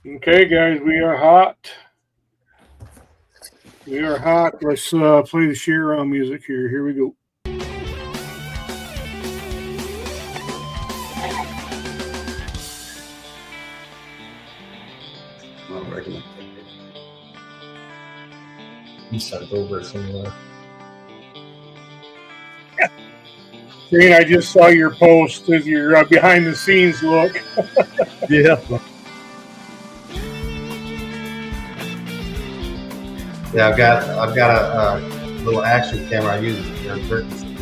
Okay, guys, we are hot. We are hot. Let's play the share around music here. Here we go. Not recommend. You sent over somewhere. Shane, I just saw your post as your behind the scenes look. Yeah. Yeah, I've got a little action camera I use for emergency.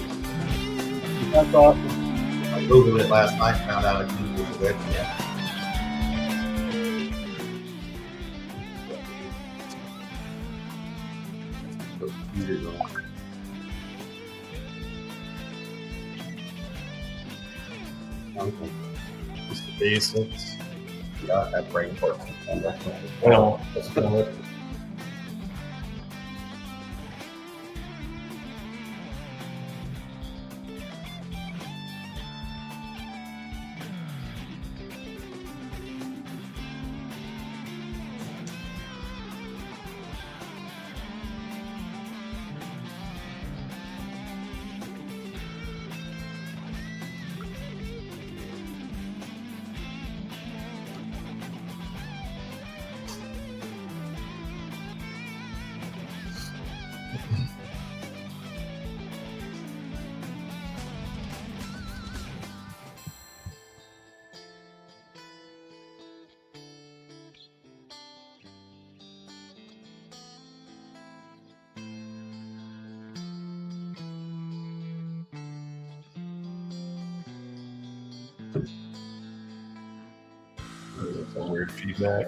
That's awesome. I googled it last night, found out I can use it with the webcam. Put computers on. Okay. Just the basics. Yeah, I have brain parts. Well, that's kind of what. Some weird feedback.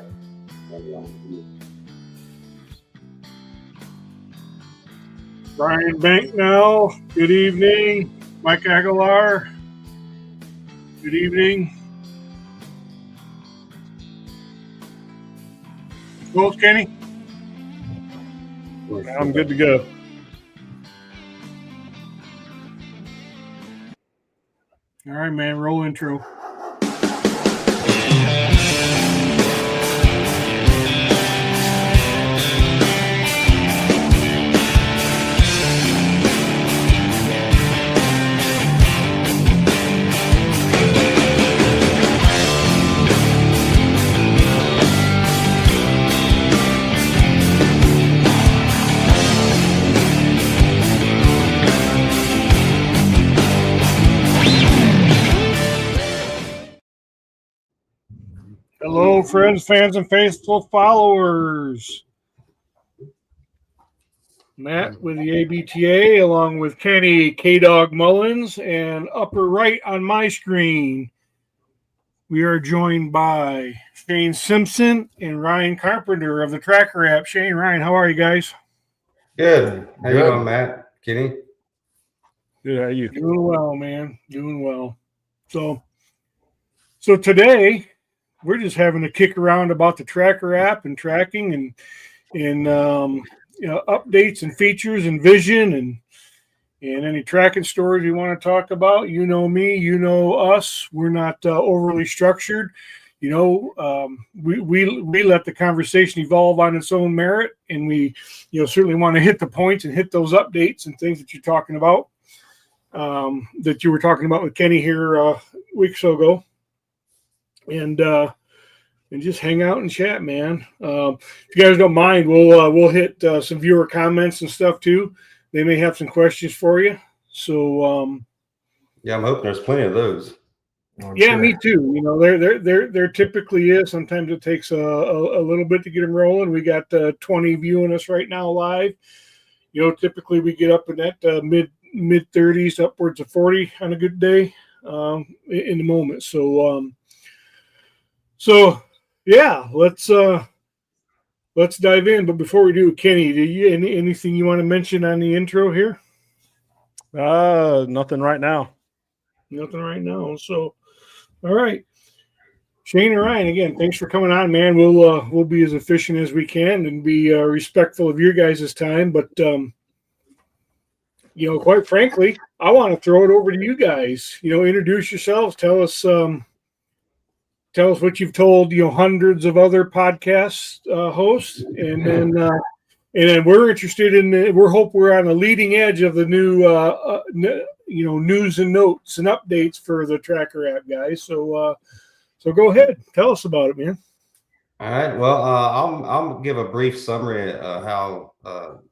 Brian Banknell, good evening. Mike Aguilar, good evening. Well, Kenny? I'm good to go. All right, man, roll intro. Hello, friends, fans, and faithful followers. Matt with the ABTA, along with Kenny K-Dog Mullins, and upper right on my screen, we are joined by Shane Simpson and Ryan Carpenter of the TRAKR app. Shane, Ryan, how are you guys? Good. How you Good. doing, Matt? Kenny? Good. How are you? Doing well, man. Doing well. So today we're just having a kick around about the TRAKR app and tracking and updates and features and vision and any tracking stories you want to talk about. You know me, you know us. We're not overly structured. We let the conversation evolve on its own merit, and we certainly want to hit the points and hit those updates and things that you're talking about. That you were talking about with Kenny here a week or so ago, and just hang out and chat, man. If you guys don't mind, we'll hit some viewer comments and stuff too. They may have some questions for you. So Yeah, I'm hoping there's plenty of those. yeah, sure. Me too. There typically is. Sometimes it takes a little bit to get them rolling. We got 20 viewing us right now live. Typically we get up in that mid 30s, upwards of 40 on a good day in the moment. So yeah, let's dive in. But before we do, Kenny, do you anything you want to mention on the intro here? Nothing right now. Nothing right now. So, all right, Shane and Ryan, again, thanks for coming on, man. We'll be as efficient as we can and be respectful of your guys' time. But quite frankly, I want to throw it over to you guys. Introduce yourselves. Tell us tell us what you've told, hundreds of other podcast hosts, and then we're interested in. We're on the leading edge of the new, news and notes and updates for the TRAKR app, guys. So go ahead, tell us about it, man. All right. Well, I'll give a brief summary of how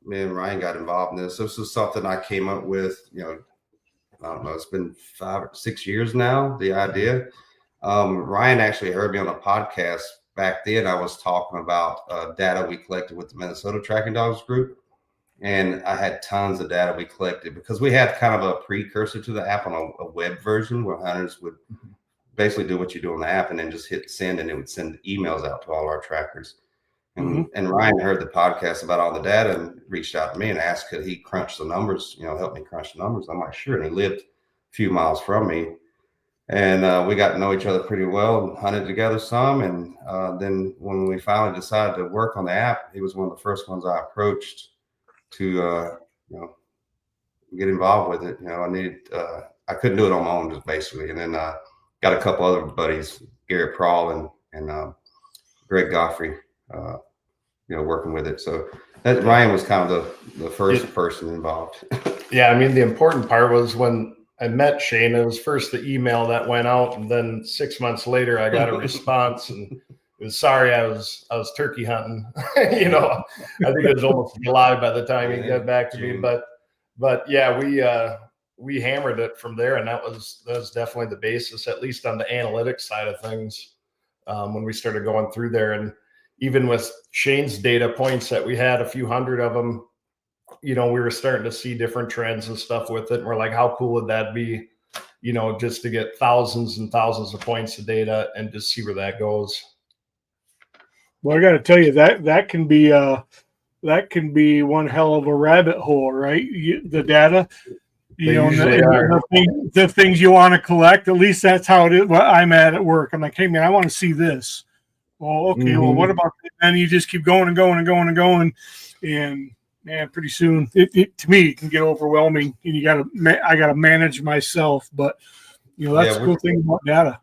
me and Ryan got involved in this. This is something I came up with. I don't know. It's been 5 or 6 years now. The idea. Ryan actually heard me on a podcast back then. I was talking about data we collected with the Minnesota Tracking Dogs group, and I had tons of data we collected because we had kind of a precursor to the app on a web version where hunters would basically do what you do on the app and then just hit send, and it would send emails out to all our trackers. And Ryan heard the podcast about all the data and reached out to me and asked, could he crunch the numbers, help me crunch the numbers. I'm like, sure. And he lived a few miles from me. And we got to know each other pretty well and hunted together some. And then when we finally decided to work on the app, he was one of the first ones I approached to, get involved with it. I couldn't do it on my own, just basically. And then got a couple other buddies, Garrett Prawl and Greg Goffrey, working with it. So that Ryan was kind of the first person involved. Yeah, I mean, the important part was when I met Shane, it was first the email that went out, and then 6 months later I got a response, and it was sorry I was turkey hunting. I think it was almost July by the time he got back to me. But yeah, we hammered it from there, and that was definitely the basis, at least on the analytics side of things, when we started going through there. And even with Shane's data points that we had, a few hundred of them, we were starting to see different trends and stuff with it. And we're like, how cool would that be, just to get thousands and thousands of points of data and just see where that goes. Well, I got to tell you that can be one hell of a rabbit hole, right? The data, the things you want to collect. At least that's how it is. Well, I'm at work. I'm like, hey man, I want to see this. Well, okay. Well, what about that? And you just keep going and going and going and going, and man, pretty soon it to me it can get overwhelming, and I gotta manage myself. But that's the cool thing about data.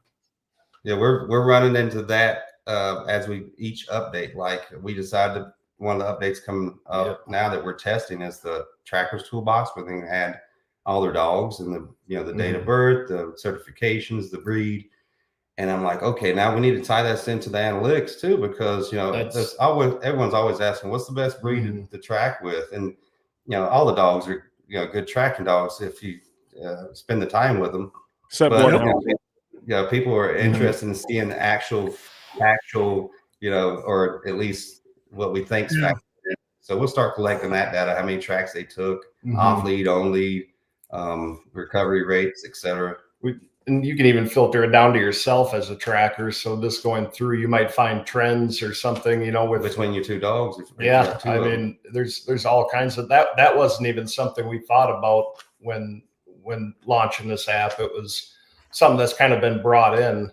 Yeah, we're running into that as we each update. Like we decided one of the updates coming up now that we're testing is the Trackers toolbox, where they can add all their dogs and the date of birth, the certifications, the breed. And I'm like, okay, now we need to tie this into the analytics too, because everyone's always asking, what's the best breed to track with? And all the dogs are good tracking dogs if you spend the time with them. But people are interested in seeing the actual, or at least what we think's factored in. So we'll start collecting that data: how many tracks they took, off lead, on lead, recovery rates, etc. And you can even filter it down to yourself as a tracker. So just going through, you might find trends or something, with between your two dogs. I mean, there's all kinds of that. That wasn't even something we thought about when launching this app. It was something that's kind of been brought in.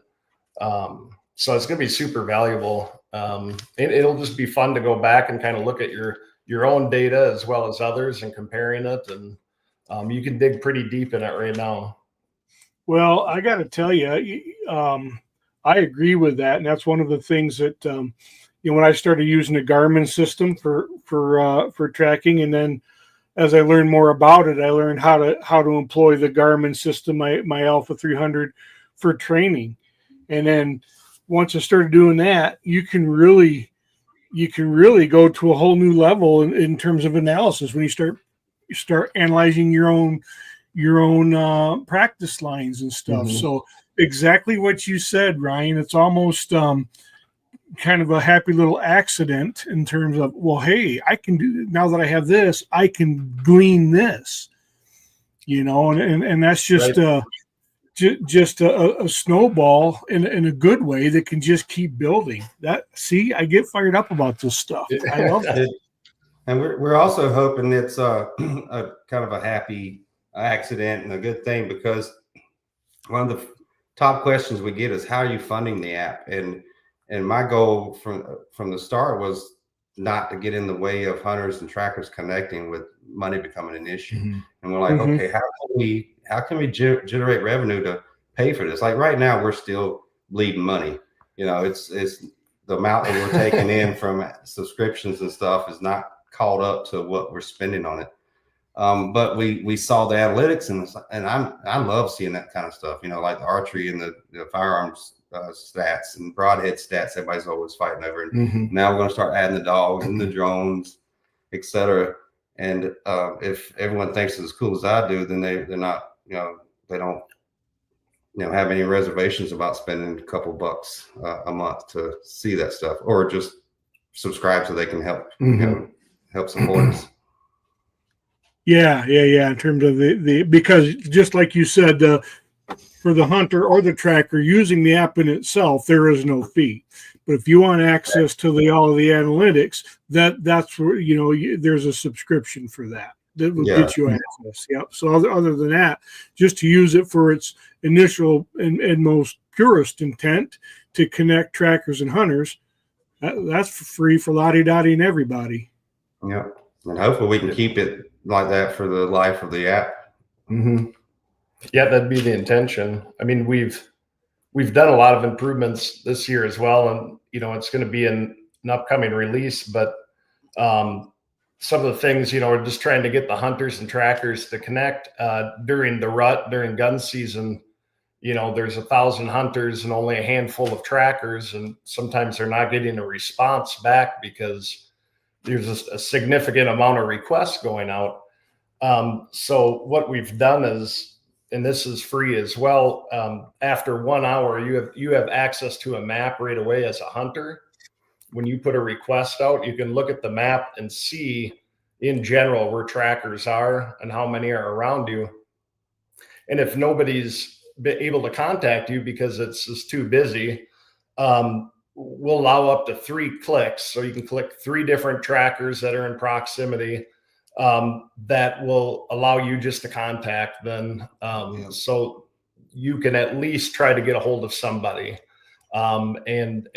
So it's going to be super valuable. It'll just be fun to go back and kind of look at your own data as well as others and comparing it. And you can dig pretty deep in it right now. Well, I got to tell you, I agree with that, and that's one of the things that when I started using the Garmin system for tracking, and then as I learned more about it, I learned how to employ the Garmin system, my Alpha 300, for training, and then once I started doing that, you can really go to a whole new level in terms of analysis when you start analyzing your own practice lines and stuff. So exactly what you said, Ryan. It's almost kind of a happy little accident in terms of, well, hey, I can do, now that I have this, I can glean this, and that's just right. Just a snowball in a good way that can just keep building. I get fired up about this stuff. I love it. And we're also hoping it's a kind of a happy accident and a good thing, because one of the top questions we get is, how are you funding the app? And my goal from the start was not to get in the way of hunters and trackers connecting with money becoming an issue. And we're like, okay, how can we generate revenue to pay for this? Like right now, we're still bleeding money. it's the amount that we're taking in from subscriptions and stuff is not caught up to what we're spending on it. But we saw the analytics, and I love seeing that kind of stuff, like the archery and the firearms stats and broadhead stats everybody's always fighting over. And now we're going to start adding the dogs and the drones, etc. And if everyone thinks it's as cool as I do, then they're not, they don't have any reservations about spending a couple bucks a month to see that stuff, or just subscribe so they can help help support us. Yeah. In terms of the because just like you said, for the hunter or the tracker using the app in itself, there is no fee. But if you want access to all of the analytics, that's where there's a subscription for that will get you access. Yep. So other than that, just to use it for its initial and most purest intent to connect trackers and hunters, that's free for Lottie Dottie and everybody. Yeah, and hopefully we can keep it like that for the life of the app. Yeah, that'd be the intention. I mean, we've done a lot of improvements this year as well, and it's going to be an upcoming release. But some of the things, we're just trying to get the hunters and trackers to connect during the rut, during gun season. There's 1,000 hunters and only a handful of trackers, and sometimes they're not getting a response back because there's a significant amount of requests going out. So what we've done is, and this is free as well, after 1 hour, you have access to a map right away as a hunter. When you put a request out, you can look at the map and see in general where trackers are and how many are around you. And if nobody's been able to contact you because it's just too busy, we'll allow up to 3 clicks. So you can click 3 different trackers that are in proximity that will allow you just to contact them. So you can at least try to get a hold of somebody. And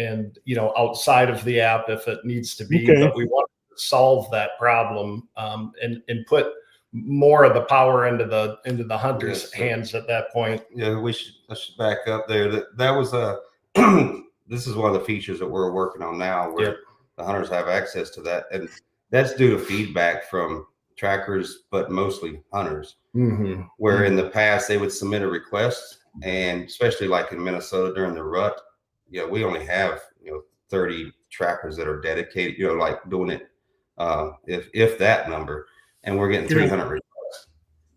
outside of the app if it needs to be, but we want to solve that problem and put more of the power into the hunter's hands at that point. Yeah, I should back up there. That was this is one of the features that we're working on now, where the hunters have access to that, and that's due to feedback from trackers, but mostly hunters. Where in the past they would submit a request, and especially like in Minnesota during the rut, we only have 30 trackers that are dedicated, like doing it, if that number, and we're getting 300 requests.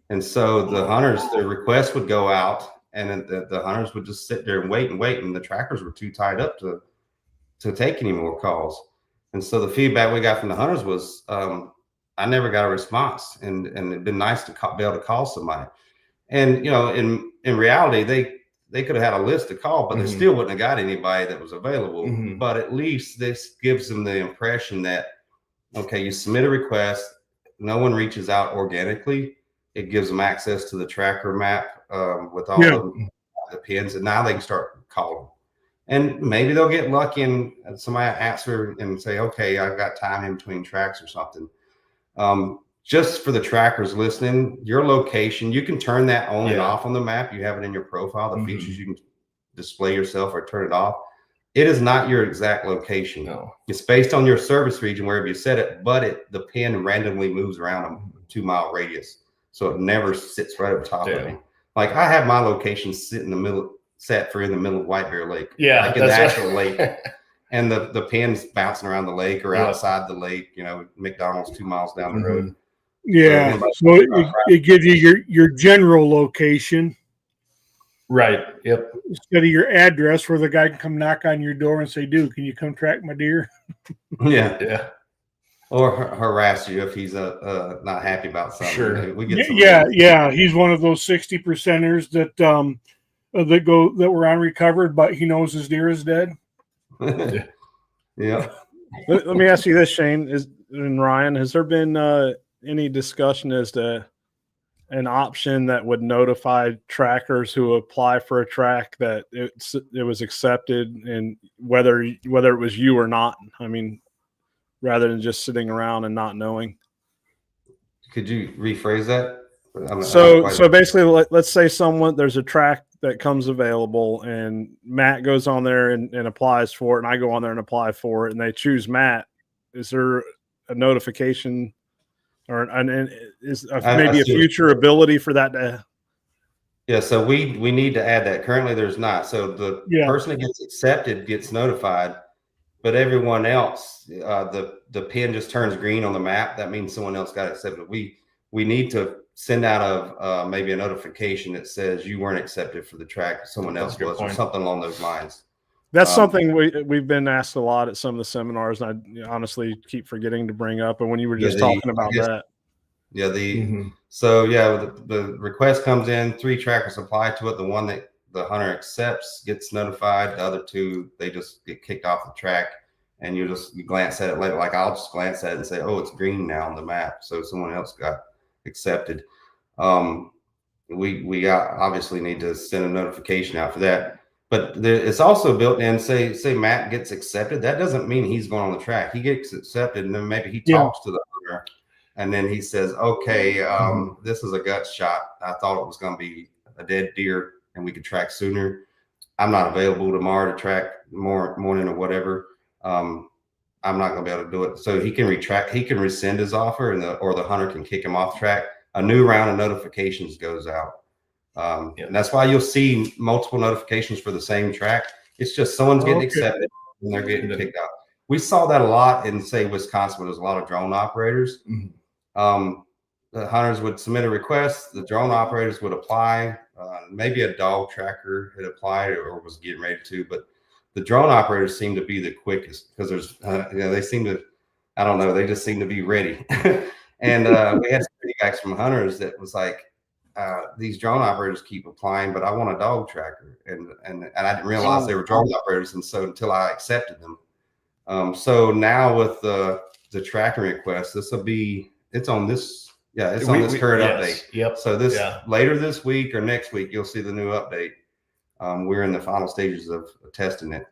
And so the hunters, the requests would go out, and then the hunters would just sit there and wait, and the trackers were too tied up to take any more calls. And so the feedback we got from the hunters was, I never got a response, and it'd been nice to be able to call somebody. And in reality, they could have had a list to call, but they still wouldn't have got anybody that was available. But at least this gives them the impression that, okay, you submit a request, no one reaches out organically. It gives them access to the tracker map with all the pins, and now they can start calling. And maybe they'll get lucky and somebody answer and say, okay, I've got time in between tracks or something. Just for the trackers listening, your location, you can turn that on and off on the map. You have it in your profile, the features you can display yourself or turn it off. It is not your exact location. No. It's based on your service region, wherever you set it, but the pin randomly moves around a 2-mile radius. So it never sits right up top of me. Like I have my location sit in the middle, in the middle of White Bear Lake. Yeah. Like in the actual lake. And the pin's bouncing around the lake or outside the lake, McDonald's 2 miles down the road. Yeah. So it gives you your general location. Right. Yep. Instead of your address where the guy can come knock on your door and say, dude, can you come track my deer? Yeah. Or harass you if he's not happy about something. Sure. We get He's one of those 60%ers that were on recovered, but he knows his deer is dead. Yeah. Let me ask you this, Shane and Ryan. Has there been any discussion as to an option that would notify trackers who apply for a track that it was accepted, and whether it was you or not? I mean, rather than just sitting around and not knowing. Could you rephrase that? So basically, let's say there's a track that comes available and Matt goes on there and applies for it, and I go on there and apply for it, and they choose Matt, is there a notification or maybe a future ability for that to? Yeah, so we need to add that. Currently, there's not. So the person that gets accepted gets notified, but everyone else, the pin just turns green on the map. That means someone else got accepted. We need to send out maybe a notification that says you weren't accepted for the track, someone else was, or something along those lines. That's something we've been asked a lot at some of the seminars, and I honestly keep forgetting to bring up. And when you were just talking about that. Yeah, so the request comes in, 3 trackers apply to it. The one that the hunter accepts gets notified. The other 2, they just get kicked off the track, and you glance at it later. Like I'll just glance at it and say, oh, it's green now on the map. So someone else got accepted. We obviously need to send a notification out for that. But it's also built in, say Matt gets accepted. That doesn't mean he's going on the track. He gets accepted, and then maybe he talks to the hunter. And then he says, okay, this is a gut shot. I thought it was going to be a dead deer and we could track sooner. I'm not available tomorrow to track morning or whatever. I'm not going to be able to do it. So he can retract, he can rescind his offer, or the hunter can kick him off track. A new round of notifications goes out. And that's why you'll see multiple notifications for the same track. It's just someone's getting accepted and they're getting kicked out. We saw that a lot in, say, Wisconsin, where there's a lot of drone operators. The hunters would submit a request, the drone operators would apply, maybe a dog tracker had applied or was getting ready to, but the drone operators seem to be the quickest because there's, they seem to, I don't know, they just seem to be ready. And we had some feedbacks from hunters that was like, these drone operators keep applying, but I want a dog tracker. And I didn't realize they were drone operators. And so until I accepted them. So now with the tracking request, it's on this current update. Yep. So later this week or next week, you'll see the new update. We're in the final stages of testing it,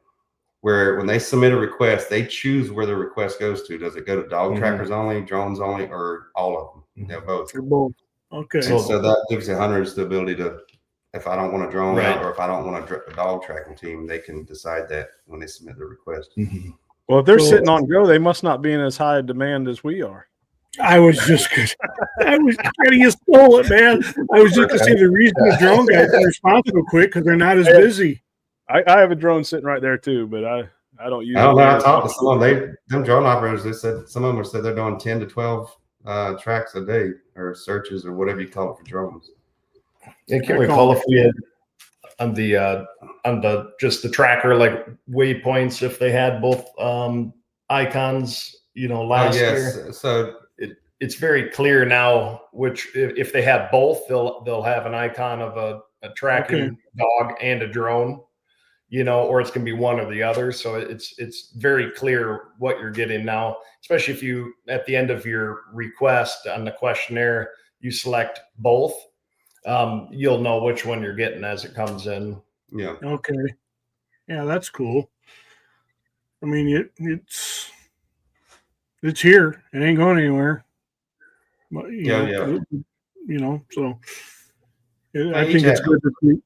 where when they submit a request, they choose where the request goes to. Does it go to dog trackers only, drones only, or all of them? Both. Both. Okay. So that gives the hunters the ability to, if I don't want a drone or if I don't want a dog tracking team, they can decide that when they submit the request. Well, if they're sitting on go, they must not be in as high demand as we are. I was getting you stole it, man. I was just going to say the reason the drone guys are responsible quick because they're not as busy. I have a drone sitting right there too, but I don't use it. I talked to some of them. Them drone operators, they said some of them said they're doing 10 to 12 tracks a day or searches or whatever you call it for drones. I can't recall if we had on the just the tracker, like waypoints, if they had both icons, last year. So it's very clear now which, if they have both, they'll have an icon of a tracking dog and a drone, or it's going to be one or the other. So it's very clear what you're getting now, especially if you, at the end of your request on the questionnaire, you select both. You'll know which one you're getting as it comes in. Yeah. Okay. Yeah, that's cool. I mean, it's here. It ain't going anywhere. But, so I think it's good that we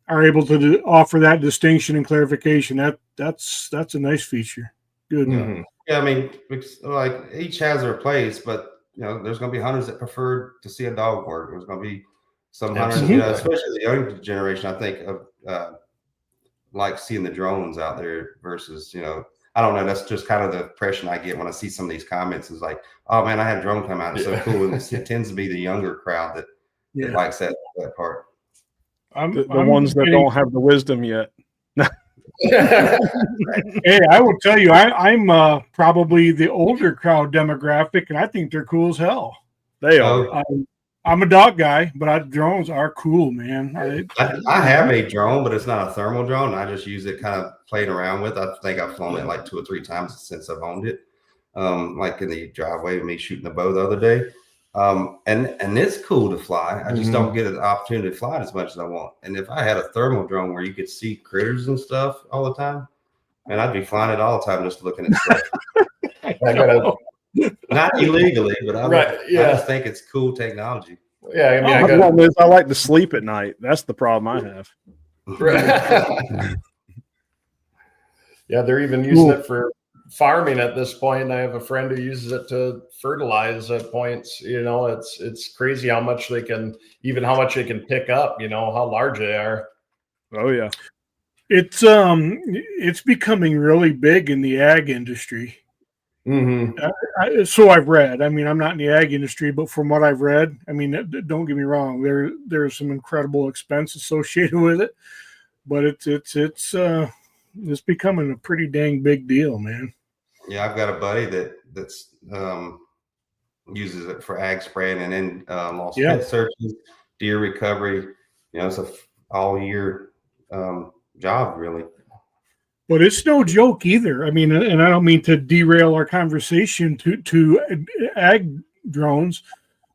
are able to offer that distinction and clarification. That's a nice feature. Good. Yeah, I mean, like each has their place, but there's going to be hunters that prefer to see a dog work. There's going to be some hunters, especially the younger generation, I think, of like seeing the drones out there versus, I don't know. That's just kind of the impression I get when I see some of these comments is like, oh man, I had a drone come out. It's so cool. And it tends to be the younger crowd that likes that part. The ones that don't have the wisdom yet. Hey, I will tell you, I'm probably the older crowd demographic, and I think they're cool as hell. They are. I'm a dog guy, but drones are cool, man. I have a drone, but it's not a thermal drone. I just use it kind of playing around with. I think I've flown it like 2 or 3 times since I've owned it. Like in the driveway of me shooting the bow the other day. And it's cool to fly. I just don't get an opportunity to fly it as much as I want. And if I had a thermal drone where you could see critters and stuff all the time, man, I'd be flying it all the time just looking at stuff. Not illegally, but I just think it's cool technology. Yeah, I mean, I My got problem is I like to sleep at night. That's the problem I have. Yeah, they're even using it for farming at this point. I have a friend who uses it to fertilize at points. You know, it's crazy how much they can, even how much they can pick up, you know, how large they are. Oh yeah. It's becoming really big in the ag industry. Mm-hmm. So I've read. I mean, I'm not in the ag industry, but from what I've read, I mean, don't get me wrong. There's some incredible expense associated with it, but it's becoming a pretty dang big deal, man. Yeah, I've got a buddy that's uses it for ag spraying and then lost pet searches, deer recovery. You know, it's a all year job really. But it's no joke either. I mean, and I don't mean to derail our conversation to ag drones,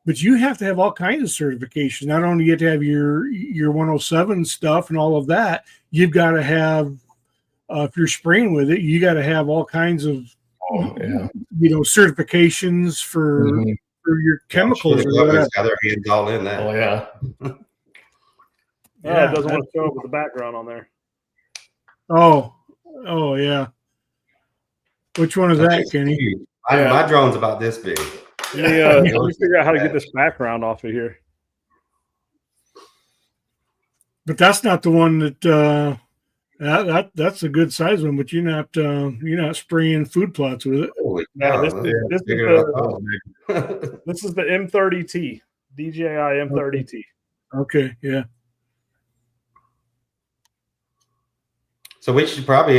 but you have to have all kinds of certifications. Not only you have to have your 107 stuff and all of that, you've got to have if you're spraying with it, you got to have all kinds of certifications for your chemicals. Sure, or whatever. Got their hands all in that. Oh yeah. Yeah, it doesn't want to show up with the background on there. Oh yeah. Which one is that, Kenny? My drone's about this big. Let me figure out how to get this background off of here. But that's not the one that that's a good size one. But you're not spraying food plots with it. No, this is the M30T, DJI M30T. Okay, yeah. So we should probably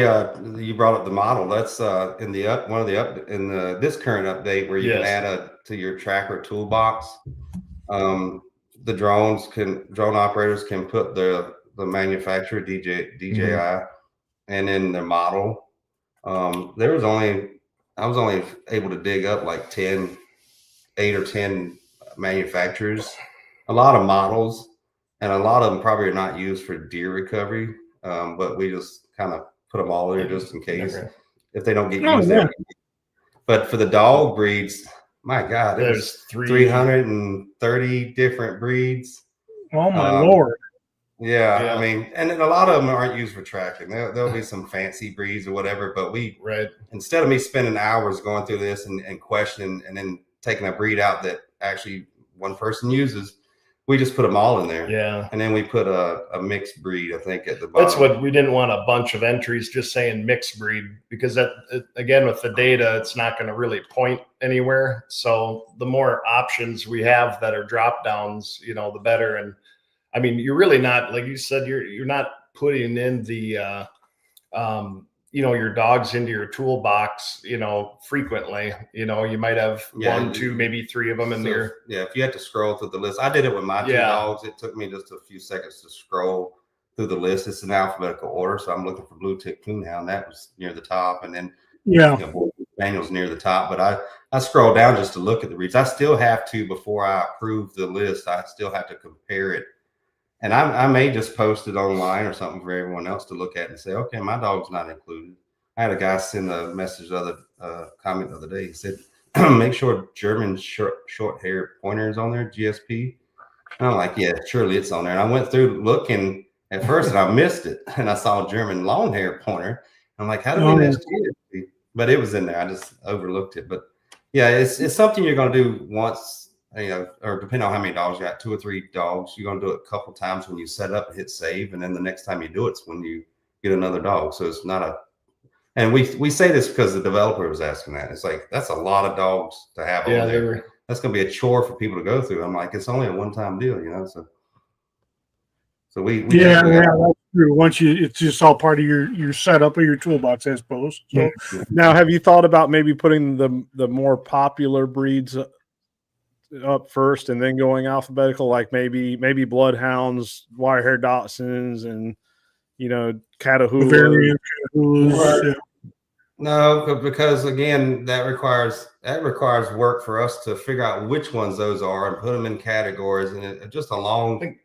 you brought up the model. That's in the this current update where you can add to your TRAKR toolbox. The drone operators can put the manufacturer DJI and then the model. I was only able to dig up like 8 or 10 manufacturers, a lot of models, and a lot of them probably are not used for deer recovery. But we just kind of put them all there just in case if they don't get used. But for the dog breeds, my God, there's 330 different breeds. Oh my Lord. Yeah, I mean, and a lot of them aren't used for tracking. There'll be some fancy breeds or whatever, but instead of me spending hours going through this and questioning and then taking a breed out that actually one person uses, we just put them all in there. Yeah. And then we put a mixed breed, I think, at the bottom. That's what we didn't want, a bunch of entries just saying mixed breed, because that, again, with the data, it's not going to really point anywhere. So the more options we have that are drop downs, you know, the better. And I mean, you're really not, like you said, you're not putting in the, you know, your dogs into your toolbox, you know, frequently. You know, you might have 1, 2, maybe 3 of them in there. Yeah, if you had to scroll through the list, I did it with my 2 dogs. It took me just a few seconds to scroll through the list. It's in alphabetical order, so I'm looking for Blue Tick Coonhound. That was near the top, and then Daniel's near the top. But I scroll down just to look at the breeds. I still have to, before I approve the list, I still have to compare it. And I may just post it online or something for everyone else to look at and say, okay, my dog's not included. I had a guy send a message comment the other day. He said, make sure German short hair pointer is on there, GSP. And I'm like, yeah, surely it's on there. And I went through looking at first and I missed it. And I saw German long hair pointer. I'm like, how did they miss GSP? But it was in there. I just overlooked it. But yeah, it's something you're going to do once. You know, or depending on how many dogs you got, 2 or 3 dogs, you're going to do it a couple times when you set up and hit save, and then the next time you do it's when you get another dog. So it's not and we say this because the developer was asking that. It's like, that's a lot of dogs to have on there. That's going to be a chore for people to go through. I'm like, it's only a one-time deal, you know. So we that's true. Once it's just all part of your setup of your toolbox, I suppose. So now, have you thought about maybe putting the more popular breeds up first and then going alphabetical, like maybe bloodhounds, wire-hair Dachshunds, and you know, Catahoula? No, because again, that requires work for us to figure out which ones those are and put them in categories, and just a long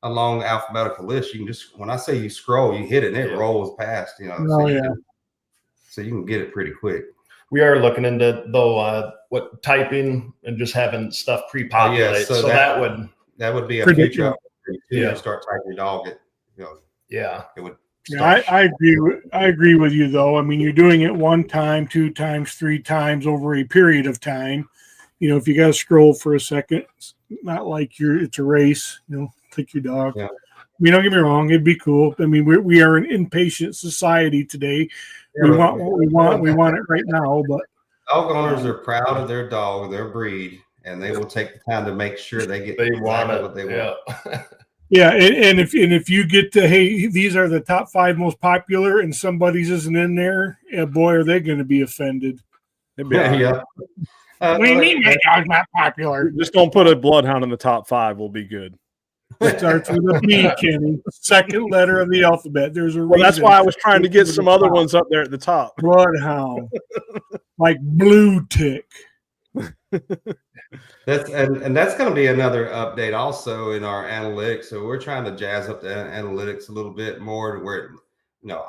alphabetical list. You can just, when I say you scroll, you hit it and it rolls past, you know. So you can get it pretty quick. we are looking into though what typing and just having stuff pre-populate. so that would be a future opportunity too, Yeah. to start typing your dog. Yeah. It would. Yeah, I agree with you though. I mean, you're doing it 1 time, 2 times, 3 times over a period of time. You know, if you got to scroll for a second, it's not like it's a race. You know, take your dog. Yeah. I mean, don't get me wrong, it'd be cool. I mean, we are an impatient society today. We want what we want. We want it right now. But dog owners are proud of their dog, their breed, and they will take the time to make sure they get exactly what they want. Yeah, and if you get to, hey, these are the top 5 most popular, and somebody's isn't in there, boy, are they going to be offended. Yeah. What do you mean my dog's not popular? Just don't put a bloodhound in the top 5. We'll be good. It starts with a B, Kenny. 2nd letter of the alphabet. There's a reason. Well, that's why I was trying to get some other ones up there at the top. Bloodhound, like blue tick. That's going to be another update also in our analytics. So we're trying to jazz up the analytics a little bit more to where,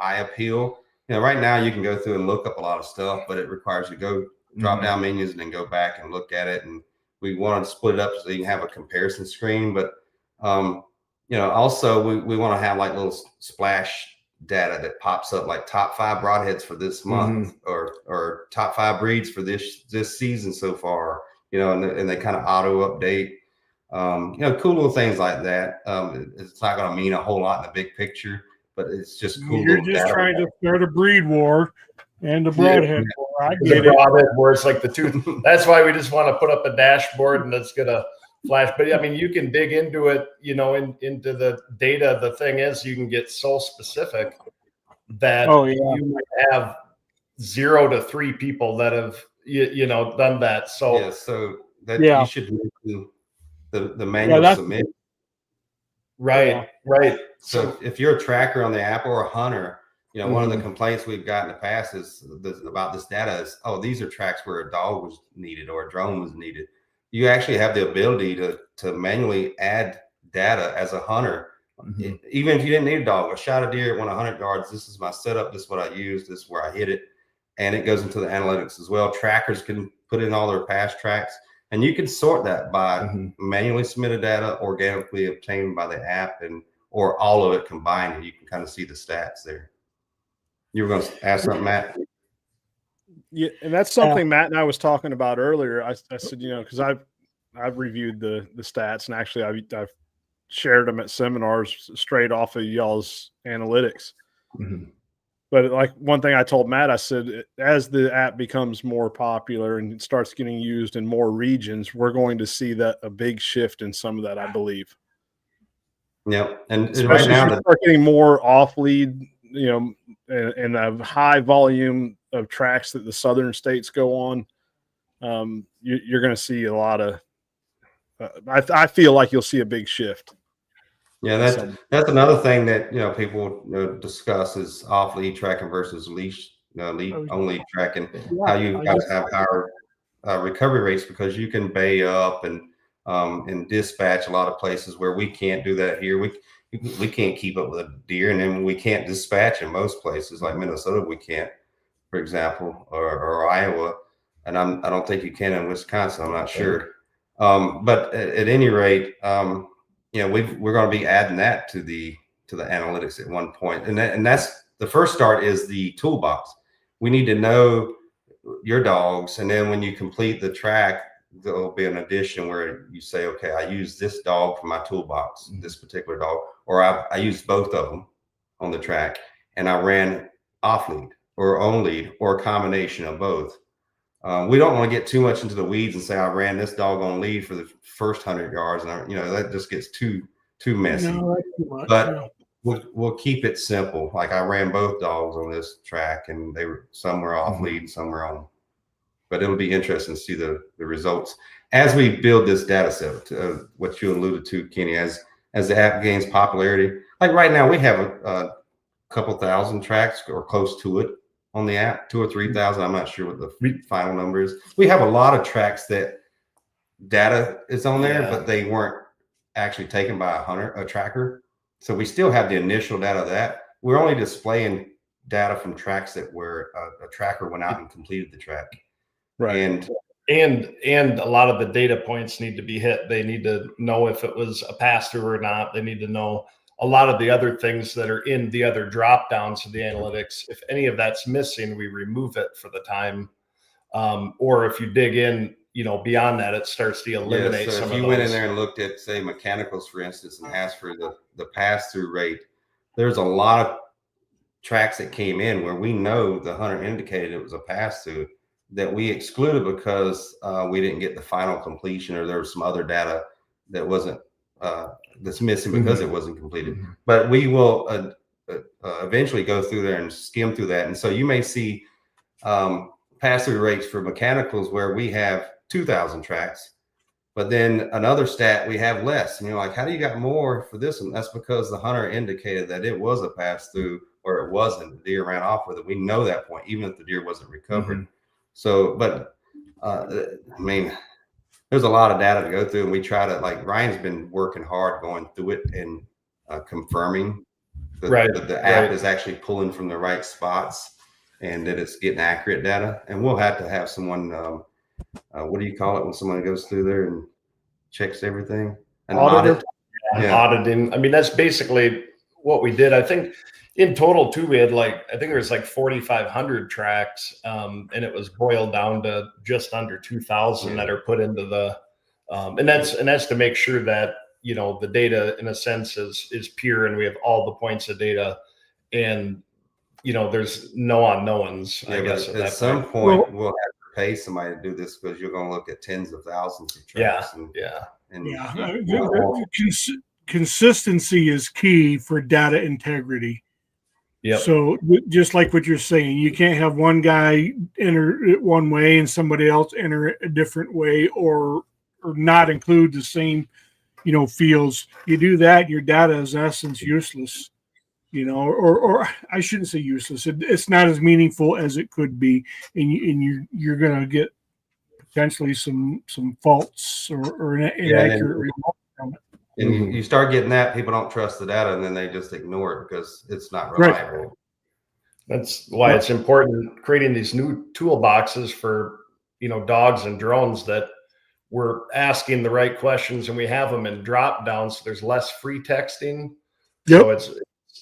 eye appeal. Right now you can go through and look up a lot of stuff, but it requires you to go drop down menus and then go back and look at it. And we want to split it up so you can have a comparison screen. But also we want to have like little splash data that pops up, like top 5 broadheads for this month, or top 5 breeds for this season so far. And they kind of auto update. Cool little things like that. It's not going to mean a whole lot in the big picture, but it's just cool. You're just trying to start a breed war and a broadhead war. I get it. Broadhead war, it's like the tooth. That's why we just want to put up a dashboard and it's going to flash. But I mean, you can dig into it, into the data. The thing is, you can get so specific that you might have 0 to 3 people that have done that. So so that you should do the manual submit. Right. So if you're a tracker on the app or a hunter, one of the complaints we've got in the past is about this data is, these are tracks where a dog was needed or a drone was needed. You actually have the ability to manually add data as a hunter. Even if you didn't need a dog, I shot a deer at 100 yards. This is my setup. This is what I used. This is where I hit it. And it goes into the analytics as well. Trackers can put in all their past tracks, and you can sort that by manually submitted data, organically obtained by the app, or all of it combined, and you can kind of see the stats there. You were going to ask something, Matt? Yeah, and that's something Matt and I was talking about earlier. I said, because I've reviewed the stats, and actually I've shared them at seminars straight off of y'all's analytics. But like one thing I told Matt, I said, as the app becomes more popular and it starts getting used in more regions, we're going to see that a big shift in some of that, I believe. Yep. And especially right now, as you start getting more off lead, and a high volume of tracks that the southern states go on, you're going to see a lot of. I feel like you'll see a big shift. Yeah, that's another thing that people discuss is off lead tracking versus leash lead only tracking. How you guys have higher recovery rates because you can bay up and dispatch a lot of places where we can't do that here. We can't keep up with a deer, and then we can't dispatch in most places like Minnesota. We can't, for example, or Iowa, and I don't think you can in Wisconsin. I'm not sure, but at any rate. We're going to be adding that to the analytics at one point, and that's the first start is the toolbox. We need to know your dogs, and then when you complete the track, there'll be an addition where you say, okay, I use this dog for my toolbox, this particular dog, or I used both of them on the track, and I ran off lead or on lead or a combination of both. We don't want to get too much into the weeds and say I ran this dog on lead for the first 100 yards, and that just gets too messy. No, that's too much, but we'll keep it simple. Like I ran both dogs on this track, and they were somewhere off lead and somewhere on. But it'll be interesting to see the results as we build this data set. What you alluded to, Kenny, as the app gains popularity. Like right now, we have a couple thousand tracks or close to it on the app, 2,000 or 3,000. I'm not sure what the final number is. We have a lot of tracks that data is on there, but they weren't actually taken by a tracker. So we still have the initial data of that. We're only displaying data from tracks that were a tracker went out and completed the track. Right. And a lot of the data points need to be hit. They need to know if it was a pass through or not. They need to know a lot of the other things that are in the other drop downs of the analytics. If any of that's missing, we remove it for the time. Or if you dig in, beyond that, it starts to eliminate so some of those. if you went in there and looked at, say, mechanicals, for instance, and asked for the pass-through rate, there's a lot of tracks that came in where we know the hunter indicated it was a pass-through that we excluded because we didn't get the final completion, or there was some other data that wasn't that's missing because it wasn't completed. But we will eventually go through there and skim through that. And so you may see pass-through rates for mechanicals where we have 2,000 tracks, but then another stat we have less. And you're like, how do you got more for this one? That's because the hunter indicated that it was a pass-through or it wasn't. The deer ran off with it. We know that point, even if the deer wasn't recovered. So, but I mean, there's a lot of data to go through, and we try to, like, Ryan's been working hard going through it and confirming that the app is actually pulling from the right spots and that it's getting accurate data. And we'll have to have someone, what do you call it when someone goes through there and checks everything? An audit. Auditing. I mean, that's basically what we did. I think in total too, we had I think there was 4,500 tracks, and it was boiled down to just under 2,000 that are put into the, and that's to make sure that, the data in a sense is pure, and we have all the points of data, and, there's no unknowns, I guess. At some point, we'll have to pay somebody to do this because you're going to look at tens of thousands of tracks. Consistency is key for data integrity. Yep. So just like what you're saying, you can't have one guy enter it one way and somebody else enter it a different way, or not include the same, fields. You do that, your data is in essence useless, or I shouldn't say useless. It's not as meaningful as it could be, and you're going to get potentially some faults or inaccurate results from it. And you start getting that, people don't trust the data, and then they just ignore it because it's not reliable. Right. That's why it's important creating these new toolboxes for, dogs and drones, that we're asking the right questions and we have them in drop down, so there's less free texting. Yep. So it's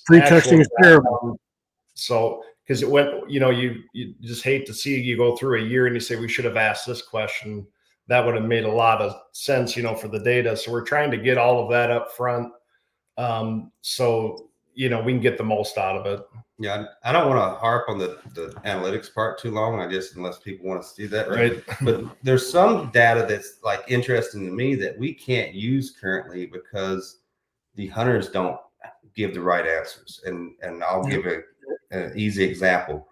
free texting is terrible. So because it went, you just hate to see you go through a year and you say we should have asked this question. That would have made a lot of sense, for the data. So we're trying to get all of that up front, so we can get the most out of it. Yeah, I don't want to harp on the analytics part too long. Unless people want to see that, right? But there's some data that's interesting to me that we can't use currently because the hunters don't give the right answers. And I'll give an easy example: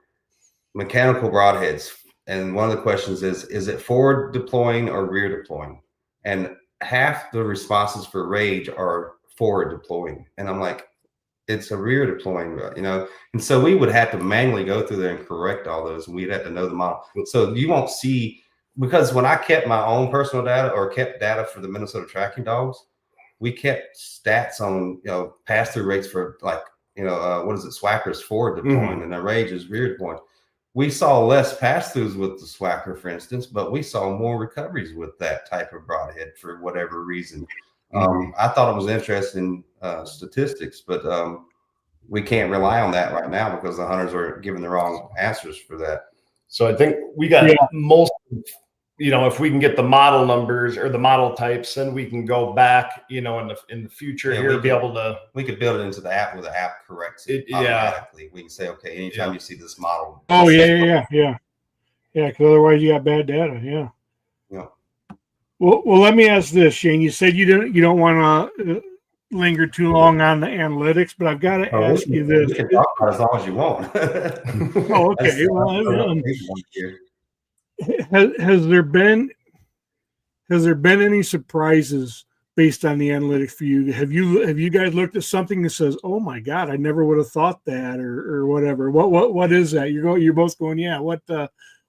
mechanical broadheads. And one of the questions is it forward deploying or rear deploying? And half the responses for rage are forward deploying. And I'm like, it's a rear deploying, And so we would have to manually go through there and correct all those, and we'd have to know the model. So you won't see, because when I kept my own personal data or kept data for the Minnesota tracking dogs, we kept stats on, pass-through rates for Swacker's forward deploying and the rage is rear deploying. We saw less pass-throughs with the Swacker, for instance, but we saw more recoveries with that type of broadhead for whatever reason. I thought it was interesting statistics, but we can't rely on that right now because the hunters are giving the wrong answers for that. So I think we got most, if we can get the model numbers or the model types, then we can go back, in the future here to be able to. We could build it into the app where the app corrects it automatically. We can say, okay, anytime you see this model. Oh yeah. Because otherwise you got bad data. Yeah. Well, let me ask this, Shane. You said you don't want to linger too long on the analytics, but I've got to ask you this. You can talk about it as long as you want. Oh, okay. Has there been any surprises based on the analytics for you? Have you guys looked at something that says, "Oh my God, I never would have thought that," or whatever? What is that? You're both going, yeah. What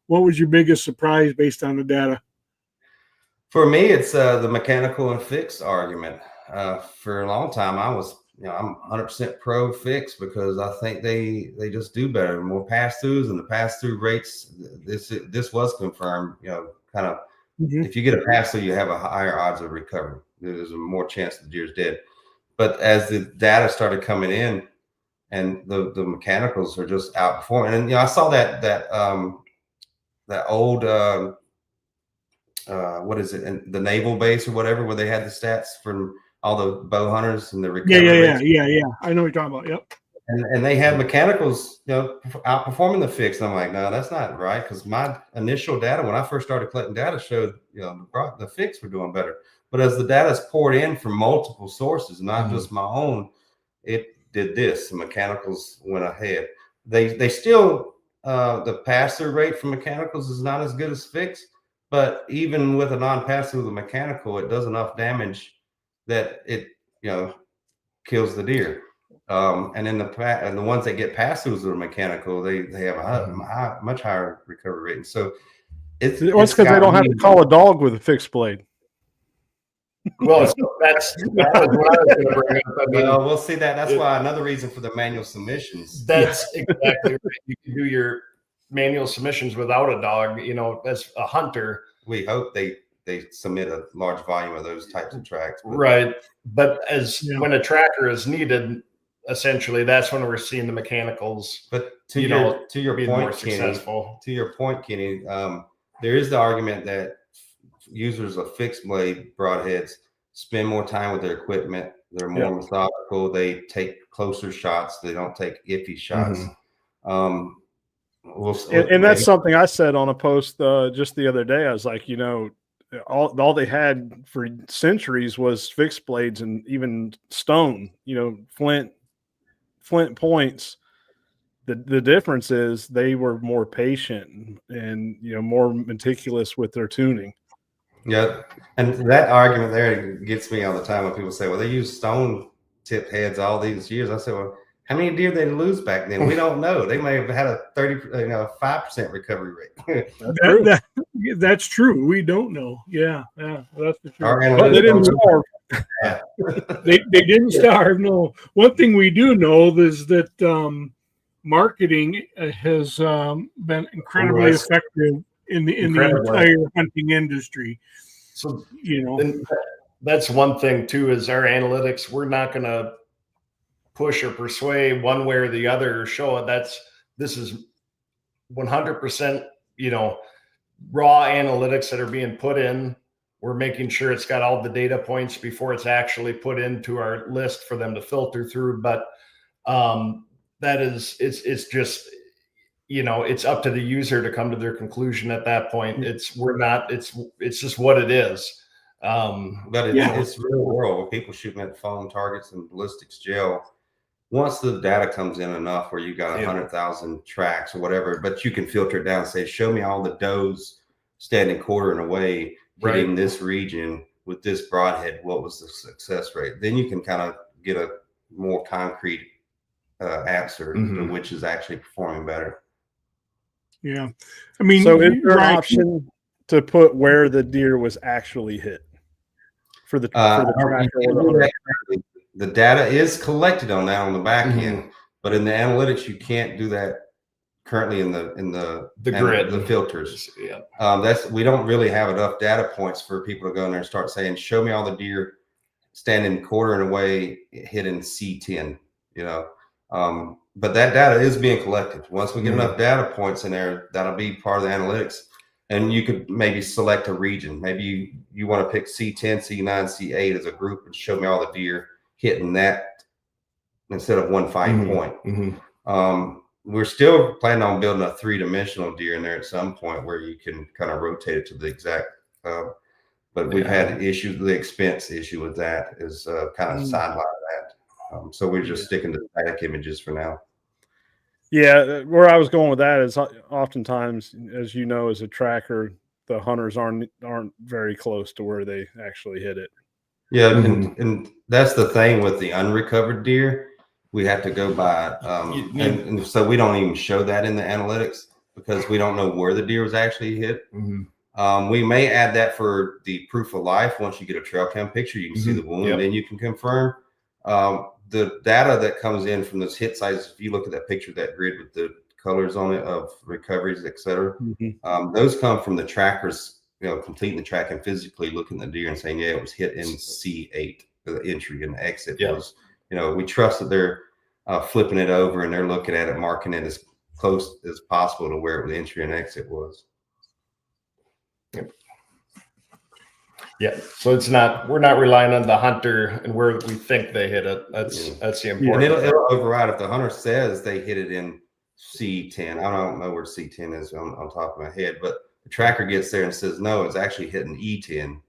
was your biggest surprise based on the data? For me, it's the mechanical and fixed argument. For a long time, I was I'm 100% pro fix because I think they just do better, more pass throughs, and the pass through rates. This was confirmed. Kind of if you get a pass through, you have a higher odds of recovery. There's a more chance the deer's dead. But as the data started coming in, and the mechanicals are just outperforming, and I saw that old what is it, and the naval base or whatever, where they had the stats from all the bow hunters and the recovery rates. Yeah. I know what you're talking about. Yep. And they had mechanicals, outperforming the fix. And I'm like, no, that's not right, because my initial data when I first started collecting data showed, the fix were doing better. But as the data is poured in from multiple sources, not just my own, it did this. The mechanicals went ahead. They still the pass-through rate for mechanicals is not as good as fix, but even with a non-pass-through, the mechanical, it does enough damage that it kills the deer. And then the ones that get pass-throughs that are mechanical, they have a much higher recovery rate. And so it's because they don't have to call a dog with a fixed blade. Well, so that was what I was going to bring up. I mean, we'll see that. That's why another reason for the manual submissions. That's exactly right. You can do your manual submissions without a dog. As a hunter, we hope they submit a large volume of those types of tracks. Right. But when a tracker is needed, essentially, that's when we're seeing the mechanicals. But to your point, more successful. To your point, Kenny, there is the argument that users of fixed blade broadheads spend more time with their equipment. They're more methodical. They take closer shots. They don't take iffy shots. And that's something I said on a post just the other day. I was like, all they had for centuries was fixed blades and even stone, flint points. The difference is they were more patient and more meticulous with their tuning. Yeah, and that argument there gets me all the time when people say, "Well, they use stone tip heads all these years." I say, "Well, how many deer did they lose back then? We don't know. They may have had a 5% recovery rate." That's true. We don't know. Yeah, that's for sure. But they didn't starve. they didn't starve. No. One thing we do know is that marketing has been incredibly effective in the entire hunting industry. So that's one thing too, is our analytics. We're not going to push or persuade one way or the other or show it. This is 100%, raw analytics that are being put in. We're making sure it's got all the data points before it's actually put into our list for them to filter through. But it's just, it's up to the user to come to their conclusion at that point. It's just what it is. But it's real world. People shooting at foam targets and ballistics gel. Once the data comes in enough where you got 100,000 tracks or whatever, but you can filter it down and say, show me all the does standing quarter and away hitting this region with this broadhead. What was the success rate? Then you can kind of get a more concrete answer to which is actually performing better. Yeah. I mean, so is there an option to put where the deer was actually hit for the tracker? The data is collected on that on the back end, but in the analytics, you can't do that currently in the grid, the filters. We don't really have enough data points for people to go in there and start saying, show me all the deer standing quarter and away hitting C10, but that data is being collected. Once we get enough data points in there, that'll be part of the analytics. And you could maybe select a region. Maybe you want to pick C10, C9, C8 as a group and show me all the deer hitting that instead of one fine point. We're still planning on building a 3-dimensional deer in there at some point where you can kind of rotate it to the exact, but we've had issues, the expense issue with that is kind of sidelined that. So we're just sticking to static images for now. Yeah, where I was going with that is oftentimes, as you know, as a tracker, the hunters aren't very close to where they actually hit it. Yeah, and that's the thing with the unrecovered deer. We have to go by, and so we don't even show that in the analytics because we don't know where the deer was actually hit. We may add that for the proof of life. Once you get a trail cam picture, you can see the wound, and then you can confirm. the data that comes in from those hit sites, if you look at that picture, that grid with the colors on it of recoveries, et cetera, those come from the trackers, completing the track and physically looking at the deer and saying, yeah, it was hit in C8, the entry and the exit was, we trust that they're flipping it over and they're looking at it, marking it as close as possible to where the entry and exit was. Yeah. So we're not relying on the hunter and where we think they hit it. That's the important. And it'll override if the hunter says they hit it in C10. I don't know where C10 is on top of my head, but the tracker gets there and says, no, it's actually hitting E10.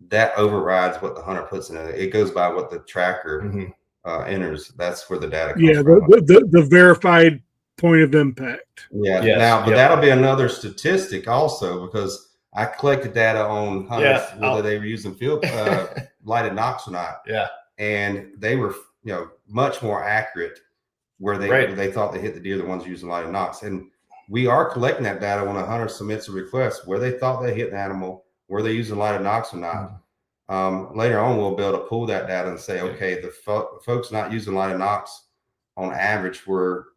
That overrides what the hunter puts in it. It goes by what the tracker enters. That's where the data comes from. The verified point of impact. Yeah. Now, but that'll be another statistic also, because I collected data on hunters, whether they were using field lighted nocks or not. Yeah. And they were, much more accurate where they thought they hit the deer, the ones using lighted nocks. And we are collecting that data when a hunter submits a request where they thought they hit an animal, were they using lighted nocks or not. Later on, we'll be able to pull that data and say, okay, the folks not using lighted nocks on average were,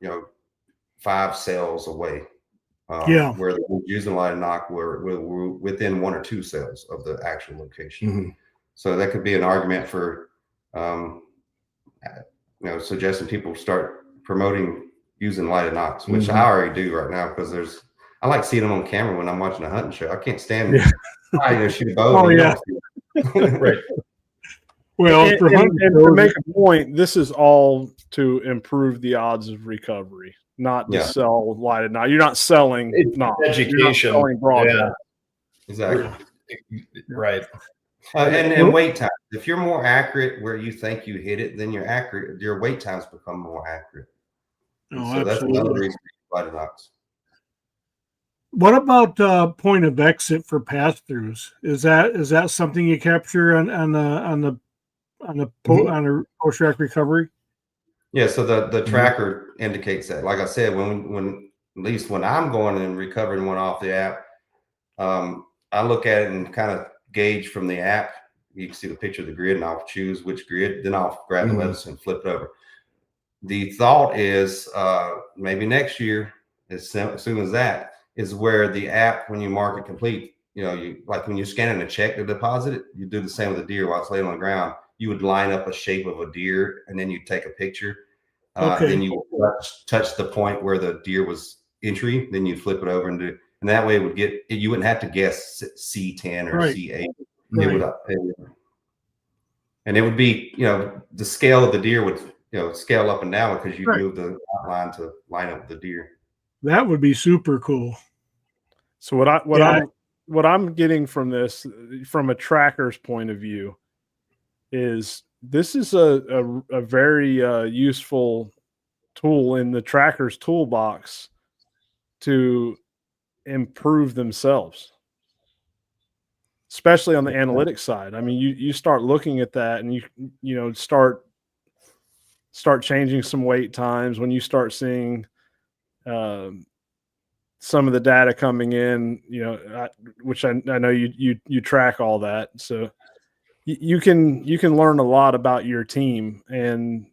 5 cells away. Where the ones using lighted knock were within 1 or 2 cells of the actual location. So that could be an argument for, suggesting people start promoting using lighted knocks, which I already do right now, because I like seeing them on camera when I'm watching a hunting show. I can't stand shoot a bow. Right. Well, and to make a point, this is all to improve the odds of recovery, not to sell lighted knot. You're not selling education. Selling broad. Exactly. Right. And wait time. If you're more accurate where you think you hit it, then your wait times become more accurate. So that's another reason to lighted knocks. What about point of exit for pass throughs? Is that something you capture on a post-track recovery? Yeah, so the tracker indicates that. Like I said, when at least when I'm going and recovering one off the app, I look at it and kind of gauge from the app. You can see the picture of the grid, and I'll choose which grid. Then I'll grab the lettuce and flip it over. The thought is maybe next year, as soon as that, is where the app, when you mark it complete, you like when you're scanning a check to deposit it, you do the same with the deer while it's laying on the ground. You would line up a shape of a deer, and then you take a picture. Then you touch the point where the deer was entry. Then you flip it over and that way it would you wouldn't have to guess C10 or C8. It would, and it would be, the scale of the deer would, scale up and down because you move the outline to line up the deer. That would be super cool. So what I'm getting from this, from a tracker's point of view, is this is a very useful tool in the tracker's toolbox to improve themselves, especially on the analytics side. I mean, you start looking at that, and you start changing some wait times when you start seeing some of the data coming in, which I know you track all that. So you can learn a lot about your team and,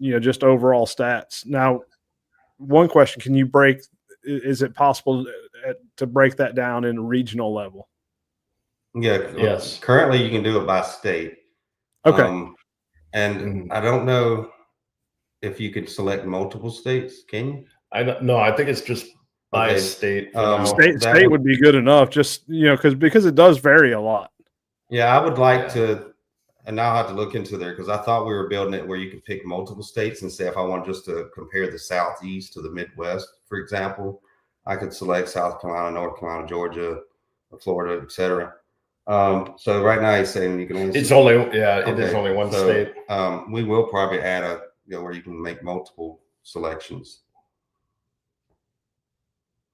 just overall stats. Now, one question, is it possible to break that down in a regional level? Yeah. Yes. Currently you can do it by state. Okay. And I don't know if you could select multiple states. Can you? I don't know. I think it's just by state. State would be good enough, just because it does vary a lot. Yeah, I would like to, and now I have to look into there because I thought we were building it where you could pick multiple states and say if I want just to compare the Southeast to the Midwest, for example, I could select South Carolina, North Carolina, Georgia, Florida, etc. So right now he's saying you can only. It is only one state. We will probably add where you can make multiple selections.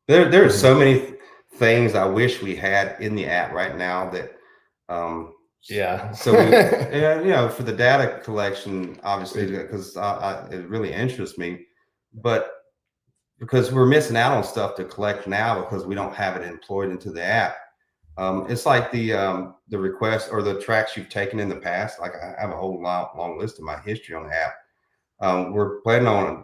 There are so many things I wish we had in the app right now that. So for the data collection, obviously, because it really interests me, but because we're missing out on stuff to collect now because we don't have it employed into the app. It's like the request or the tracks you've taken in the past. Like I have a whole long list of my history on the app, We're planning on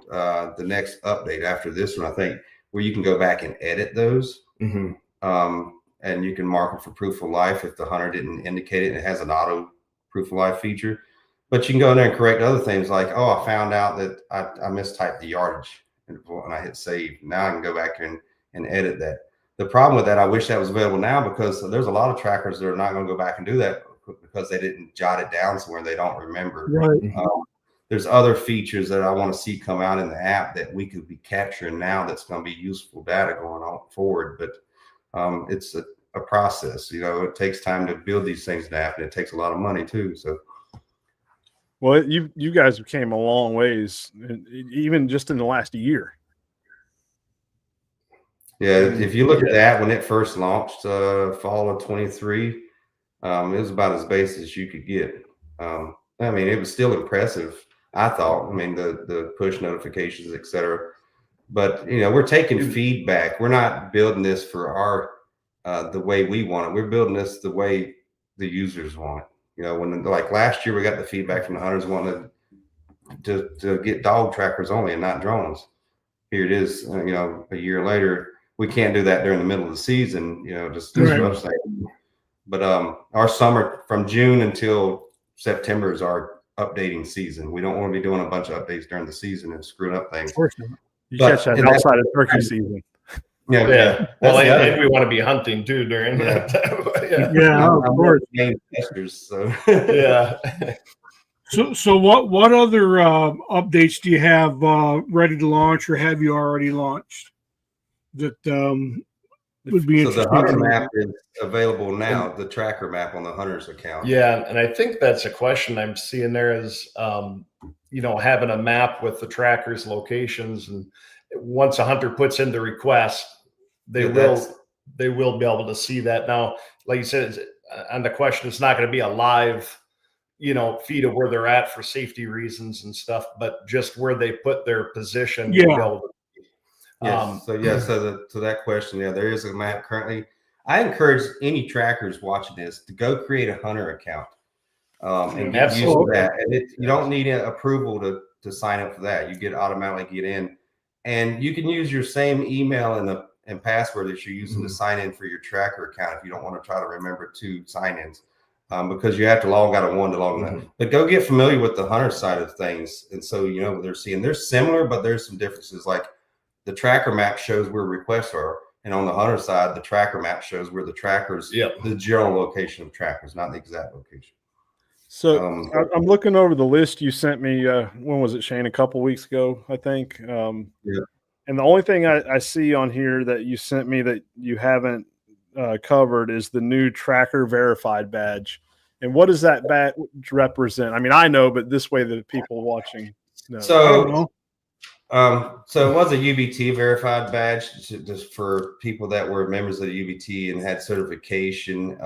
the next update after this one, I think, where you can go back and edit those. Mm-hmm. And you can mark it for proof of life if the hunter didn't indicate it. It has an auto proof of life feature. But you can go in there and correct other things like, oh, I found out that I mistyped the yardage and I hit save. Now I can go back and edit that. The problem with that, I wish that was available now, because there's a lot of trackers that are not going to go back and do that because they didn't jot it down somewhere they don't remember. Right. There's other features that I want to see come out in the app that we could be capturing now that's going to be useful data going on forward. But it's a process. You know, it takes time to build these things in the app, and it takes a lot of money too. So. Well, you guys came a long ways, even just in the last year. Yeah, if you look at that when it first launched, fall of 23, it was about as base as you could get. I mean, it was still impressive, I thought. I mean, the push notifications, et cetera. But you know, we're taking feedback. We're not building this for our the way we want it. We're building this the way the users want it. You know, when like last year we got the feedback from the hunters wanting to get dog trackers only and not drones. Here it is, you know, a year later. We can't do that during the middle of the season, you know, just rough thing. But our summer from June until September is our updating season. We don't want to be doing a bunch of updates during the season and screwing up things. Of course not. You catch that outside of turkey season. Yeah. Well, and we want to be hunting too during that time. Yeah, of course. Testers, so. Yeah. So what other updates do you have ready to launch, or have you already launched that would be interesting? So the hunter map is available now, the TRAKR map on the hunter's account. Yeah, and I think that's a question I'm seeing there is, you know, having a map with the tracker's locations, and once a hunter puts in the request, they will be able to see that. Now, like you said, on the question, it's not going to be a live, you know, feed of where they're at for safety reasons and stuff, but just where they put their position. Yeah. Yes. So that question, yeah, there is a map currently. I encourage any trackers watching this to go create a hunter account and get used to that. And you don't need an approval to sign up for that. You get automatically get in, and you can use your same email and password that you're using to sign in for your TRAKR account if you don't want to try to remember 2 sign-ins. Because you have to log out of one to log in. But go get familiar with the hunter side of things. And so, you know, they're similar, but there's some differences. Like the TRAKR map shows where requests are. And on the hunter side, the TRAKR map shows where the trackers, the general location of trackers, not the exact location. So I'm looking over the list you sent me. When was it, Shane? A couple weeks ago, I think. And the only thing I see on here that you sent me that you haven't covered is the new TRAKR verified badge. And what does that badge represent? I mean, I know, but this way the people watching know. So it was a UBT verified badge just for people that were members of the UBT and had certification.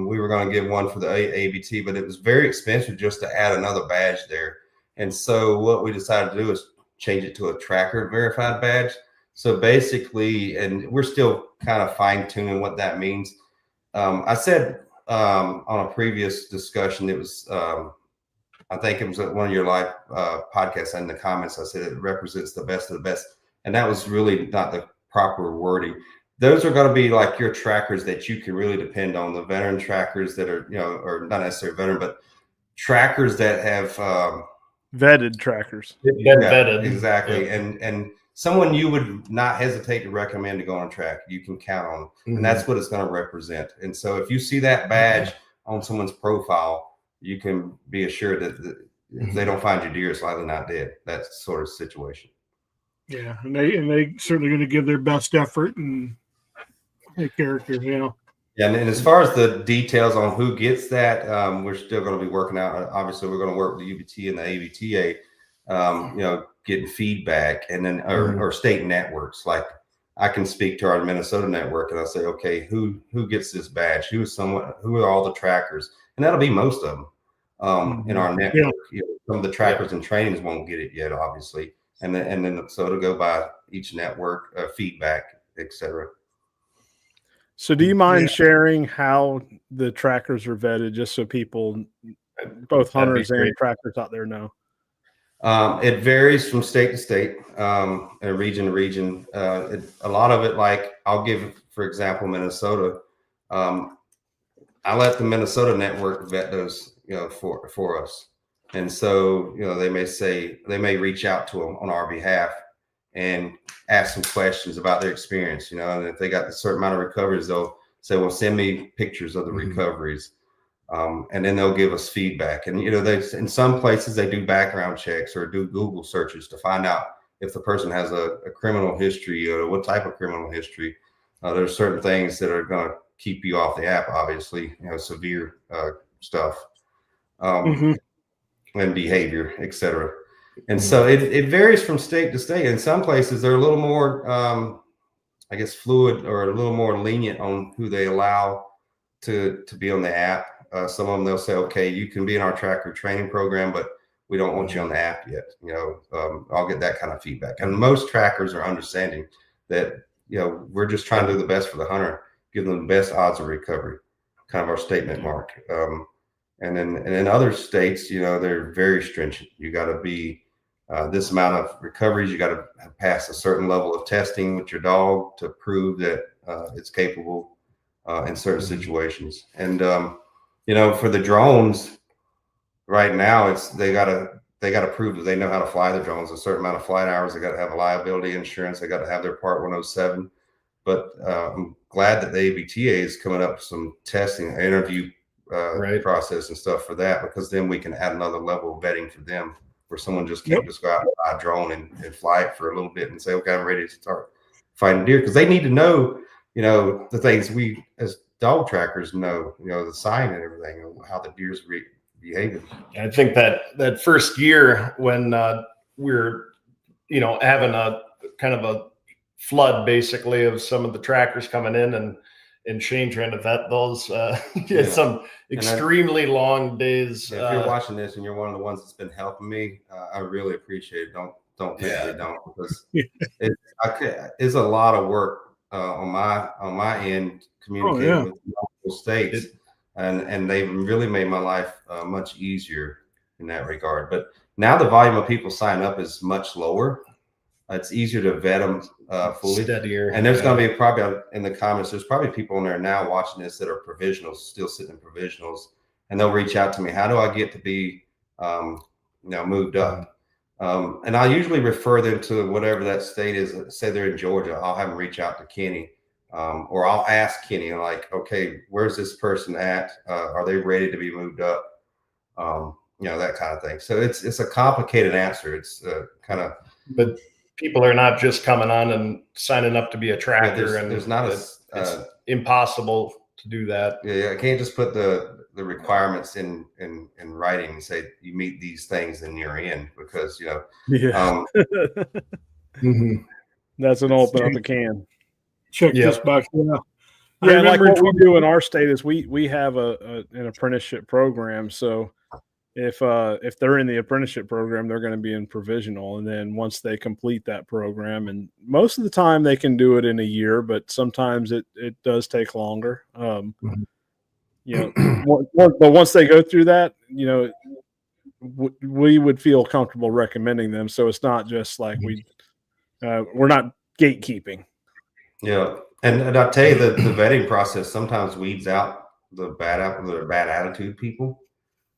We were going to give one for the ABT, but it was very expensive just to add another badge there. And so what we decided to do is change it to a TRAKR verified badge. So basically, and we're still kind of fine tuning what that means. I said on a previous discussion, it was, I think it was one of your live podcasts, in the comments, I said it represents the best of the best. And that was really not the proper wording. Those are going to be like your trackers that you can really depend on, the veteran trackers that are, you know, or not necessarily veteran, but trackers that have vetted trackers. Vetted. Exactly. And someone you would not hesitate to recommend to go on a track, you can count on. And that's what it's going to represent. And so if you see that badge on someone's profile, you can be assured that if they don't find your deer, it's likely not dead. That sort of situation. Yeah, and they certainly going to give their best effort and take character, you know. Yeah, and as far as the details on who gets that, we're still going to be working out. Obviously, we're going to work with the UBT and the ABTA, you know, getting feedback, and then or state networks. Like I can speak to our Minnesota network and I say, okay, who gets this badge? Who are all the trackers? And that'll be most of them in our network. Yeah. You know, some of the trackers and trainings won't get it yet, obviously, and then so it'll go by each network, feedback, etc. So do you mind sharing how the trackers are vetted, just so people, both hunters and trackers out there, know? It varies from state to state, and region to region. A lot of it, like I'll give, for example, Minnesota. I let the Minnesota network vet those, for us. And so, they may reach out to them on our behalf and ask some questions about their experience, and if they got a certain amount of recoveries, they'll say, well, send me pictures of the recoveries. And then they'll give us feedback. And, in some places they do background checks or do Google searches to find out if the person has a criminal history or what type of criminal history. There's certain things that are going to keep you off the app, obviously, severe stuff, and behavior, etc. And so it varies from state to state. In some places they're a little more, I guess, fluid or a little more lenient on who they allow to be on the app. Some of them, they'll say, okay, you can be in our TRAKR training program, but we don't want you on the app yet. I'll get that kind of feedback. And most trackers are understanding that, we're just trying to do the best for the hunter, give them the best odds of recovery, kind of our statement mark. And in other states, they're very stringent. You got to be this amount of recoveries. You got to pass a certain level of testing with your dog to prove that it's capable in certain situations. And for the drones, right now, they got to prove that they know how to fly the drones. A certain amount of flight hours. They got to have a liability insurance. They got to have their Part 107. But I'm glad that the ABTA is coming up with some testing, interview process and stuff for that, because then we can add another level of vetting for them, where someone just can't just go out and buy a drone and fly it for a little bit and say, okay, I'm ready to start fighting deer, because they need to know, the things we as dog trackers know, the sign and everything, how the deer's behaving. I think that first year when we're, having a kind of a flood basically of some of the trackers coming in, and Shane trying to vet those, some extremely long days. If you're watching this and you're one of the ones that's been helping me, I really appreciate it. Don't think they don't, because it's a lot of work on my end, communicating with multiple states, and they've really made my life much easier in that regard. But now the volume of people sign up is much lower. It's easier to vet them fully. Steadier. And there's going to be probably in the comments, there's probably people in there now watching this that are provisionals, still sitting in provisionals, and they'll reach out to me. How do I get to be, moved up? And I usually refer them to whatever that state is. Say they're in Georgia, I'll have them reach out to Kenny, or I'll ask Kenny, like, okay, where's this person at? Are they ready to be moved up? That kind of thing. So it's a complicated answer. It's kind of, but people are not just coming on and signing up to be a tracker, and there's not it's impossible to do that. Yeah, I can't just put the requirements in writing and say you meet these things and you're in, because that's an open up a can. Check this box. Yeah, like what we do in our state is we have an apprenticeship program. So if they're in the apprenticeship program, they're going to be in provisional, and then once they complete that program, and most of the time they can do it in a year, but sometimes it does take longer. But once they go through that, we would feel comfortable recommending them. So it's not just like we're not gatekeeping. Yeah, and I'll tell you that the vetting process sometimes weeds out the bad attitude people.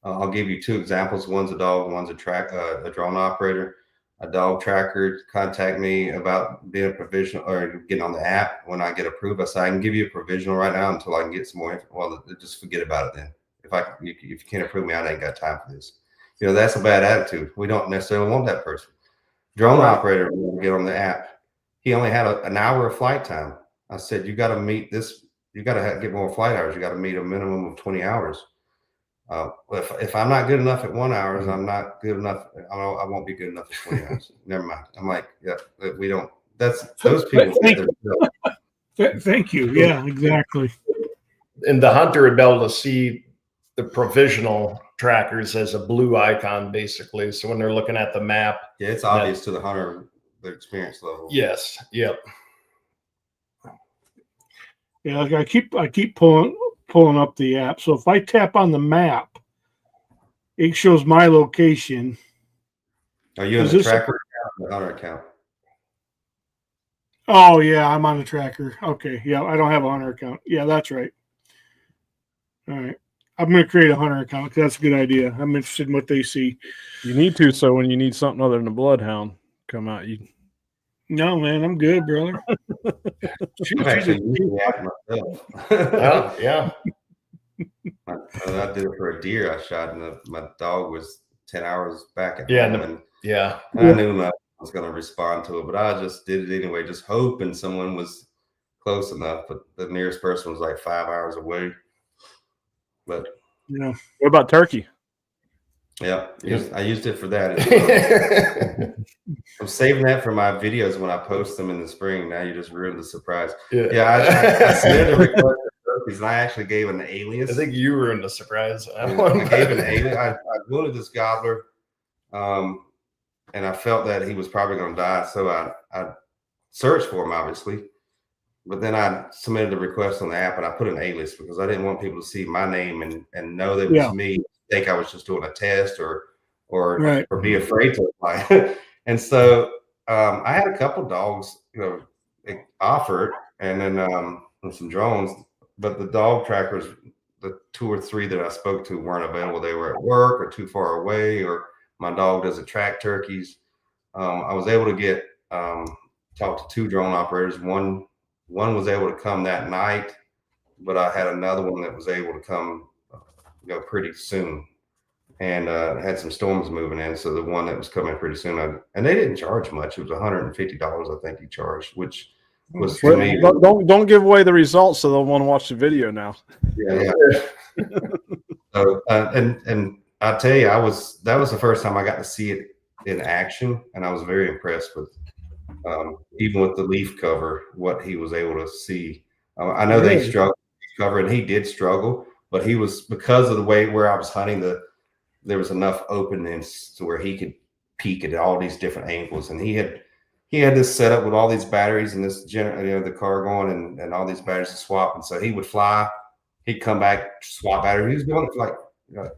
I'll give you two examples. One's a dog, one's a drone operator. A dog tracker contact me about being a provisional or getting on the app. When I get approved, I say, I can give you a provisional right now until I can get some more info. Well, just forget about it then. If you can't approve me, I ain't got time for this. That's a bad attitude. We don't necessarily want that person. Drone operator will get on the app. He only had an hour of flight time. I said, you got to meet this. You got to get more flight hours. You got to meet a minimum of 20 hours. If I'm not good enough at 1 hour, I'm not good enough. I won't be good enough at 20 hours. Never mind. I'm like, yeah, we don't. That's those people. Thank you. Yeah, exactly. And the hunter would be able to see the provisional trackers as a blue icon, basically. So when they're looking at the map, it's obvious to the hunter the experience level. Yes. Yep. Yeah, I keep pulling up the app. So if I tap on the map, it shows my location, Are you in Is the this- TRAKR account or the Hunter account? Oh yeah, I'm on the TRAKR. Okay, yeah, I don't have a Hunter account. Yeah, that's right. All right, I'm going to create a Hunter account because that's a good idea. I'm interested in what they see. You need to, so when you need something other than a bloodhound come out, you No, man, I'm good, brother. I'm actually using the app myself. Oh, yeah. I did it for a deer I shot, and my dog was 10 hours back at Yeah, home, no, and yeah. I knew I was going to respond to it, but I just did it anyway, just hoping someone was close enough. But the nearest person was like 5 hours away. But Yeah. what about turkey? yeah, I used it for that as well. Yeah. I'm saving that for my videos when I post them in the spring. Now you just ruined the surprise. I submitted a request for turkeys, and I actually gave an alias. I think you ruined the surprise. I gave an alias. I wanted this gobbler, and I felt that he was probably going to die, so I searched for him, obviously. But then I submitted a request on the app, and I put an alias because I didn't want people to see my name and know that it was me, think I was just doing a test or be afraid to apply. And so I had a couple dogs, offered, and then some drones, but the dog trackers, the 2 or 3 that I spoke to weren't available. They were at work or too far away, or my dog doesn't track turkeys. I was able to get talk to 2 drone operators. One was able to come that night, but I had another one that was able to come pretty soon, and had some storms moving in. So the one that was coming pretty soon, and they didn't charge much. It was $150, I think he charged, which was to me. Don't give away the results, so they'll want to watch the video now. Yeah. So and I tell you, that was the first time I got to see it in action, and I was very impressed with even with the leaf cover, what he was able to see. I know they struggled with cover, and he did struggle, but he was, because of the way where I was hunting, there was enough openness to where he could peek at all these different angles, and he had this setup with all these batteries and this the car going and all these batteries to swap, and so he would fly, he'd come back, swap battery. He was doing it for like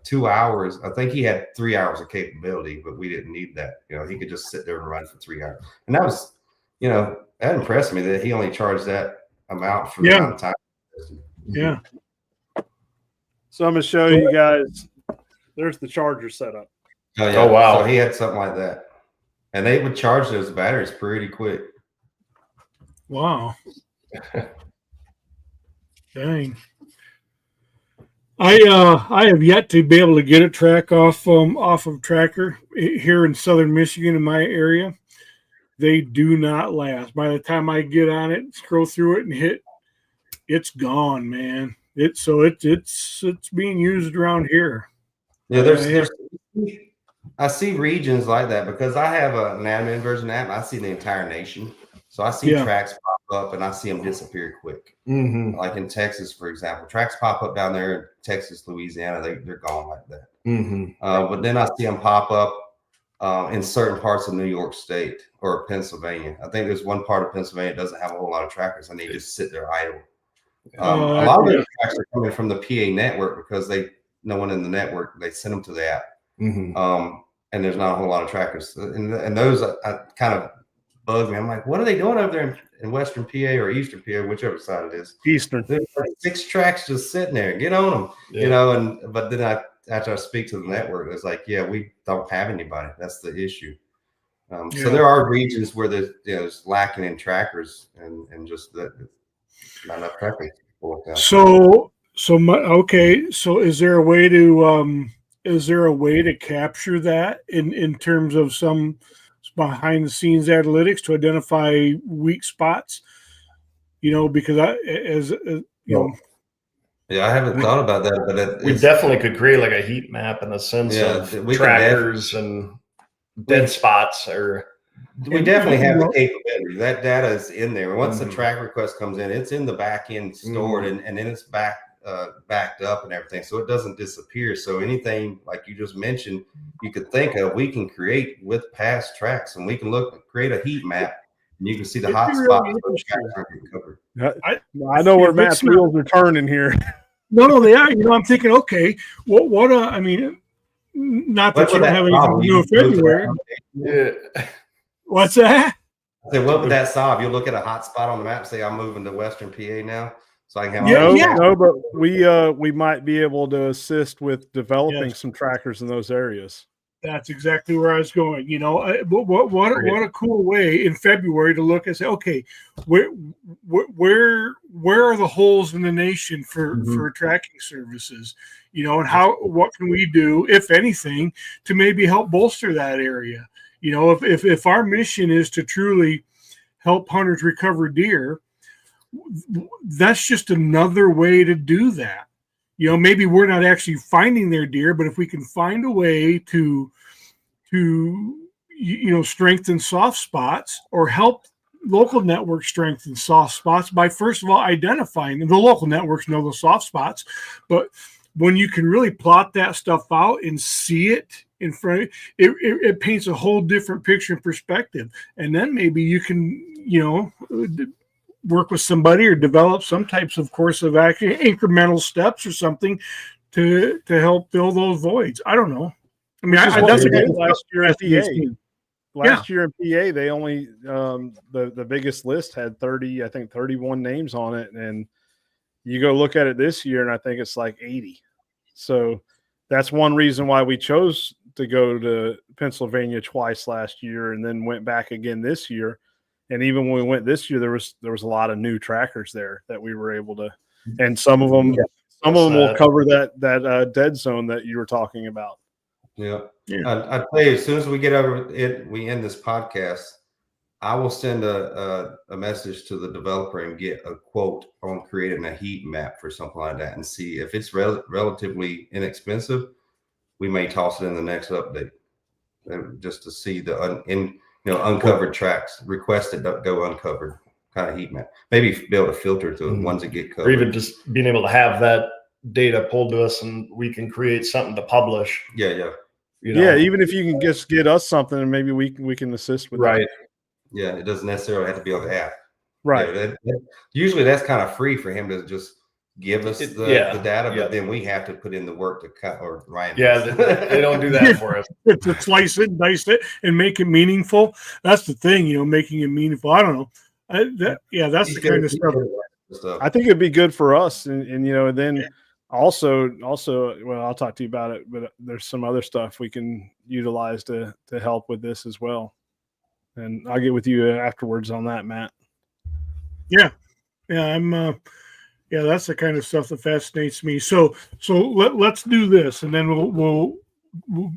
2 hours. I think he had 3 hours of capability, but we didn't need that. He could just sit there and run for 3 hours, and that was, that impressed me that he only charged that amount for the amount of time. Yeah. So I'm gonna show you guys. There's the charger setup. Oh, yeah. Oh, wow. So he had something like that, and they would charge those batteries pretty quick. Wow. Dang. I have yet to be able to get a track off of TRAKR here in southern Michigan in my area. They do not last. By the time I get on it, scroll through it, and hit, it's gone, man. It's being used around here. Yeah, I see regions like that because I have an admin version app. I see the entire nation, so I see tracks pop up and I see them disappear quick. Mm-hmm. Like in Texas, for example, tracks pop up down there in Texas, Louisiana. They're gone like that. Mm-hmm. But then I see them pop up in certain parts of New York State or Pennsylvania. I think there's one part of Pennsylvania that doesn't have a whole lot of trackers, and they just sit there idle. A lot of those tracks are coming from the PA network because no one in the network, they send them to the app. Mm-hmm. And there's not a whole lot of trackers, and those kind of bug me. I'm like, what are they doing over there in Western PA or Eastern PA, whichever side it is? Eastern. There's like 6 tracks just sitting there. Get on them, but then after I speak to the network, it's like, yeah, we don't have anybody. That's the issue. So there are regions where there's lacking in trackers and just that not enough trackers. So is there a way to capture that in terms of some behind the scenes analytics to identify weak spots? Because yeah, I haven't thought about that, but we definitely could create like a heat map in the sense of trackers and dead spots. Or we definitely have the capability. That data is in there. Once the track request comes in, it's in the back end stored, and then it's backed up and everything, so it doesn't disappear. So anything like you just mentioned, you could think of, we can create with past tracks, and we can create a heat map, and you can see the hot spots. I know where Matt's wheels are turning here. No, they are. I'm thinking, okay, not What that you would don't that have anything solve? to You do in go to February. that- Yeah. What's that? I said, what would that solve? You'll look at a hot spot on the map, say I'm moving to Western PA now, so I can have Yeah, all these yeah. No, but we might be able to assist with developing Yes. some trackers in those areas. That's exactly where I was going. What a cool way in February to look and say, okay, where are the holes in the nation for tracking services? And what can we do, if anything, to maybe help bolster that area? If our mission is to truly help hunters recover deer, that's just another way to do that. Maybe we're not actually finding their deer, but if we can find a way to strengthen soft spots or help local networks strengthen soft spots by first of all identifying them. The local networks know the soft spots, but when you can really plot that stuff out and see it in front of you, it paints a whole different picture and perspective. And then maybe you can work with somebody or develop some types of course of action, incremental steps or something to help fill those voids. I don't know. I mean, That's a good last year at PA. Last Yeah. year in PA, they only the biggest list had 31 names on it, and you go look at it this year, and I think it's like 80. So that's one reason why we chose to go to Pennsylvania twice last year, and then went back again this year. And even when we went this year, there was a lot of new trackers there that we were able to, and some of them will cover that dead zone that you were talking about. Yeah. Yeah. I'd tell you, as soon as we get over it, we end this podcast, I will send a message to the developer and get a quote on creating a heat map for something like that, and see if it's relatively inexpensive. We may toss it in the next update, just to see the uncovered tracks, requested go uncovered kind of heat map. Maybe be able to filter to the ones that get covered, or even just being able to have that data pulled to us, and we can create something to publish. Yeah. Yeah, even if you can just get us something, and maybe we can assist with right. that. Yeah, it doesn't necessarily have to be on the app. Right. Usually that's kind of free for him to just give us the data, but then we have to put in the work to cut or Ryan. Yeah, they don't do that for us. To slice it, dice it, and make it meaningful. That's the thing, making it meaningful. I don't know. That's the kind of stuff. I think it'd be good for us, and then also, well, I'll talk to you about it, but there's some other stuff we can utilize to help with this as well. And I'll get with you afterwards on that, Matt. Yeah, that's the kind of stuff that fascinates me. So let's do this, and then we'll we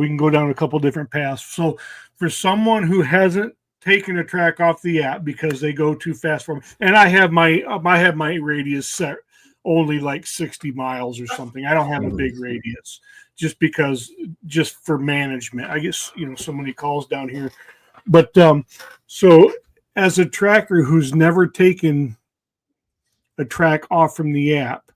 can go down a couple different paths. So for someone who hasn't taken a track off the app because they go too fast for them, and I have my radius set only like 60 miles or something. I don't have a big radius just for management. I guess so many calls down here, but so as a tracker who's never taken a track off from the app,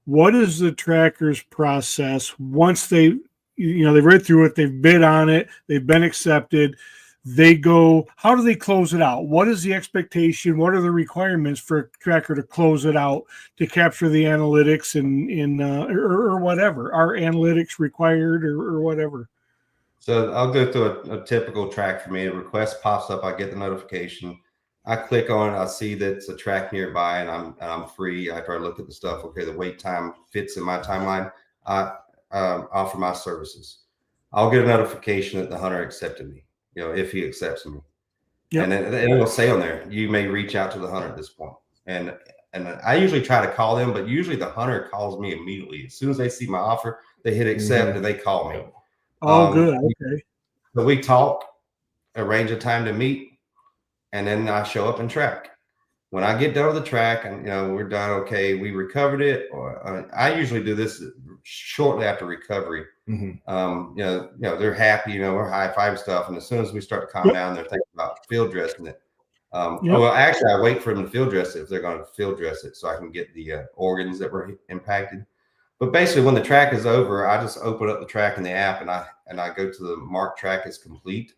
what is the tracker's process once they've read through it, they've bid on it, they've been accepted, they go, how do they close it out? What is the expectation? What are the requirements for a tracker to close it out to capture the analytics or whatever? Are analytics required or whatever? So I'll go through a typical track for me. A request pops up, I get the notification. I click on it, I see that it's a track nearby, and I'm free. After I look at the stuff, okay, the wait time fits in my timeline. I offer my services. I'll get a notification that the hunter accepted me, if he accepts me. Yep. And then it'll say on there, you may reach out to the hunter at this point. And I usually try to call them, but usually the hunter calls me immediately. As soon as they see my offer, they hit accept and they call me. Oh, good. Okay. So we talk, arrange a time to meet, and then I show up and track. When I get done with the track and we're done, okay, we recovered it. Or I usually do this shortly after recovery. They're happy, we're high five stuff, and as soon as we start to calm down, they're thinking about field dressing it. Well, actually, I wait for them to field dress it if they're going to field dress it, so I can get the organs that were impacted. But basically, when the track is over, I just open up the track in the app, and I go to the mark track is complete.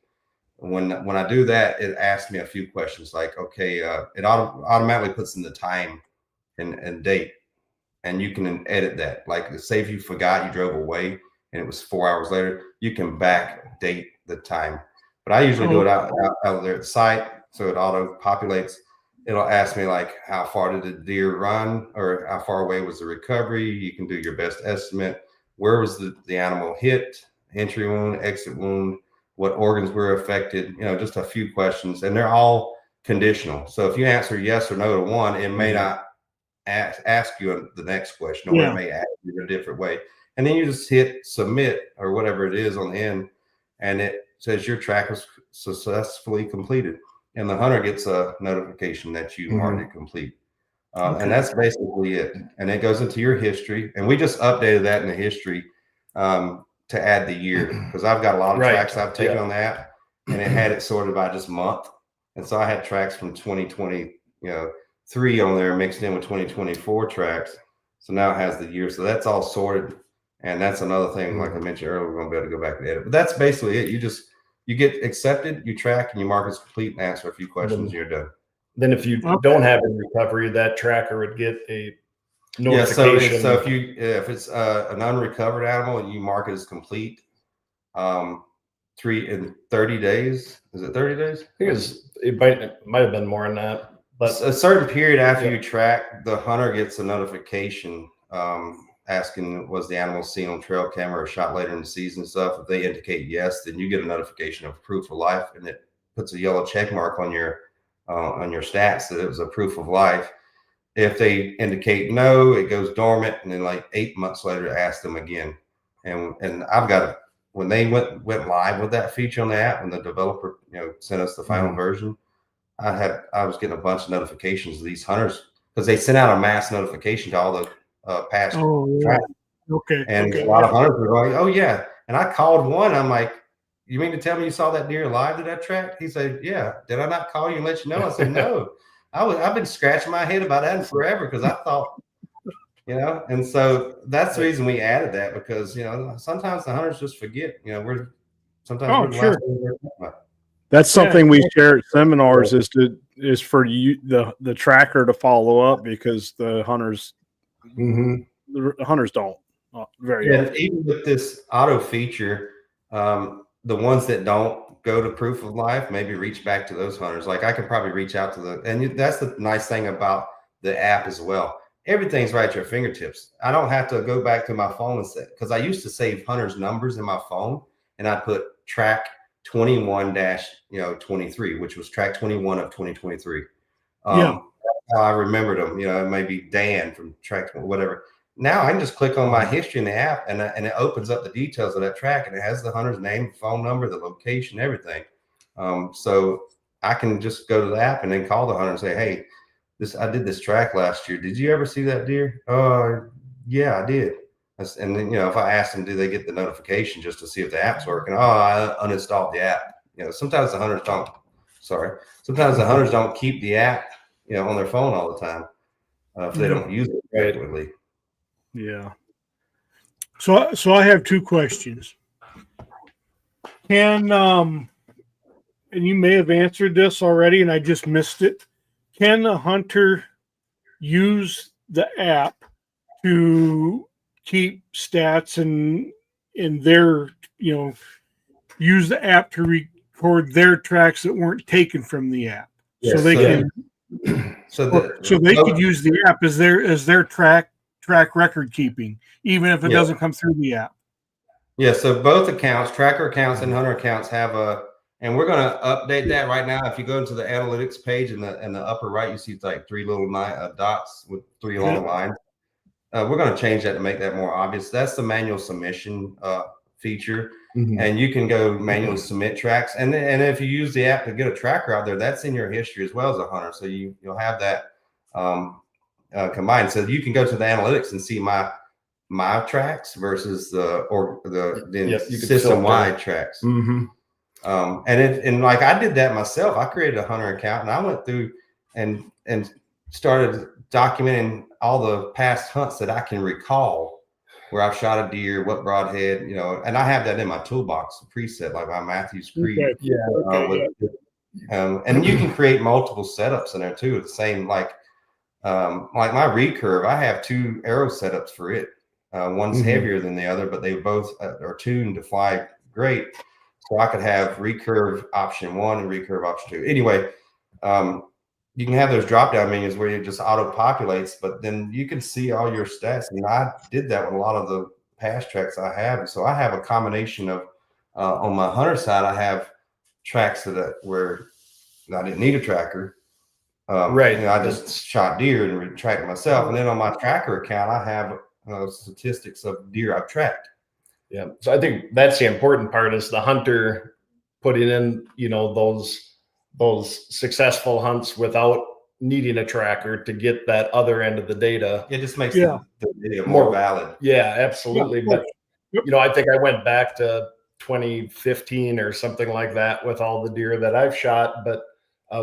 When I do that, it asks me a few questions like, okay, it automatically puts in the time and date, and you can edit that. Like, say if you forgot you drove away, and it was 4 hours later, you can back date the time. But I usually do it out there at the site, so it auto populates. It'll ask me like, how far did the deer run, or how far away was the recovery? You can do your best estimate. Where was the animal hit? Entry wound, exit wound, what organs were affected? Just a few questions, and they're all conditional. So if you answer yes or no to one, it may not ask you the next question, or it may ask you in a different way. And then you just hit submit or whatever it is on the end, and it says your track was successfully completed. And the hunter gets a notification that you marked it complete. And that's basically it. And it goes into your history. And we just updated that in the history to add the year, because I've got a lot of tracks I've taken on the app, and it had it sorted by just month. And so I had tracks from 2023 on there mixed in with 2024 tracks. So now it has the year. So that's all sorted. And that's another thing, like I mentioned earlier, we're going to be able to go back and edit. But that's basically it. You get accepted, you track, and you mark as complete and answer a few questions, and you're done. Then if you don't have a recovery, that tracker would get a notification. Yeah, so if it's an unrecovered animal and you mark it as complete, 30 days. Is it 30 days? I think it might have been more than that. But a certain period after you track, the hunter gets a notification asking, was the animal seen on trail camera or shot later in the season and stuff. If they indicate yes, then you get a notification of proof of life, and it puts a yellow check mark on your stats that it was a proof of life. If they indicate no, it goes dormant, and then like 8 months later, ask them again. And I've got when they went live with that feature on the app, when the developer sent us the final version, I was getting a bunch of notifications of these hunters, because they sent out a mass notification to all the past tracks. And a lot of hunters were going, oh yeah. And I called one. I'm like, you mean to tell me you saw that deer live to that track? He said, yeah. Did I not call you and let you know? I said, no. I've been scratching my head about that forever, because I thought, and so that's the reason we added that, because sometimes the hunters just forget. We're the last thing we're talking about. That's something we share at seminars is for you the tracker to follow up, because the hunters the hunters don't very often. Even with this auto feature, the ones that don't go to proof of life, maybe reach back to those hunters. Like I could probably reach out to and that's the nice thing about the app as well. Everything's right at your fingertips. I don't have to go back to my phone and say, because I used to save hunters' numbers in my phone, and I put track 21-23, which was track 21 of 2023. How I remembered them. It may be Dan from track whatever. Now I can just click on my history in the app, and it opens up the details of that track, and it has the hunter's name, phone number, the location, everything. So I can just go to the app and then call the hunter and say, hey, I did this track last year. Did you ever see that deer? Yeah, I did. And then, if I ask them, do they get the notification just to see if the app's working? Oh, I uninstalled the app. Sometimes the hunters don't. Sometimes the hunters don't keep the app, on their phone all the time if they don't use it regularly. Yeah. So I have two questions. Can and you may have answered this already, and I just missed it. Can a hunter use the app to keep stats and in their, use the app to record their tracks that weren't taken from the app? Yes, so they can they could use the app as their track record keeping, even if it doesn't come through the app. Yeah, so both accounts, TRAKR accounts and hunter accounts, have and we're going to update that right now. If you go into the analytics page in the upper right, you see like three little dots with three long lines. We're going to change that to make that more obvious. That's the manual submission feature, and you can go manually submit tracks. And if you use the app to get a tracker out there, that's in your history as well as a hunter. So you'll have that combined. So you can go to the analytics and see my tracks versus the system wide tracks. And like I did that myself. I created a hunter account, and I went through and started documenting all the past hunts that I can recall, where I've shot a deer, what broadhead, and I have that in my toolbox, preset, like my Matthews Creed. And you can create multiple setups in there too. The same, like my recurve, I have 2 arrow setups for it. One's heavier than the other, but they both are tuned to fly great. So I could have recurve option 1 and recurve option 2. Anyway, you can have those drop down menus where it just auto populates, but then you can see all your stats. And I did that with a lot of the past tracks I have. So I have a combination of on my hunter side, I have tracks where I didn't need a tracker. Right. I just shot deer and tracked myself. And then on my TRAKR account, I have statistics of deer I've tracked. Yeah. So I think that's the important part is the hunter putting in, those successful hunts without needing a tracker to get that other end of the data. It just makes the data more valid. Yeah, absolutely. Yeah. But, I think I went back to 2015 or something like that with all the deer that I've shot. But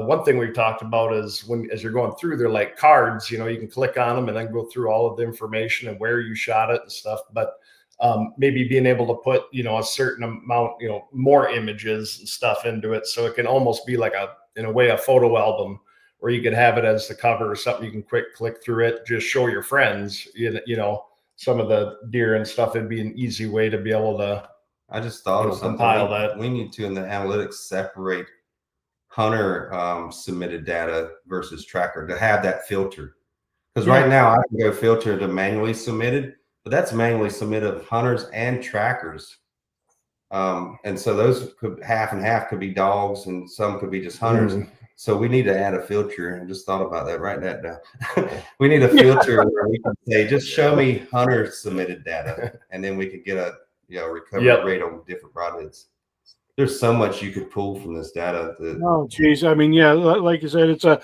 one thing we've talked about is as you're going through, they're like cards, you can click on them and then go through all of the information and where you shot it and stuff. But maybe being able to put, a certain amount, more images and stuff into it. So it can almost be like in a way, a photo album where you could have it as the cover or something. You can click through it, just show your friends, some of the deer and stuff. It'd be an easy way to be able to. I just thought of something. That. We need to, in the analytics, separate hunter submitted data versus TRAKR to have that filter. Because right now I can go filter to manually submitted, but that's manually submitted of hunters and trackers. And so those could half and half could be dogs and some could be just hunters. So we need to add a filter. I just thought about that. Write that down. We need a filter where we can say, just show me hunter submitted data. And then we could get a recovery rate on different broadheads. There's so much you could pull from this data. Oh, geez. I mean, like you said, it's a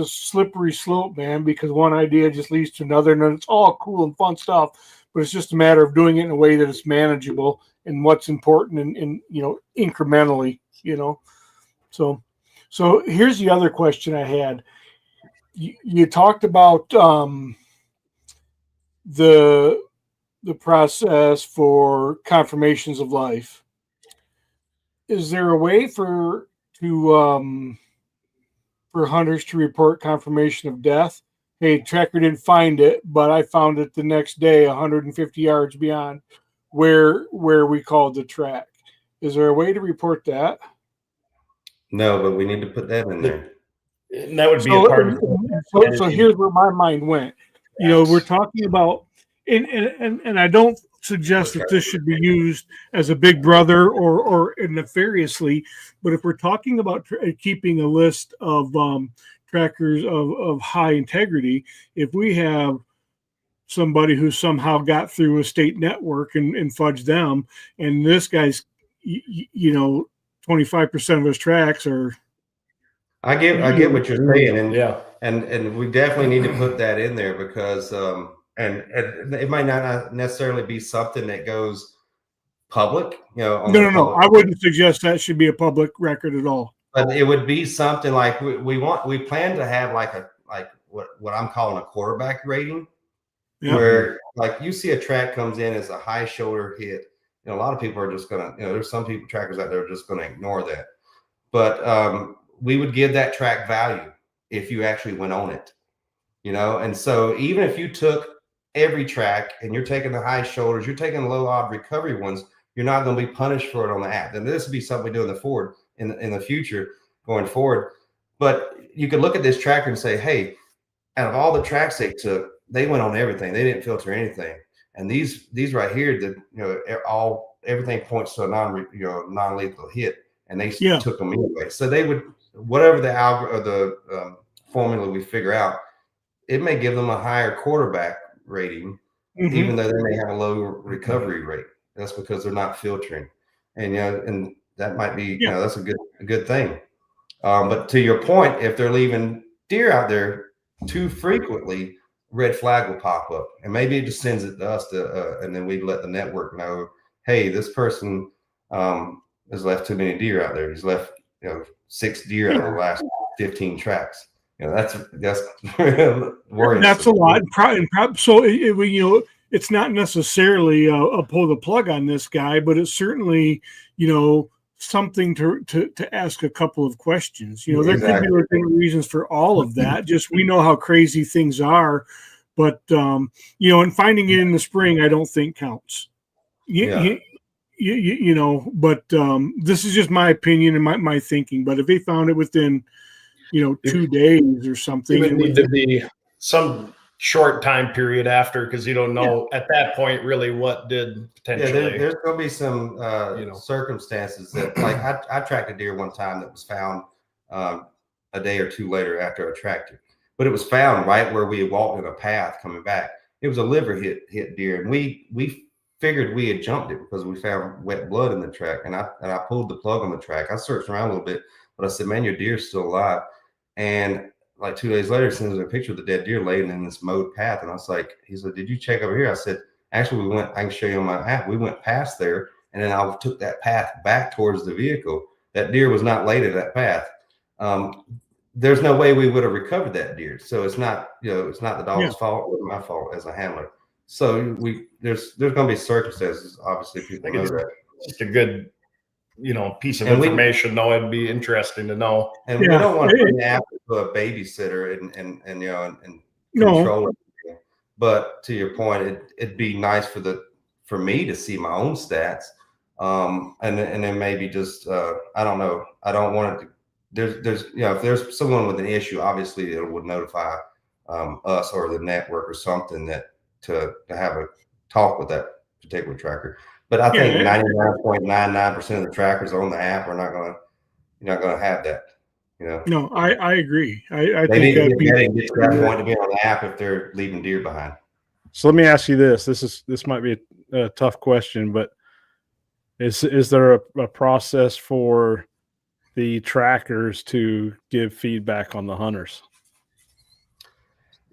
slippery slope, man, because one idea just leads to another, and it's all cool and fun stuff, but it's just a matter of doing it in a way that it's manageable and what's important and incrementally, So here's the other question I had. You talked about the process for confirmations of life. Is there a way for hunters to report confirmation of death? Hey, TRAKR didn't find it, but I found it the next day, 150 yards beyond where we called the track. Is there a way to report that? No, but we need to put that in there. And that would be a part of it. So here's where my mind went. We're talking about, and I don't suggest that this should be used as a big brother or nefariously, but if we're talking about keeping a list of trackers of high integrity, if we have somebody who somehow got through a state network and fudged them, and this guy's 25% of his tracks are. I get what you're saying, and we definitely need to put that in there because and it might not necessarily be something that goes public, No. I wouldn't suggest that should be a public record at all. But it would be something like we plan to have like what I'm calling a quarterback rating, where like you see a track comes in as a high shoulder hit. A lot of people are just gonna, there's some people trackers out there are just gonna ignore that. But we would give that track value if you actually went on it, and so even if you took every track and you're taking the high shoulders, you're taking the low odd recovery ones, you're not going to be punished for it on the app. And this would be something we do in the future going forward. But you could look at this tracker and say, hey, out of all the tracks they took, they went on everything. They didn't filter anything. And these right here, everything points to a non-lethal hit, and they took them anyway. So they would, whatever the algorithm or the formula we figure out, it may give them a higher quarterback rating, even though they may have a low recovery rate. That's because they're not filtering, and and that might be that's a good thing. But to your point, if they're leaving deer out there too frequently, red flag will pop up, and maybe it just sends it to us and then we let the network know, hey, this person has left too many deer out there. He's left 6 deer out of the last 15 tracks. That's worrisome. That's a lot. So it's not necessarily a pull the plug on this guy, but it's certainly something to ask a couple of questions. There could be legitimate reasons for all of that. Just we know how crazy things are, But and finding it in the spring, I don't think counts. Yeah. But this is just my opinion and my thinking. But if they found it within 2 days or something, It would need to be some short time period after, because you don't know at that point really what did potentially. There's going to be some circumstances that, like, I tracked a deer one time that was found a day or two later after I tracked it, but it was found right where we had walked in a path coming back. It was a liver hit deer, and we figured we had jumped it because we found wet blood in the track, and I pulled the plug on the track. I searched around a little bit, but I said, man, your deer's still alive. And like 2 days later, sends a picture of the dead deer laying in this mowed path. And I was like, he said, did you check over here? I said, actually, I can show you on my app. We went past there, and then I took that path back towards the vehicle. That deer was not laid in that path. There's no way we would have recovered that deer. So it's not, it's not the dog's fault or my fault as a handler. So there's going to be circumstances. Obviously, people know that. Just a good, piece of information. No, it'd be interesting to know. And we don't want to put an app to a babysitter and control it. But to your point, it'd be nice for me to see my own stats. And then maybe just I don't know. I don't want it to. There's if there's someone with an issue, obviously it would notify us or the network or something that to have a talk with that particular tracker. But I think 99.99% of the trackers on the app are not going to have that. No, I agree. I they think need to get to that point to be on the app if they're leaving deer behind. So let me ask you this. This might be a tough question, but is there a process for the trackers to give feedback on the hunters?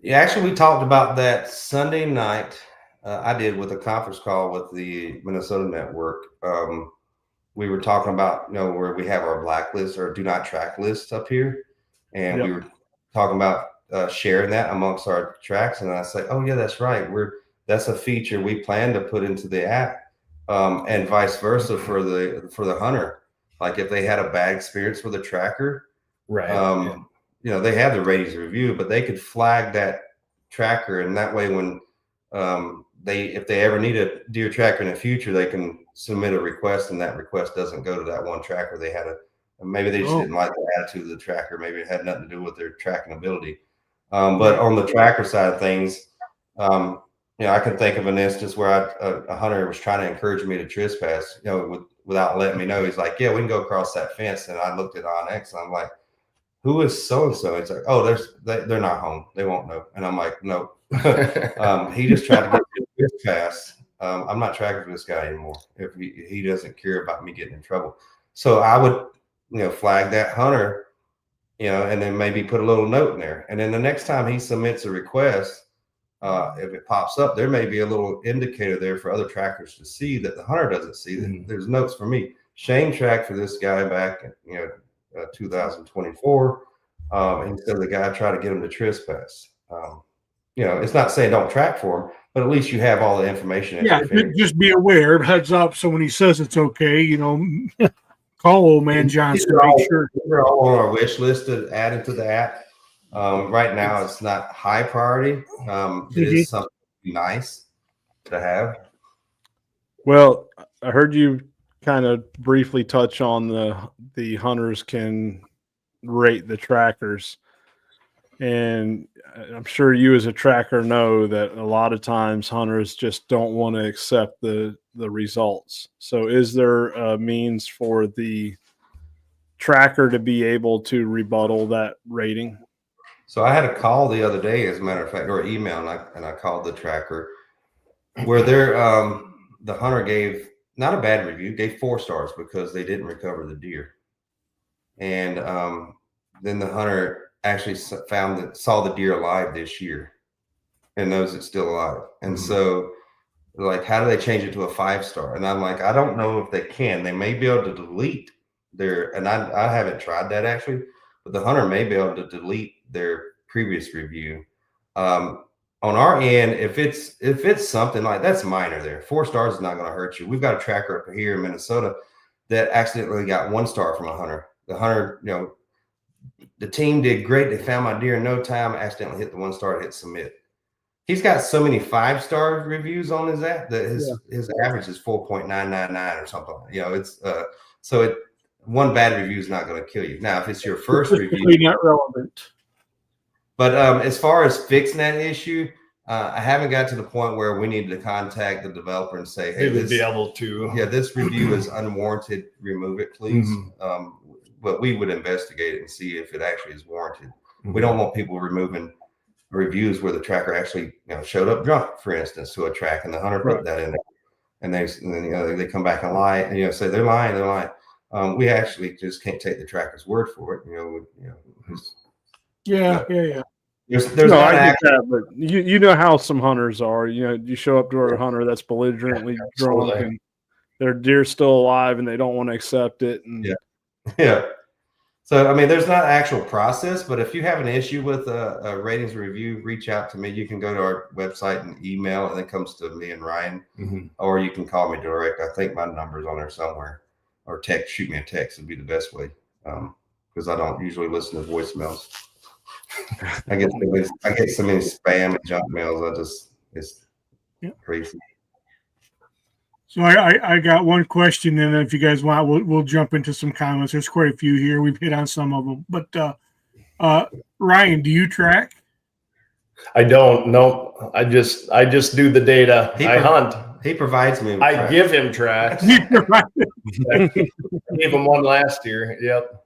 Yeah, actually, we talked about that Sunday night. I did with a conference call with the Minnesota network. We were talking about, where we have our blacklist or do not track lists up here. And we were talking about sharing that amongst our tracks. And I said, oh yeah, that's right. That's a feature we plan to put into the app, and vice versa for the hunter. Like if they had a bad experience with a tracker, right? They have the ratings review, but they could flag that tracker, and that way when if they ever need a deer tracker in the future, they can submit a request, and that request doesn't go to that one tracker. They had maybe they just didn't like the attitude of the tracker. Maybe it had nothing to do with their tracking ability. But on the tracker side of things, I can think of an instance where a hunter was trying to encourage me to trespass, without letting me know. He's like, yeah, we can go across that fence. And I looked at Onyx, and I'm like, who is so-and-so? It's like, oh, they're not home. They won't know. And I'm like, no. He just tried to get me to trespass. I'm not tracking for this guy anymore if he doesn't care about me getting in trouble. So I would, flag that hunter, and then maybe put a little note in there. And then the next time he submits a request, if it pops up, there may be a little indicator there for other trackers to see that the hunter doesn't see. That there's notes for me. Shane tracked for this guy back in 2024, and so the guy tried to get him to trespass. It's not saying don't track for him, but at least you have all the information. Yeah, just be aware, heads up. So when he says it's okay, call old man Johnson. Make sure they're all on our wish list to add into the app. Right now, it's not high priority. It is something nice to have. Well, I heard you kind of briefly touch on the hunters can rate the trackers, and I'm sure you as a tracker know that a lot of times hunters just don't want to accept the results. So is there a means for the tracker to be able to rebuttal that rating? So I had a call the other day, as a matter of fact, or email, and I called the tracker where the hunter gave not a bad review, gave 4 stars because they didn't recover the deer. And then the hunter actually saw the deer alive this year and knows it's still alive. And so like, how do they change it to a 5-star? And I'm like, I don't know if they can. They may be able to delete and I haven't tried that actually, but the hunter may be able to delete their previous review. On our end, if it's something like that's minor, there 4 stars is not going to hurt you. We've got a tracker up here in Minnesota that accidentally got 1 star from a hunter. The hunter, the team did great. They found my deer in no time. I accidentally hit the 1 star and hit submit. he's got so many 5-star reviews on his app that his average is 4.999 or something. You know, it's one bad review is not going to kill you. Now, if it's your first review, not relevant. But as far as fixing that issue, I haven't got to the point where we need to contact the developer and say, "Hey, They would be able to." Yeah, this review is unwarranted. Remove it, please." But we would investigate it and see if it actually is warranted. We don't want people removing reviews where the tracker actually showed up drunk, for instance, to a track, and the hunter put that in there, and then they come back and lie and say they're lying. We actually just can't take the tracker's word for it. Yeah. There's no, not I get that, but you know how some hunters are. You show up to a hunter that's belligerently drunk, and their deer's still alive, and they don't want to accept it. And yeah. So, I mean, there's not an actual process, but if you have an issue with a ratings review, reach out to me. You can go to our website and email, and it comes to me and Ryan, or you can call me direct. I think my number's on there somewhere, or shoot me a text would be the best way, because I don't usually listen to voicemails. I get so many spam and junk mails. It's crazy. So I got one question, and if you guys want, we'll jump into some comments. There's quite a few here. We've hit on some of them, but Ryan, do you track? I don't. No, I just do the data. I hunt. He provides me. I give him tracks. I gave him one last year. Yep.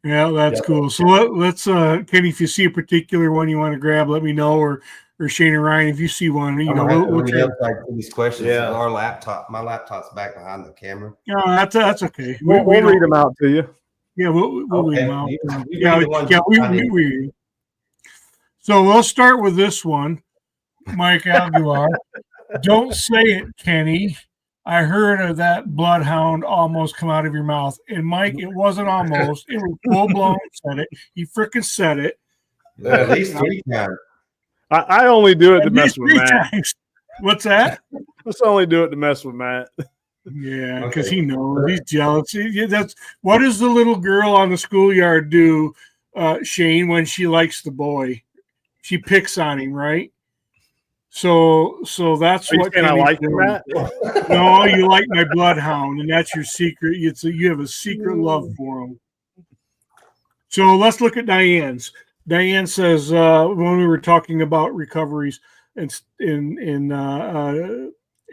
Yeah, that's cool. So let's Kenny, if you see a particular one you want to grab, let me know, or Shane and Ryan, if you see one, we'll try these questions. Yeah, my laptop's back behind the camera. No, that's okay. We'll read them out to you. Yeah, we'll read them out. We. So we'll start with this one, Mike Aguilar. Don't say it, Kenny. I heard of that bloodhound almost come out of your mouth. And Mike, it wasn't almost. It was full blown. Said it. He freaking said it. At least 3 times. I only do it to mess with Matt. Times. What's that? Let's only do it to mess with Matt. Yeah, because he knows he's jealous. That's what does the little girl on the schoolyard do, Shane, when she likes the boy? She picks on him, right? So that's what I like Matt. No, you like my bloodhound, and that's your secret. You have a secret love for him. So let's look at Diane's. Diane says when we were talking about recoveries, a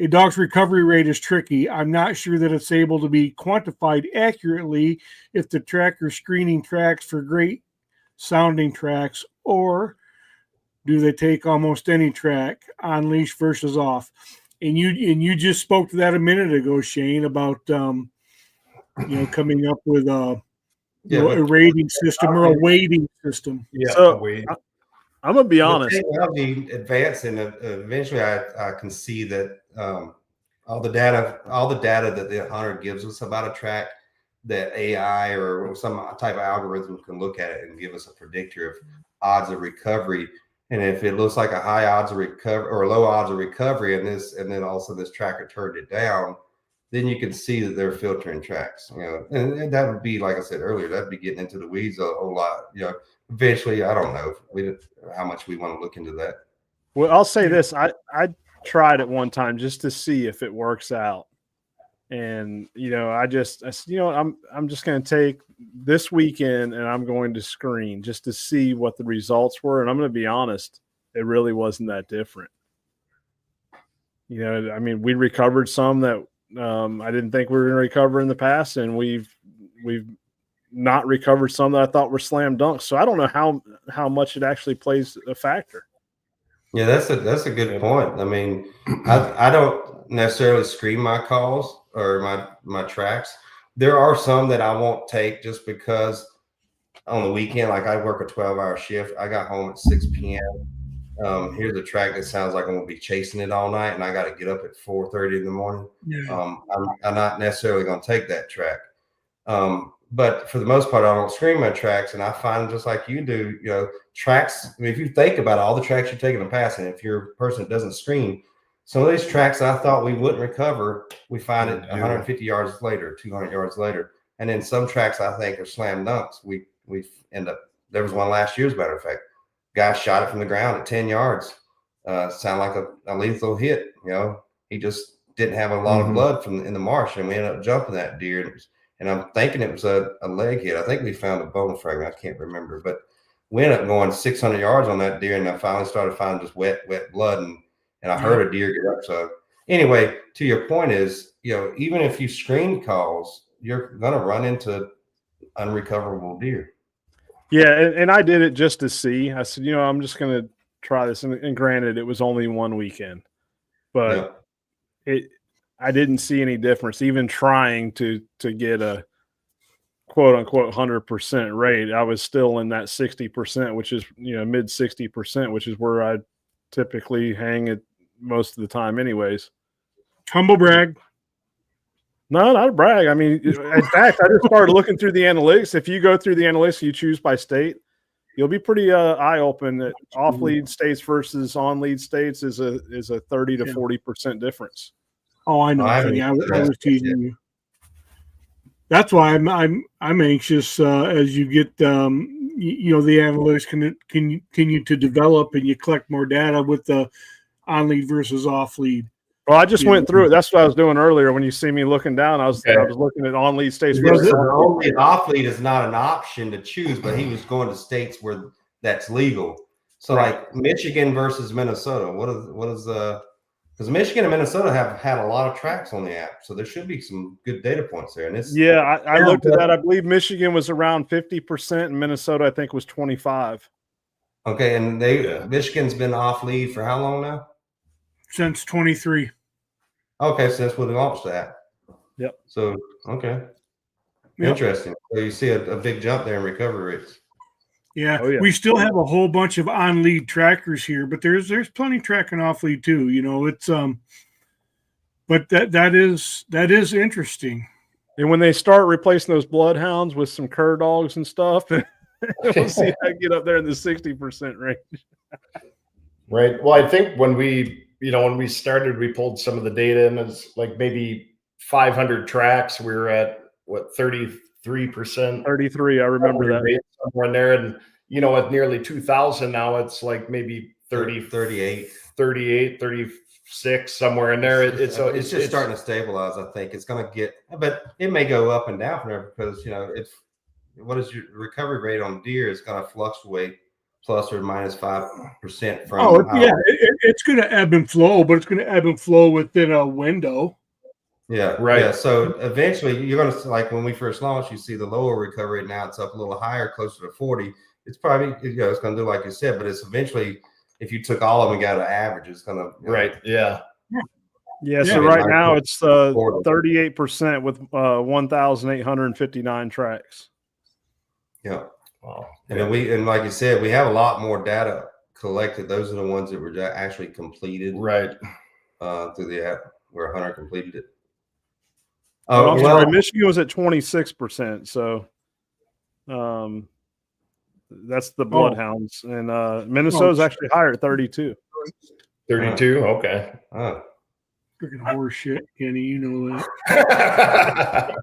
dog's recovery rate is tricky. I'm not sure that it's able to be quantified accurately if the tracker screening tracks for great sounding tracks, or do they take almost any track on leash versus off? And you just spoke to that a minute ago, Shane, about coming up with a rating system or a weighting system. Yeah. So I'm gonna be honest. Technology advancing, eventually, I can see that all the data that the hunter gives us about a track, that AI or some type of algorithm can look at it and give us a predictor of odds of recovery. And if it looks like a high odds of recovery or low odds of recovery, and then also this tracker turned it down, then you can see that they're filtering tracks. And that would be, like I said earlier, that'd be getting into the weeds a whole lot. Eventually, I don't know how much we want to look into that. Well, I'll say this: I tried it one time just to see if it works out, and I'm just going to take this weekend and I'm going to screen just to see what the results were. And I'm going to be honest, it really wasn't that different. I mean, we recovered some that I didn't think we were going to recover in the past, and we've not recovered some that I thought were slam dunks. So I don't know how much it actually plays a factor. Yeah, that's a good point. I mean, I don't necessarily screen my calls or my tracks. There are some that I won't take just because on the weekend, like I work a 12-hour shift. I got home at 6 p.m. Here's a track that sounds like I'm going to be chasing it all night, and I got to get up at 4:30 in the morning. Yeah. I'm not necessarily going to take that track. But for the most part, I don't screen my tracks, and I find just like you do, tracks. I mean, if you think about all the tracks you've taken in the past, and if you're a person that doesn't screen, some of these tracks I thought we wouldn't recover, we find it 150 yards later, 200 yards later. And then some tracks I think are slam dunks. We end up, there was one last year, as a matter of fact. Guy shot it from the ground at 10 yards. Sound like a lethal hit. You know, he just didn't have a lot of blood in the marsh, and we ended up jumping that deer. And I'm thinking it was a leg hit. I think we found a bone fragment. I can't remember, but we ended up going 600 yards on that deer, and I finally started finding just wet blood, and I heard a deer get up. So anyway, to your point is, you know, even if you screen calls, you're going to run into unrecoverable deer. Yeah, and I did it just to see. I said, you know, I'm just going to try this. And granted, it was only one weekend, but I didn't see any difference. Even trying to get a quote unquote 100% rate, I was still in that 60%, which is, you know, mid 60%, which is where I typically hang it most of the time, anyways. Humble brag. No, not a brag. I mean, in fact, I just started looking through the analytics. If you go through the analytics, you choose by state, you'll be pretty eye open that off lead states versus on lead states is a 30 to 40% difference. Oh, I know. I was teasing you. That's why I'm anxious as you get you know, the analytics can continue to develop and you collect more data with the on lead versus off lead. Well, I just went through it. That's what I was doing earlier. When you see me looking down, I was looking at on lead states. Off lead is not an option to choose, but he was going to states where that's legal. So like Michigan versus Minnesota. What is because Michigan and Minnesota have had a lot of tracks on the app, so there should be some good data points there. And it's I looked at that. I believe Michigan was around 50%, and Minnesota I think was 25%. Okay, and Michigan's been off lead for how long now? Since 23. Okay, so that's what they launched that. Yep. So interesting. So you see a big jump there in recovery rates. Yeah. Oh, yeah, we still have a whole bunch of on lead trackers here, but there's plenty tracking off lead too. You know, it's but that is interesting. And when they start replacing those bloodhounds with some cur dogs and stuff, we'll see that get up there in the 60% range. Right. Well, I think when we started, we pulled some of the data, and it's like maybe 500 tracks. We were at what, 33%? 33. I remember that somewhere in there. And, you know, at nearly 2,000 now, it's like maybe 38, 36, somewhere in there. It's just starting to stabilize. I think it's going to get, but it may go up and down from there because, you know, what is your recovery rate on deer is going to fluctuate plus or minus 5% from. Oh, yeah, it's going to ebb and flow, but it's going to ebb and flow within a window. Yeah, right. Yeah, so eventually you're going to, like when we first launched, you see the lower recovery rate. Now it's up a little higher, closer to 40. It's probably, you know, it's going to do like you said, but it's eventually, if you took all of them and got an average, it's going to. Right. Yeah. Yeah. So right now it's 38% with 1,859 tracks. Yeah. Wow. And then like you said, we have a lot more data collected. Those are the ones that were actually completed. Right. Through the app where Hunter completed it. I'm sorry, Michigan was at 26%. So that's the bloodhounds. And Minnesota's actually higher at 32. 32? Okay. Freaking horse shit, Kenny. You know that.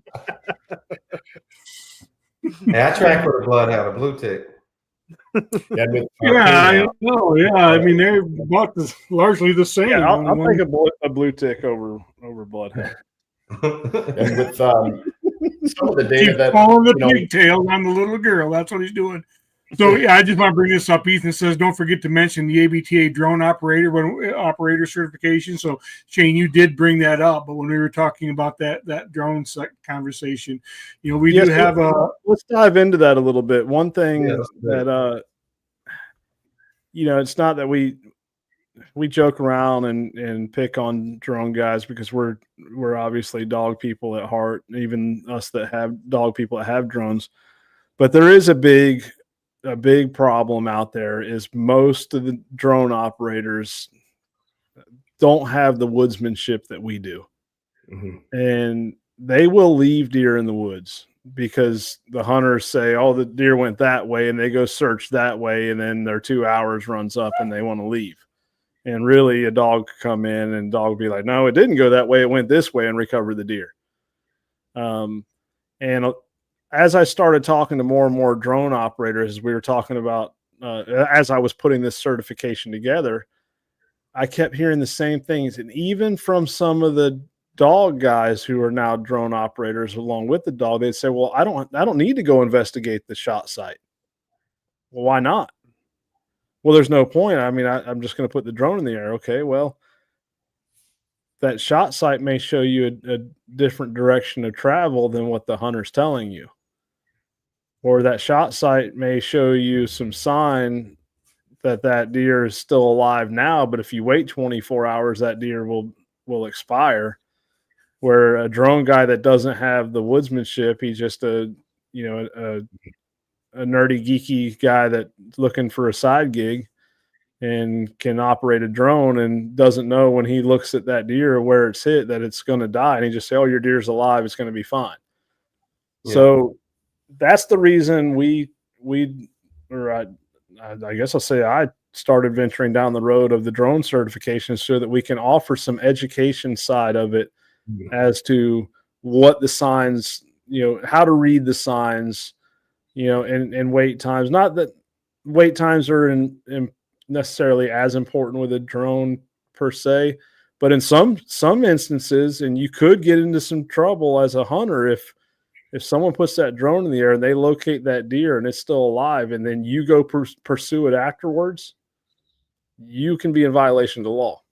Yeah, I track with a bloodhound, a blue tick. I know. Yeah, I mean they're about largely the same. Yeah, I'll take a blue tick over bloodhound. And with some of the data that following the pigtails on the little girl, that's what he's doing. So yeah, I just want to bring this up. Ethan says, don't forget to mention the ABTA drone operator certification. So Shane, you did bring that up, but when we were talking about that drone conversation, you know, we do have let's dive into that a little bit. One thing that you know, it's not that we joke around and pick on drone guys because we're obviously dog people at heart, even us that have dog people that have drones. But there is a big problem out there is most of the drone operators don't have the woodsmanship that we do. Mm-hmm. And they will leave deer in the woods because the hunters say, oh, the deer went that way, and they go search that way, and then their 2 hours runs up and they want to leave. And really a dog could come in and dog would be like, no, it didn't go that way. It went this way, and recover the deer. And as I started talking to more and more drone operators, we were talking about as I was putting this certification together, I kept hearing the same things. And even from some of the dog guys who are now drone operators along with the dog, they'd say, well, I don't need to go investigate the shot site. Well, why not? Well, there's no point. I mean, I'm just going to put the drone in the air. Okay, well, that shot site may show you a different direction of travel than what the hunter's telling you. Or that shot site may show you some sign that deer is still alive now, but if you wait 24 hours, that deer will expire. Where a drone guy that doesn't have the woodsmanship, he's just a nerdy, geeky guy that's looking for a side gig and can operate a drone and doesn't know when he looks at that deer where it's hit that it's going to die. And he just say, oh, your deer's alive. It's going to be fine. Yeah. So that's the reason I guess I'll say I started venturing down the road of the drone certification so that we can offer some education side of it as to what the signs, how to read the signs, and wait times. Not that wait times are in necessarily as important with a drone per se, but in some instances, and you could get into some trouble as a hunter if someone puts that drone in the air and they locate that deer and it's still alive, and then you go pursue it afterwards, you can be in violation of the law.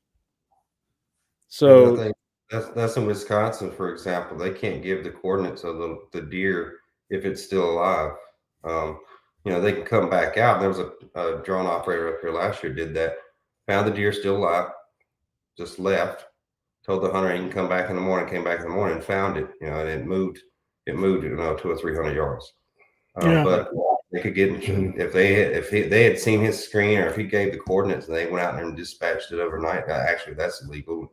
So that's in Wisconsin, for example. They can't give the coordinates of the deer if it's still alive. They can come back out. There was a drone operator up here last year did that, found the deer still alive, just left, told the hunter he can come back in the morning, came back in the morning and found it, and it moved 200 or 300 yards. But they could get if they had seen his screen, or if he gave the coordinates and they went out there and dispatched it overnight. Actually, that's illegal,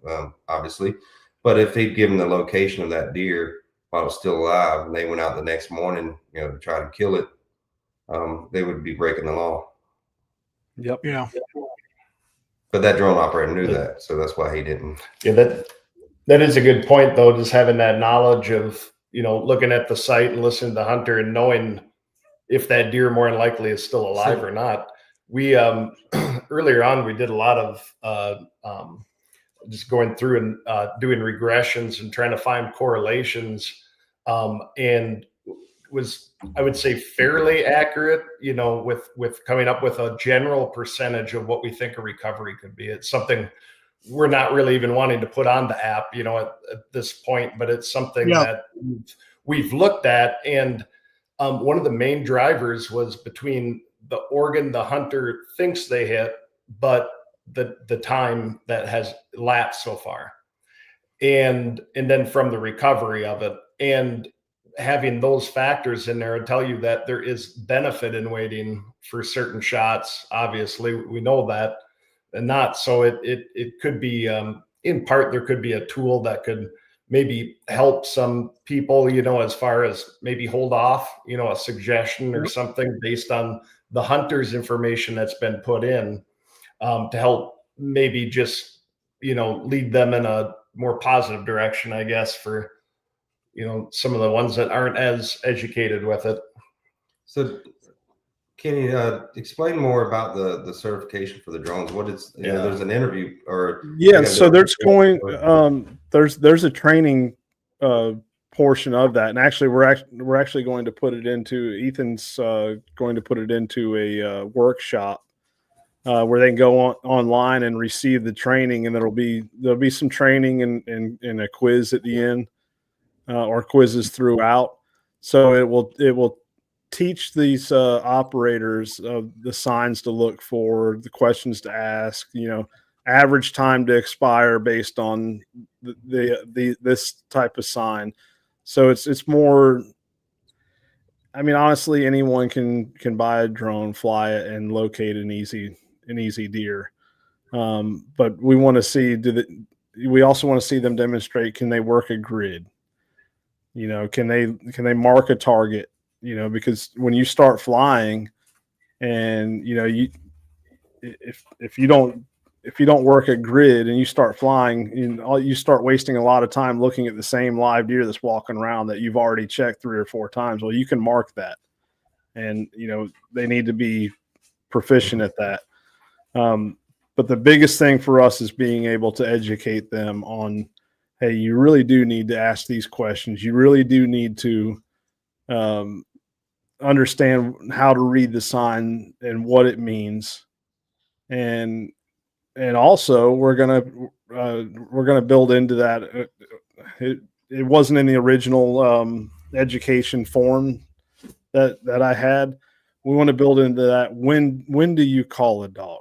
obviously. But if he'd given the location of that deer while it was still alive, and they went out the next morning, to try to kill it, they would be breaking the law. Yep. Yeah. But that drone operator knew that, so that's why he didn't. Yeah, that is a good point, though. Just having that knowledge of looking at the site and listening to the hunter and knowing if that deer more than likely is still alive or not. We earlier on, we did a lot of just going through and doing regressions and trying to find correlations, and was, I would say, fairly accurate, with coming up with a general percentage of what we think a recovery could be. It's something we're not really even wanting to put on the app, at this point, but it's something that we've looked at. And one of the main drivers was between the organ the hunter thinks they hit, but the time that has lapsed so far, and then from the recovery of it, and having those factors in there and tell you that there is benefit in waiting for certain shots. Obviously, we know that, and not so. It could be in part, there could be a tool that could maybe help some people, as far as maybe hold off, a suggestion or something based on the hunter's information that's been put in, to help maybe just, lead them in a more positive direction, I guess, for, some of the ones that aren't as educated with it. So can you explain more about the certification for the drones? What is, there's an interview or. So there's there's a training portion of that. And actually we're actually going to put it into, Ethan's going to put it into a workshop where they can go online and receive the training, and there'll be some training and a quiz at the end, or quizzes throughout. So it will teach these operators the signs to look for, the questions to ask, average time to expire based on this type of sign. So it's more, I mean, honestly, anyone can buy a drone, fly it, and locate an easy deer. But we want to see, we also want to see them demonstrate, can they work a grid? Can they mark a target? Because when you start flying, and if you don't work a grid and you start flying, you start wasting a lot of time looking at the same live deer that's walking around that you've already checked 3 or 4 times. Well, you can mark that, and they need to be proficient at that. But the biggest thing for us is being able to educate them on, hey, you really do need to ask these questions. You really do need to understand how to read the sign and what it means. And also we're gonna build into that. It wasn't in the original education form that I had. We want to build into that. When do you call a dog?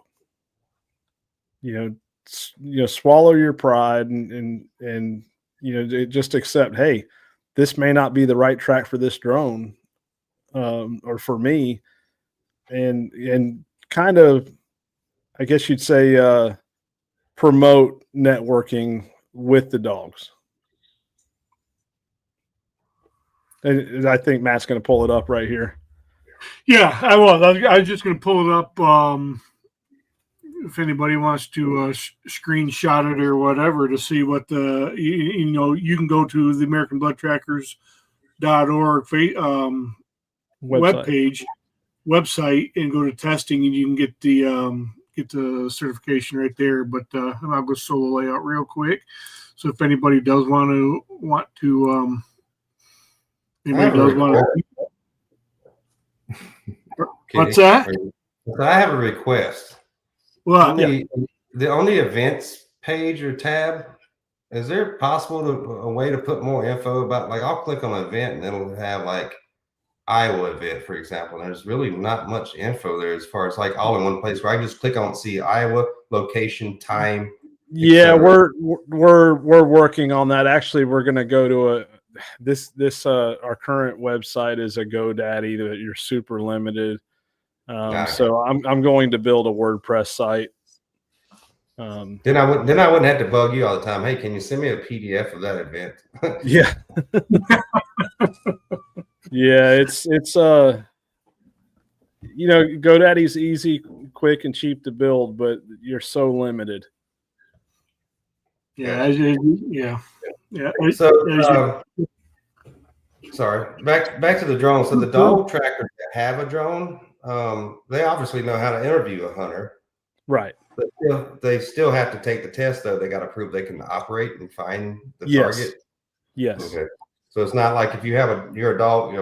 Swallow your pride and just accept, hey, this may not be the right track for this drone, or for me, and kind of, I guess you'd say, promote networking with the dogs. And I think Matt's going to pull it up right here. Yeah, I was just going to pull it up. If anybody wants to screenshot it or whatever to see what you can go to the AmericanBloodTrackers.org website and go to testing, and you can get the certification right there. But I'll go solo layout real quick. So if anybody does want to what's that? I have a request. Well, on the events page or tab, is there a way to put more info about, like, I'll click on an event and it'll have like Iowa event, for example. And there's really not much info there as far as like all in one place where I can just click on see Iowa location, time. Yeah, we're working on that. Actually, we're going to go to our current website is a GoDaddy that you're super limited. So I'm going to build a WordPress site. Then I wouldn't have to bug you all the time. Hey, can you send me a PDF of that event? Yeah. Yeah, it's GoDaddy's easy, quick, and cheap to build, but you're so limited. Yeah. So sorry, back to the drone. So the dog trackers that have a drone, they obviously know how to interview a hunter, right? But they still have to take the test, though. They got to prove they can operate and find the target. Yes. Okay. So it's not like if you're a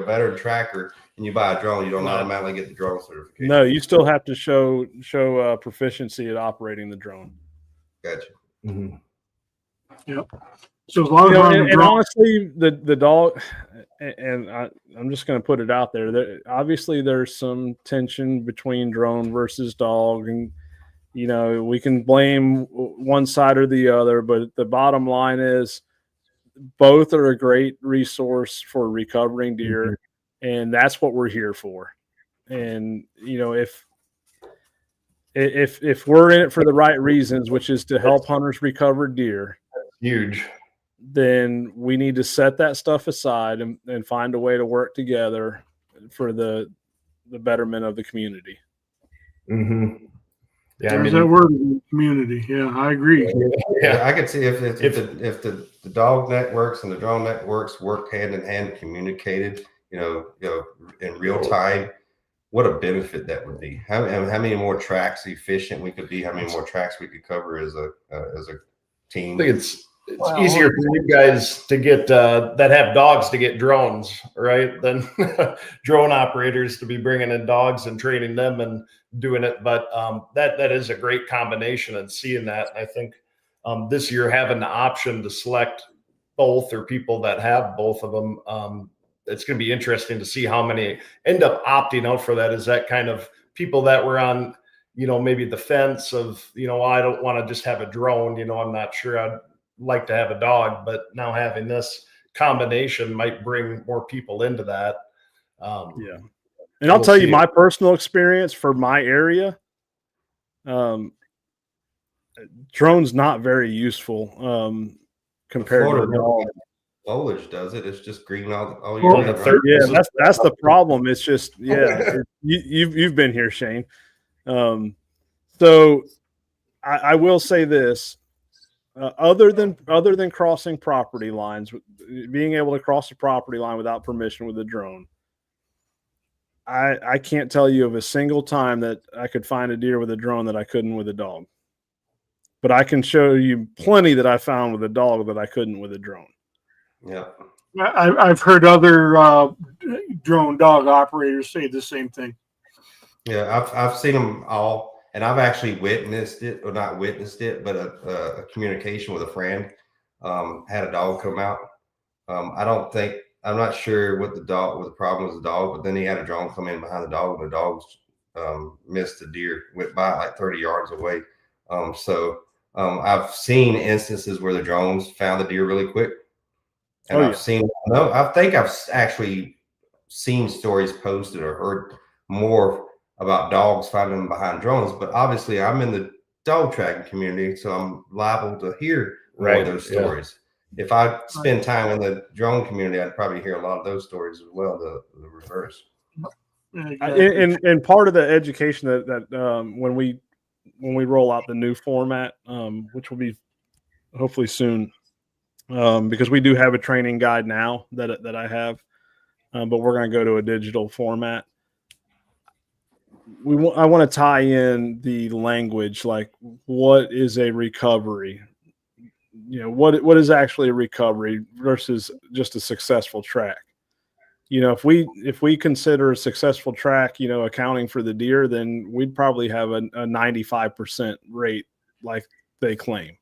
veteran tracker and you buy a drone, you don't automatically get the drone certification. No, you still have to show proficiency at operating the drone. Gotcha. Mm-hmm. Yep. So as long as and honestly, the dog, and I'm just going to put it out there. Obviously, there's some tension between drone versus dog, and we can blame one side or the other, but the bottom line is both are a great resource for recovering deer, and that's what we're here for. And if we're in it for the right reasons, which is to help hunters recover deer, huge, then we need to set that stuff aside and find a way to work together for the betterment of the community. Mm-hmm. Yeah, there's that word, community. Yeah, I agree. Yeah, I could see if the dog networks and the drone networks work hand in hand, communicated, in real time, what a benefit that would be. How many more tracks efficient we could be? How many more tracks we could cover as a team? I think it's easier for you guys to get that have dogs to get drones, right? Than drone operators to be bringing in dogs and training them and doing it. But that is a great combination, and seeing that, I think this year having the option to select both or people that have both of them, it's going to be interesting to see how many end up opting out for that. Is that kind of people that were on, maybe the fence of, I don't want to just have a drone, I'm not sure I'd like to have a dog, but now having this combination might bring more people into that. Yeah. And I'll tell you my personal experience for my area. Drone's not very useful compared to the dog. Foliage does it. It's just green all year. Yeah, that's the problem. It's just you've been here, Shane. So I will say this: other than crossing property lines, being able to cross a property line without permission with a drone, I can't tell you of a single time that I could find a deer with a drone that I couldn't with a dog. But I can show you plenty that I found with a dog that I couldn't with a drone. Yeah. I've heard other drone dog operators say the same thing. Yeah, I've seen them all, and I've actually witnessed it, or not witnessed it, but a communication with a friend had a dog come out. I'm not sure what the problem was, the dog, but then he had a drone come in behind the dog, and the dog missed the deer, went by like 30 yards away. I've seen instances where the drones found the deer really quick. And I think I've actually seen stories posted or heard more about dogs finding them behind drones, but obviously I'm in the dog tracking community, so I'm liable to hear more of those stories. If I spend time in the drone community, I'd probably hear a lot of those stories as well, the reverse. And part of the education that when we roll out the new format, which will be hopefully soon, because we do have a training guide now that I have, but we're going to go to a digital format. I want to tie in the language, like what is a recovery? What is actually a recovery versus just a successful track? If we consider a successful track, accounting for the deer, then we'd probably have a 95% rate like they claim.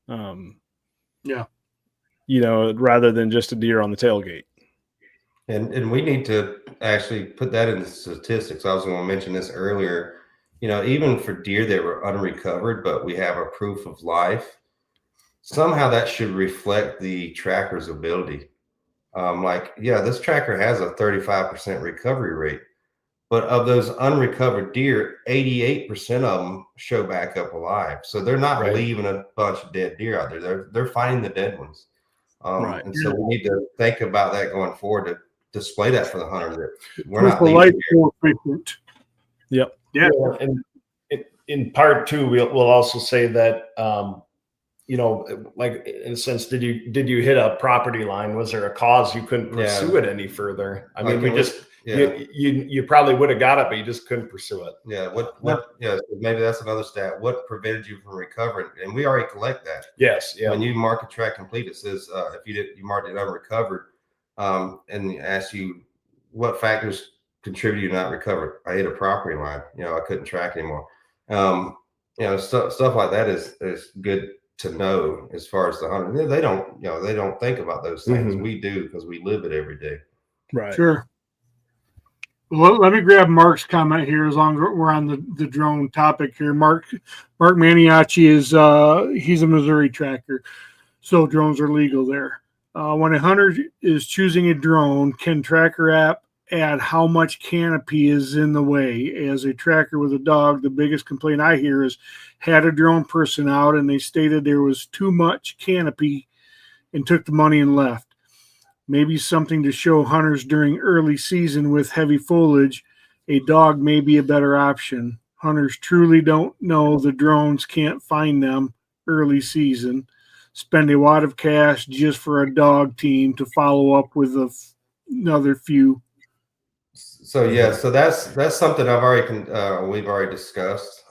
Rather than just a deer on the tailgate. And we need to actually put that in the statistics. I was going to mention this earlier. Even for deer that were unrecovered, but we have a proof of life, somehow that should reflect the tracker's ability. This tracker has a 35% recovery rate, but of those unrecovered deer, 88% of them show back up alive. So they're not leaving a bunch of dead deer out there. They're finding the dead ones. And so we need to think about that going forward to display that for the hunter, that we're not leaving more frequent. Yep. Yeah. And in part two, we'll also say that, like in a sense, did you hit a property line? Was there a cause you couldn't pursue it any further? I mean, you probably would have got it, but you just couldn't pursue it. Yeah. Maybe that's another stat. What prevented you from recovering? And we already collect that. Yes. Yeah. When you mark a track complete, it says if you marked it unrecovered, and ask you what factors contribute to not recover. I hit a property line. I couldn't track anymore. Stuff like that is good to know as far as the hunter. They don't think about those things. Mm-hmm. We do, because we live it every day. Right. Sure. Well, let me grab Mark's comment here as long as we're on the drone topic here. Mark Maniaci is he's a Missouri tracker, so drones are legal there. When a hunter is choosing a drone, can TRAKR app add how much canopy is in the way? As a tracker with a dog, the biggest complaint I hear is had a drone person out and they stated there was too much canopy and took the money and left. Maybe something to show hunters during early season with heavy foliage. A dog may be a better option. Hunters truly don't know the drones can't find them early season. Spend a lot of cash just for a dog team to follow up with another few. So that's something we've already discussed.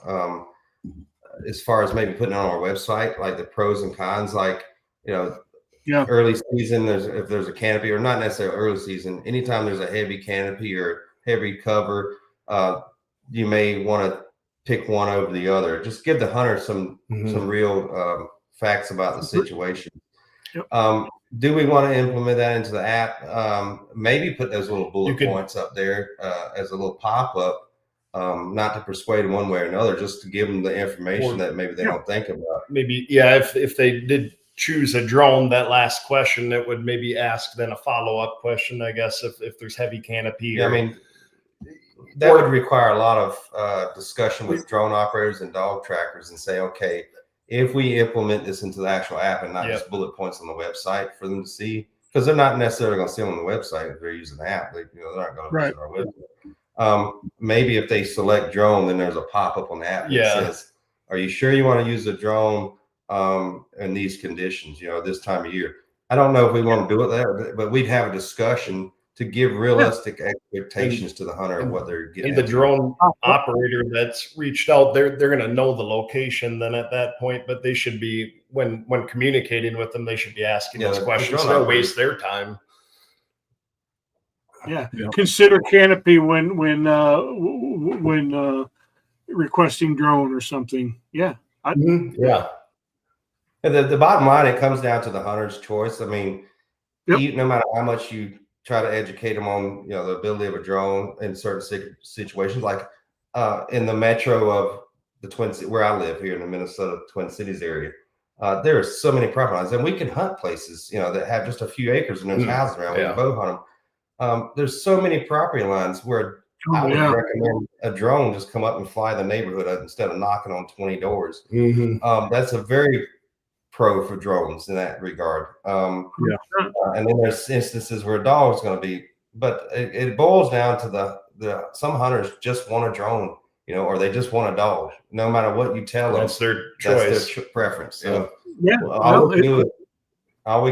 As far as maybe putting it on our website, like the pros and cons, early season, if there's a canopy, or not necessarily early season, anytime there's a heavy canopy or heavy cover, you may want to pick one over the other. Just give the hunter some real facts about the situation. Yep. Do we want to implement that into the app? Maybe put those little bullet points up there as a little pop-up, not to persuade them one way or another, just to give them the information that maybe they don't think about. Maybe, if they did choose a drone, that last question that would maybe ask then a follow-up question, I guess, if there's heavy canopy. That would require a lot of discussion with drone operators and dog trackers, and say, okay, if we implement this into the actual app and not just bullet points on the website for them to see, because they're not necessarily going to see them on the website if they're using the app. They're not going to visit our website. Maybe if they select drone, then there's a pop-up on the app that says, are you sure you want to use the drone in these conditions, this time of year? I don't know if we want to do it there, but we'd have a discussion to give realistic expectations to the hunter of what they're getting. And the into. drone operator that's reached out, they're going to know the location then at that point, but they should be, when communicating with them, they should be asking those questions. They'll waste their time. Yeah. Consider canopy when requesting drone or something. Yeah. Yeah. And the bottom line, it comes down to the hunter's choice. I mean, no matter how much you try to educate them on, the ability of a drone in certain situations, like in the metro of the Twin Cities, where I live here in the Minnesota Twin Cities area, there are so many property lines, and we can hunt places, that have just a few acres and there's houses around. We can bow hunt them. There's so many property lines where I would recommend a drone just come up and fly the neighborhood instead of knocking on 20 doors. That's a very pro for drones in that regard. And then there's instances where a dog's going to be, but it boils down to the some hunters just want a drone, or they just want a dog. No matter what you tell them, that's their choice. That's their preference. So all we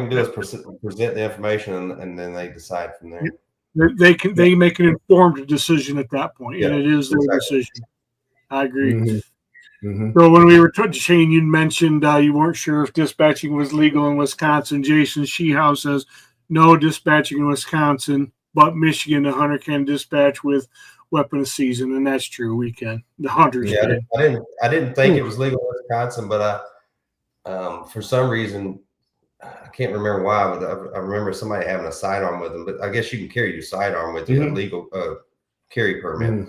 can do is present the information, and then they decide from there. They make an informed decision at that point, and it is their decision. I agree. So when we were talking to Shane, you mentioned you weren't sure if dispatching was legal in Wisconsin. Jason Sheehouse says no dispatching in Wisconsin, but Michigan, the hunter can dispatch with weapon of season, and that's true. We can. The hunters can. I didn't think it was legal in Wisconsin, but for some reason, I can't remember why, but I remember somebody having a sidearm with them. But I guess you can carry your sidearm with you, a legal carry permit.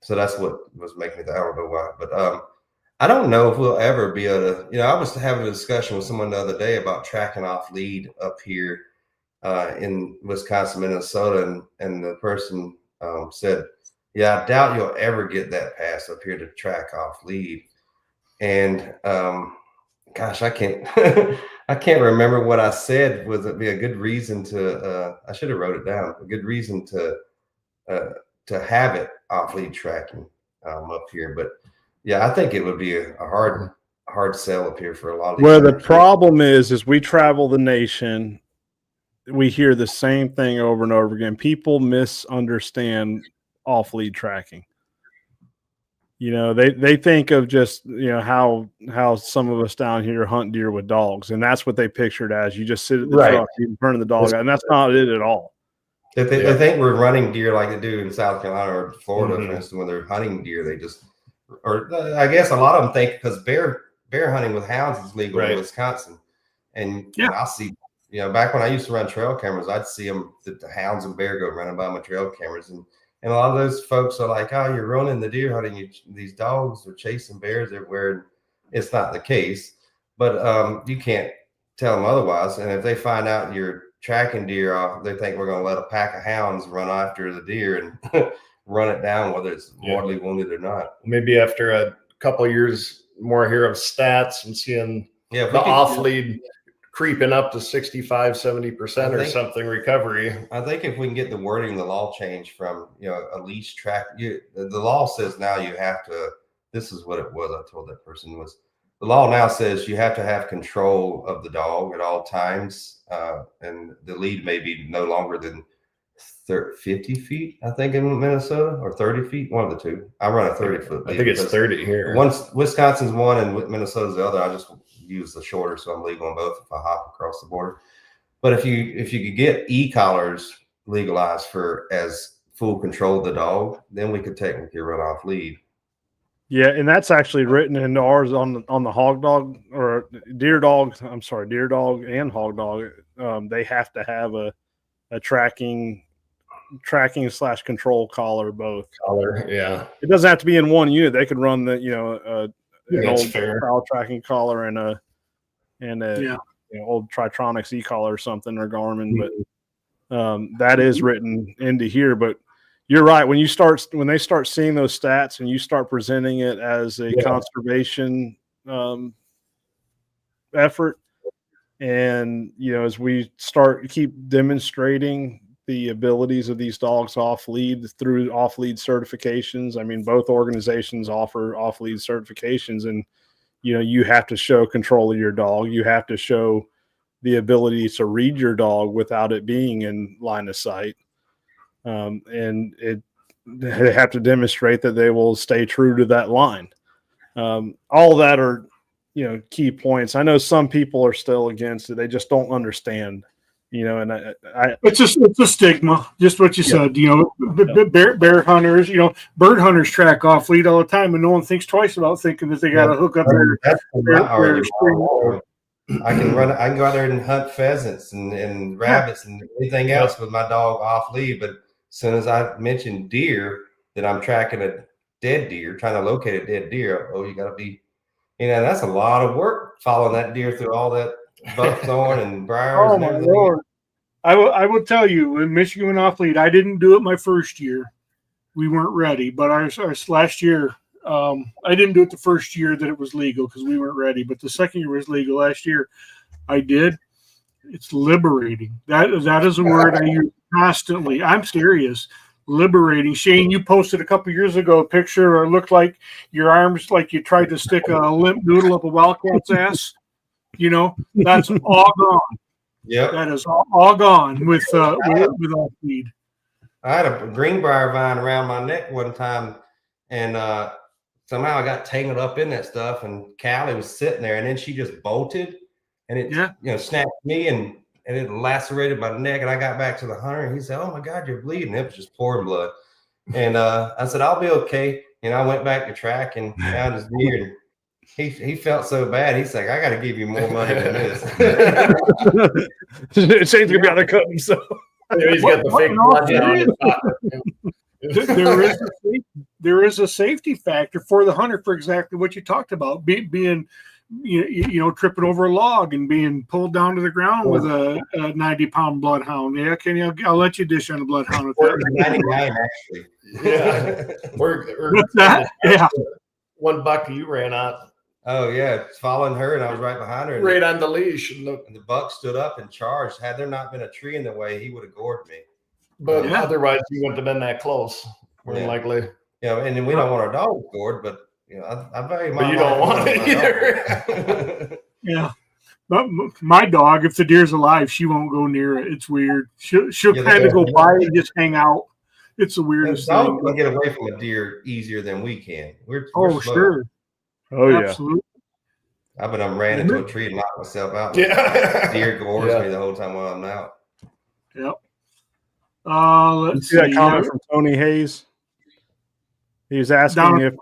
So that's what was making me think. I don't know why, but I don't know if we'll ever be able to. I was having a discussion with someone the other day about tracking off lead up here in Wisconsin, Minnesota, and the person said, "Yeah, I doubt you'll ever get that pass up here to track off lead." And gosh, I can't I can't remember what I said. Would it be a good reason to? I should have wrote it down. A good reason to have it off lead tracking up here, but I think it would be a hard sell up here for a lot of these. Where the problem is we travel the nation, we hear the same thing over and over again. People misunderstand off lead tracking. They think of just how some of us down here hunt deer with dogs, and that's what they pictured as. You just sit at the truck, you turn the dog out, and that's not it at all. They think we're running deer like they do in South Carolina or Florida, for instance, when they're hunting deer. They just, or I guess a lot of them think because bear hunting with hounds is legal in Wisconsin. And I'll see, back when I used to run trail cameras, I'd see them, the hounds and bear go running by my trail cameras. And a lot of those folks are like, "Oh, you're ruining the deer hunting. These dogs are chasing bears everywhere." It's not the case, but you can't tell them otherwise. And if they find out you're tracking deer off, they think we're going to let a pack of hounds run after the deer and run it down, whether it's mortally wounded or not. Maybe after a couple of years more here of stats and seeing the off lead creeping up to 65-70% or something recovery. I think if we can get the wording of the law changed from a leash track, the law says now you have to. This is what it was. I told that person was. The law now says you have to have control of the dog at all times, and the lead may be no longer than 50 feet, I think, in Minnesota, or 30 feet, one of the two. I run a 30-foot lead. I think it's 30 here. Wisconsin's one and Minnesota's the other. I just use the shorter, so I'm legal on both if I hop across the border. But if you could get e-collars legalized for as full control of the dog, then we could technically run off lead. Yeah, and that's actually written into ours on the hog dog or deer dog. I'm sorry, deer dog and hog dog. They have to have a tracking / control collar, both. Collar, yeah. It doesn't have to be in one unit. They could run the an old fair foul tracking collar and a old Tritronics e-collar or something, or Garmin, but that is written into here. But you're right. When they start seeing those stats and you start presenting it as a conservation effort, and as we keep demonstrating the abilities of these dogs off lead through off lead certifications. I mean, both organizations offer off lead certifications, and you have to show control of your dog. You have to show the ability to read your dog without it being in line of sight. And they have to demonstrate that they will stay true to that line. All that are, key points. I know some people are still against it. They just don't understand, and it's a stigma, just what you said, bear hunters, bird hunters track off lead all the time, and no one thinks twice about thinking that they got to hook up their string. I can go out there and hunt pheasants and rabbits and anything else with my dog off lead. But as soon as I mention deer, that I'm tracking a dead deer, trying to locate a dead deer, you got to be, that's a lot of work following that deer through all that buckthorn and briars and everything. Lord. I will tell you, in Michigan went off lead, I didn't do it my first year. We weren't ready, but our last year, I didn't do it the first year that it was legal because we weren't ready. But the second year was legal. Last year, I did. It's liberating. That is a word I use constantly. I'm serious. Liberating. Shane, you posted a couple years ago a picture, or it looked like your arms like you tried to stick a limp noodle up a wildcat's ass. That's all gone. Yeah, that is all gone with off lead. I had a greenbrier vine around my neck one time, and somehow I got tangled up in that stuff. And Callie was sitting there, and then she just bolted, and it snapped me, and it lacerated my neck. And I got back to the hunter, and he said, "Oh my God, you're bleeding." It was just pouring blood. And I said, "I'll be okay." And I went back to track and found his deer. And he felt so bad. He's like, "I got to give you more money than this." Shane's gonna be out there cutting himself. He's got the fake blood on. There is a safety factor for the hunter for exactly what you talked about, being tripping over a log and being pulled down to the ground with a 90-pound bloodhound. Yeah, I'll let you dish on a bloodhound with that. 99 actually. Yeah. What's that? Yeah. One buck you ran out. Oh yeah, it's following her, and I was right behind her. Right on the leash, and the buck stood up and charged. Had there not been a tree in the way, he would have gored me. But otherwise, you wouldn't have been that close. More than likely. And then we don't want our dog gored, but I value my. But you don't want it either. Yeah, but my dog, if the deer's alive, she won't go near it. It's weird. She'll kind of go by and just hang out. It's the weirdest thing. Dogs can get away from a deer easier than we can. We're slow. Sure. Oh yeah, absolutely. I ran into a tree and knocked myself out. Yeah, deer gores me the whole time while I'm out. Yep. Let's see that comment from Tony Hayes. He was asking if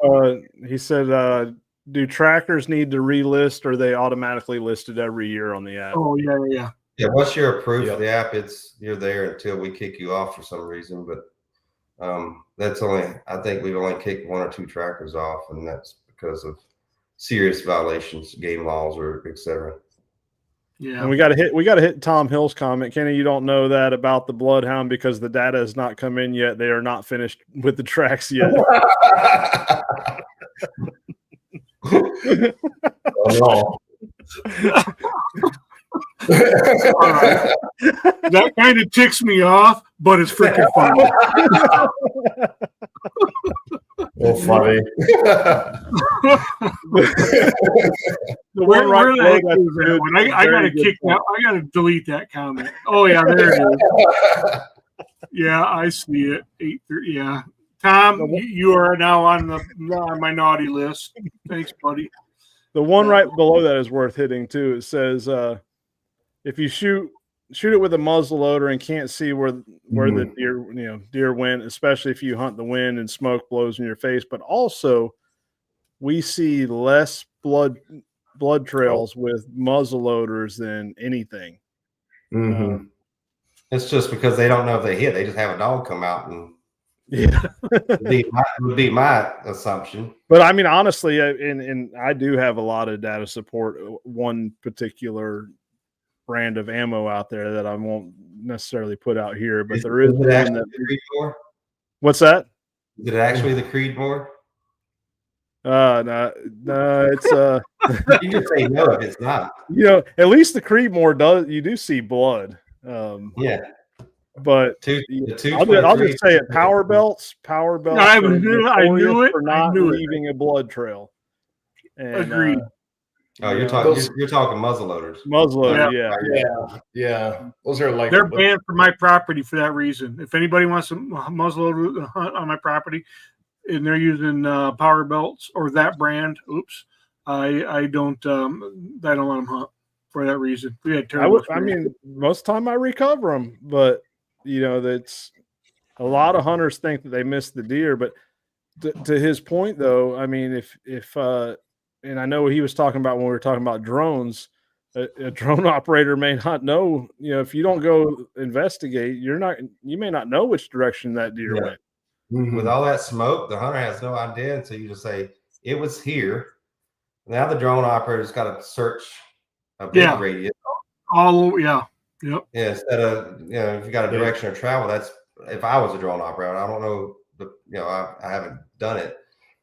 he said, "Do trackers need to relist, or are they automatically listed every year on the app?" Oh yeah. Yeah. Once you're approved for the app, you're there until we kick you off for some reason. But that's I think we've only kicked 1 or 2 trackers off, and that's because of serious violations, game laws, or etc. Yeah, and we got to hit Tom Hill's comment. Kenny, you don't know that about the bloodhound because the data has not come in yet. They are not finished with the tracks yet. Oh no. That kind of ticks me off, but it's freaking funny. Well, funny. Where the heck is that one? I gotta kick that. I gotta delete that comment. Oh yeah, there it is. Yeah, I see it. 8:30. Yeah, Tom, you are now on my naughty list. Thanks, buddy. The one right below that is worth hitting too. It says, if you shoot it with a muzzle loader and can't see where the deer went, especially if you hunt the wind and smoke blows in your face. But also, we see less blood trails with muzzle loaders than anything. Mm-hmm. It's just because they don't know if they hit. They just have a dog come out and would be my assumption. But I mean, honestly, and I do have a lot of data support. One particular brand of ammo out there that I won't necessarily put out here, but there is one that. What's that? Is it actually the Creedmoor? No, it's you can say no if it's not. At least the Creedmoor does. You do see blood. Yeah. But I'll just say it. Power belts. I knew it. For not leaving a blood trail. And, agreed. Oh, You you're know, talking you're talking muzzle loaders. muzzleloader. Yeah, yeah. Those are like They're banned from my property for that reason. If anybody wants to muzzleloader hunt on my property and they're using power belts or that brand, I don't let them hunt for that reason. We had terrible. I mean, most of the time I recover them, but you know, that's a lot of hunters think that they missed the deer. But to his point, though, I mean, if and I know he was talking about when we were talking about drones. A drone operator may not know, you know, if you don't go investigate, you may not know which direction that deer went. With all that smoke, the hunter has no idea until you just say it was here. Now the drone operator's got to search a big radius. Yep. Yeah, instead of, you know, if you got a direction of travel, that's, if I was a drone operator, I don't know, I haven't done it,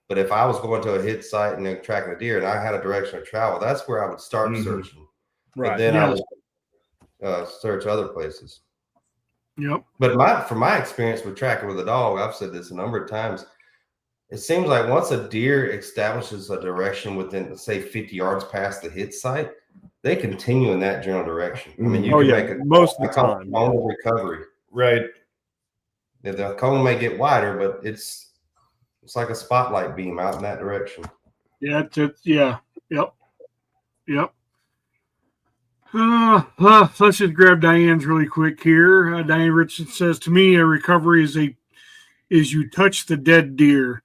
but if I was going to a hit site and then tracking a deer and I had a direction of travel, that's where I would start searching. Right. But then I would search other places. Yep. But from my experience with tracking with a dog, I've said this a number of times. It seems like once a deer establishes a direction within, say, 50 yards past the hit site, they continue in that general direction. I mean, you can make most of the time recovery. Right. The cone may get wider, but it's like a spotlight beam out in that direction. Yeah. Yep. Let's just grab Diane's really quick here. Diane Richardson says, to me, a recovery is you touch the dead deer,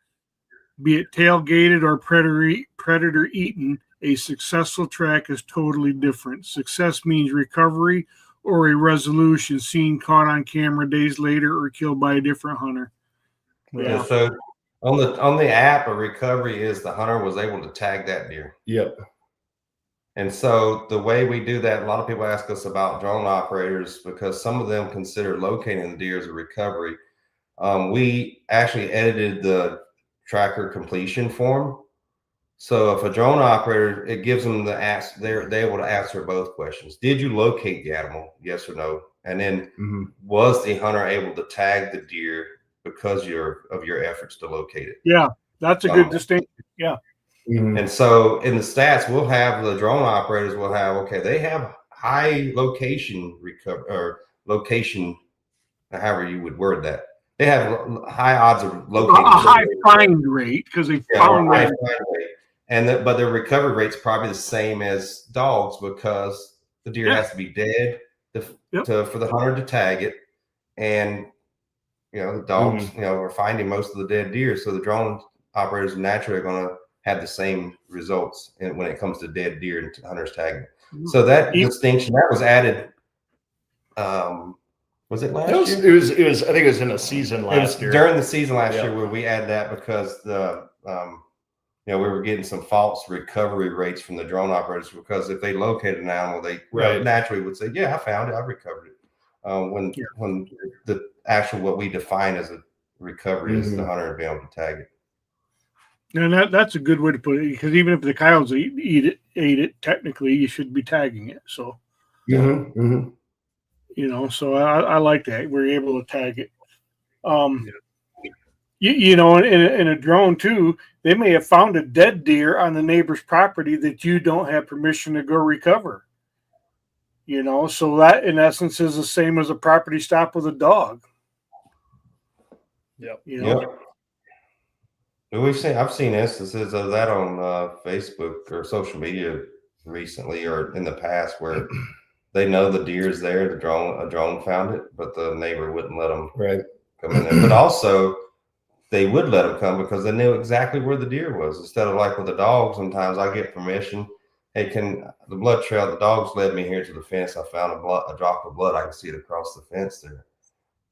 be it tailgated or predator eaten. A successful track is totally different. Success means recovery or a resolution, seen caught on camera days later or killed by a different hunter. Yeah. So on the app, a recovery is the hunter was able to tag that deer. Yep. And so the way we do that, a lot of people ask us about drone operators because some of them consider locating the deer as a recovery. We actually edited the TRAKR completion form. So if a drone operator, it gives them the ask, they're able to answer both questions. Did you locate the animal? Yes or no? And then was the hunter able to tag the deer because of your efforts to locate it? Yeah, that's a good distinction. Yeah. And so in the stats, we'll have the drone operators will have, okay, they have high location location, however you would word that. They have high odds of locating. A high find rate because they found high find rate. But their recovery rate's probably the same as dogs because the deer has to be dead for the hunter to tag it. And, you know, the dogs, you know, are finding most of the dead deer. So the drone operators naturally are going to have the same results when it comes to dead deer and hunters tagging. So that distinction that was added. Was it last year? It was. I think it was in a season last year. During the season last year where we added that because the you know, we were getting some false recovery rates from the drone operators because if they located an animal, they naturally would say, "Yeah, I found it. I recovered it." When the actual what we define as a recovery is the hunter being able to tag it. And that's a good way to put it because even if the coyotes ate it, technically you should be tagging it. So, you know, so I like that we're able to tag it. You know, in a drone too, they may have found a dead deer on the neighbor's property that you don't have permission to go recover. You know, so that in essence is the same as a property stop with a dog. Yep. You know. Yep. I've seen instances of that on Facebook or social media recently or in the past where they know the deer's there. A drone found it, but the neighbor wouldn't let them come in there. But also, they would let them come because they knew exactly where the deer was. Instead of like with the dog, sometimes I get permission. Hey, the blood trail? The dogs led me here to the fence. I found a drop of blood. I can see it across the fence there.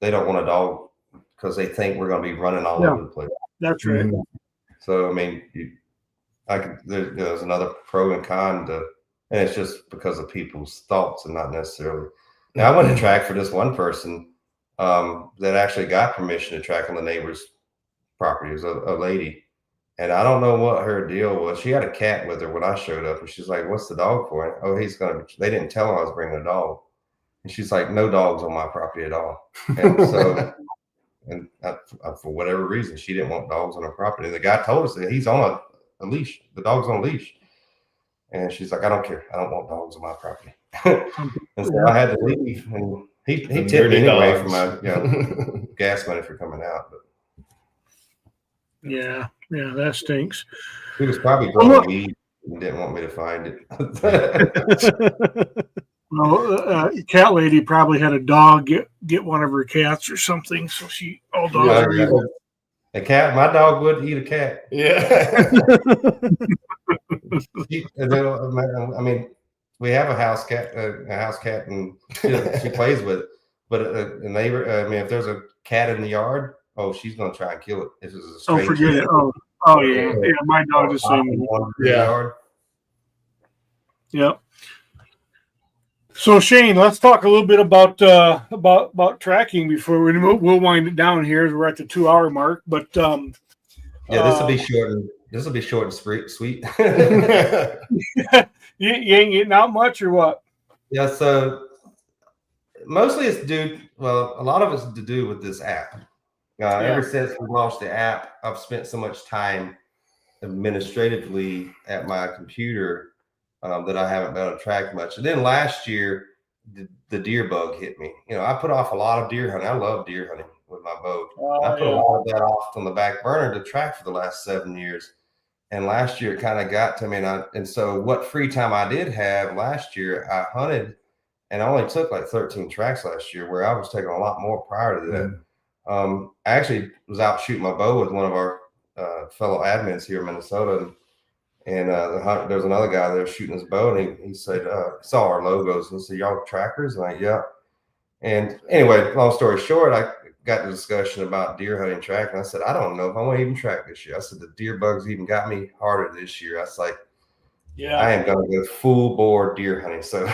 They don't want a dog because they think we're going to be running all over the place. That's right. So, I mean, there's another pro and con and it's just because of people's thoughts and not necessarily. Now, I went to track for this one person that actually got permission to track on the neighbor's property. It was a lady. And I don't know what her deal was. She had a cat with her when I showed up. And she's like, what's the dog for? Oh, they didn't tell her I was bringing a dog. And she's like, no dogs on my property at all. And so... And for whatever reason, she didn't want dogs on her property. The guy told us that he's on a leash. The dog's on a leash. And she's like, I don't care. I don't want dogs on my property. And so I had to leave. And he tipped me anyway for my gas money for coming out. But Yeah, that stinks. he was probably growing weed and didn't want me to find it. Well, cat lady probably had a dog get one of her cats or something. So all dogs are evil. A cat, my dog would eat a cat. Yeah. I mean, we have a house cat, and she plays with it. But a neighbor, I mean, if there's a cat in the yard, she's gonna try and kill it. If it's a stranger. Forget it. Yeah, my dog the same. Yeah. Yep. So Shane, let's talk a little bit about tracking before we'll wind it down here. We're at the 2-hour mark, but this will be short. This will be short and sweet. You ain't getting out much, or what? Yeah. So mostly it's a lot of it's to do with this app. Ever since we launched the app, I've spent so much time administratively at my computer that I haven't been able to track much. And then last year, the deer bug hit me. I put off a lot of deer hunting. I love deer hunting with my bow. I put a lot of that off on the back burner to track for the last 7 years. And last year it kind of got to me. And so what free time I did have last year, I hunted, and I only took like 13 tracks last year, where I was taking a lot more prior to that. I actually was out shooting my bow with one of our fellow admins here in Minnesota, and there was another guy there shooting his bow, and he said, saw our logos and said, "Y'all trackers?" And yeah. And anyway, long story short, I got the discussion about deer hunting track, and I said, I don't know if I want to even track this year. I said, the deer bugs even got me harder this year. I was like, I am going to go full bore deer hunting. So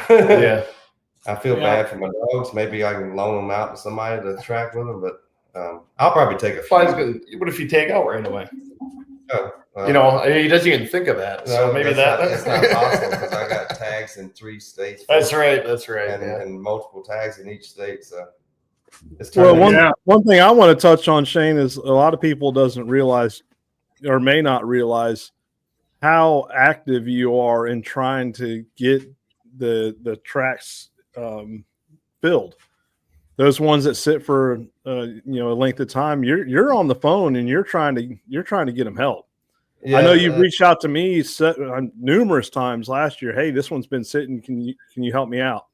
I feel bad for my dogs. Maybe I can loan them out to somebody to track with them, but I'll probably take a few. What if you take out right away? He doesn't even think of that. So maybe it's not possible, because I got tags in 3 states. That's right. And multiple tags in each state. So it's one thing I want to touch on, Shane, is a lot of people doesn't realize, or may not realize, how active you are in trying to get the tracks filled. Those ones that sit for a length of time, you're on the phone and you're trying to get them help. I know you've reached out to me numerous times last year. Hey, this one's been sitting. Can you help me out?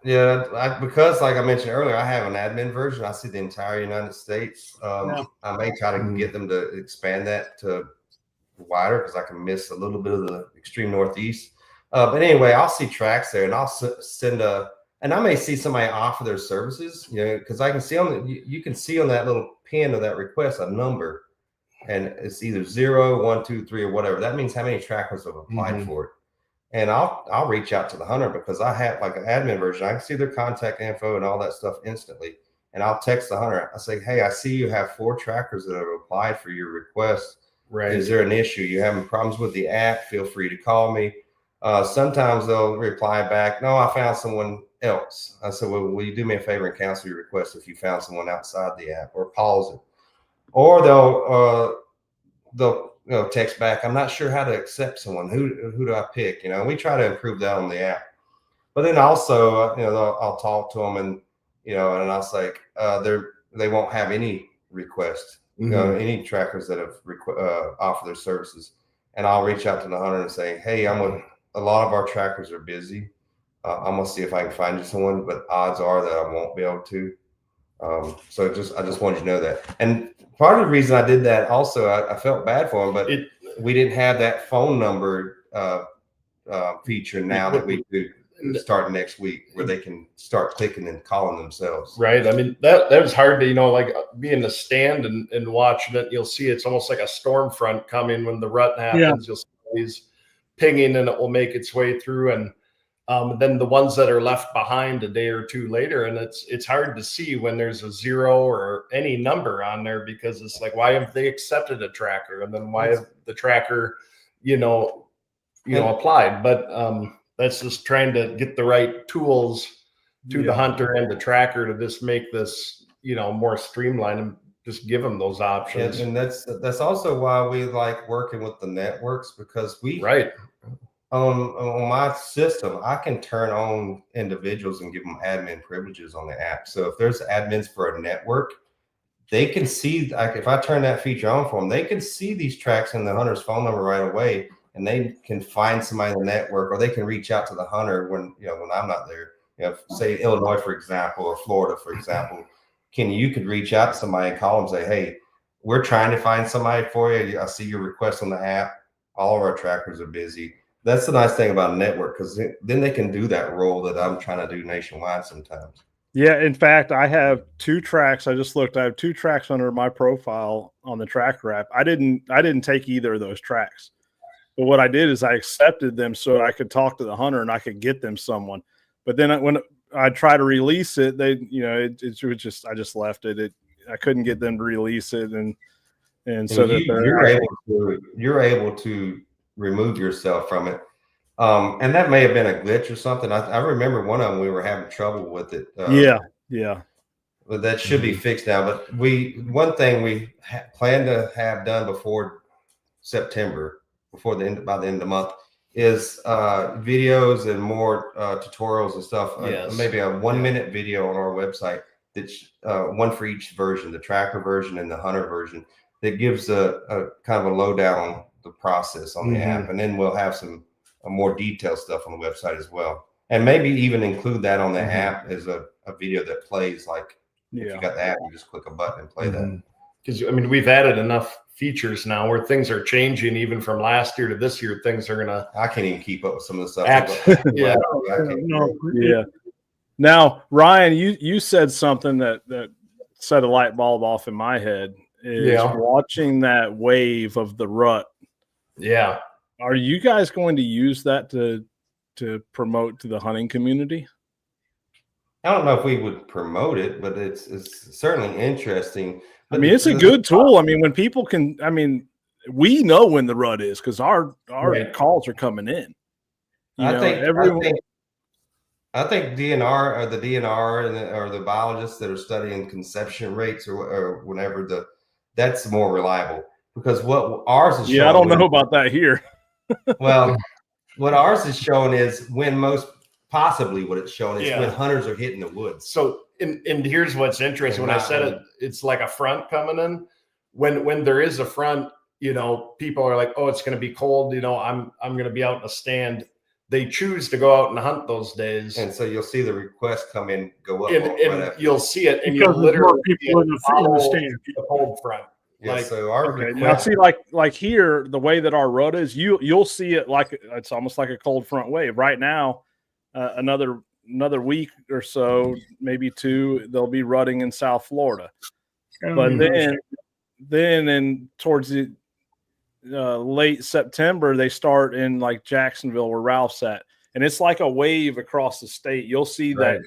Yeah, because like I mentioned earlier, I have an admin version. I see the entire United States. I may try to get them to expand that to wider, because I can miss a little bit of the extreme Northeast. But anyway, I'll see tracks there, and I'll send and I may see somebody offer their services, because I can see you can see on that little pin of that request a number, and it's either 0, 1, 2, 3, or whatever. That means how many trackers have applied for it. And I'll reach out to the hunter, because I have like an admin version. I can see their contact info and all that stuff instantly. And I'll text the hunter. I say, hey, I see you have 4 trackers that have applied for your request. Right. Is there an issue? You having problems with the app? Feel free to call me. Sometimes they'll reply back, no, I found someone else. I said, well, will you do me a favor and cancel your request if you found someone outside the app, or pause it? Or they'll text back, I'm not sure how to accept someone. Who do I pick? We try to improve that on the app. But then also, I'll talk to them, and and I'll say they won't have any requests, any trackers that have offered their services. And I'll reach out to the hunter and say, hey, a lot of our trackers are busy. I'm gonna see if I can find you someone, but odds are that I won't be able to. So I just wanted you to know that. And part of the reason I did that also, I felt bad for him, but we didn't have that phone number feature now that we do start next week, where they can start clicking and calling themselves. Right. I mean, that was hard to, like be in the stand and watching it. You'll see it's almost like a storm front coming when the rut happens. You'll see these pinging, and it will make its way through. And then the ones that are left behind a day or two later, and it's hard to see when there's a 0 or any number on there, because it's like, why have they accepted a tracker, and then why have the tracker, applied? But that's just trying to get the right tools to the hunter and the tracker to just make this, more streamlined, and just give them those options. And that's also why we like working with the networks, because on my system, I can turn on individuals and give them admin privileges on the app. So if there's admins for a network, they can see, like, if I turn that feature on for them, they can see these tracks in the hunter's phone number right away, and they can find somebody in the network, or they can reach out to the hunter when I'm not there. Say Illinois, for example, or Florida, for example, you could reach out to somebody and call them and say, hey, we're trying to find somebody for you. I see your request on the app. All of our trackers are busy. That's the nice thing about a network, because then they can do that role that I'm trying to do nationwide sometimes. Yeah, in fact, I have 2 tracks. I just looked. I have 2 tracks under my profile on the TRAKR app. I didn't take either of those tracks, but what I did is I accepted them so I could talk to the hunter and I could get them someone. But then when I try to release it, they, it was just, I just left it. I couldn't get them to release it, and so you're able to remove yourself from it. And that may have been a glitch or something. I remember one of them, we were having trouble with it. Yeah. But that should be fixed now. But one thing we plan to have done before September, by the end of the month, is videos and more tutorials and stuff. Yes. Maybe a 1-minute video on our website that's one for each version, the TRAKR version and the hunter version, that gives a kind of a lowdown on the process on the app. And then we'll have some more detailed stuff on the website as well, and maybe even include that on the app as a video that plays. Like, if you got the app, you just click a button and play that. Because we've added enough features now where things are changing. Even from last year to this year, things are gonna. I can't even keep up with some of the stuff. Yeah. Now, Ryan, you said something that set a light bulb off in my head. Is watching that wave of the rut. Yeah. Are you guys going to use that to promote to the hunting community? I don't know if we would promote it, but it's certainly interesting. But I mean, it's a good tool. I mean, when people can, we know when the rut is because our calls are coming in. I think DNR, or the DNR, or the biologists that are studying conception rates or whenever that's more reliable, because what ours is showing. I don't know about that here. Well, what ours is showing is when what it's showing is when hunters are hitting the woods. So, and here's what's interesting. When I said it's like a front coming in. When there is a front, people are like, oh, it's going to be cold. I'm going to be out in a stand. They choose to go out and hunt those days, and so you'll see the request come in, go up, and you'll see it, and you'll literally people in the stand. The cold front. Yeah, so our now see, like here, the way that our rut is, you'll see it like it's almost like a cold front wave. Right now, another week or so, maybe 2, they'll be rutting in South Florida. But then in towards the late September, they start in like Jacksonville, where Ralph's at, and it's like a wave across the state. You'll see that.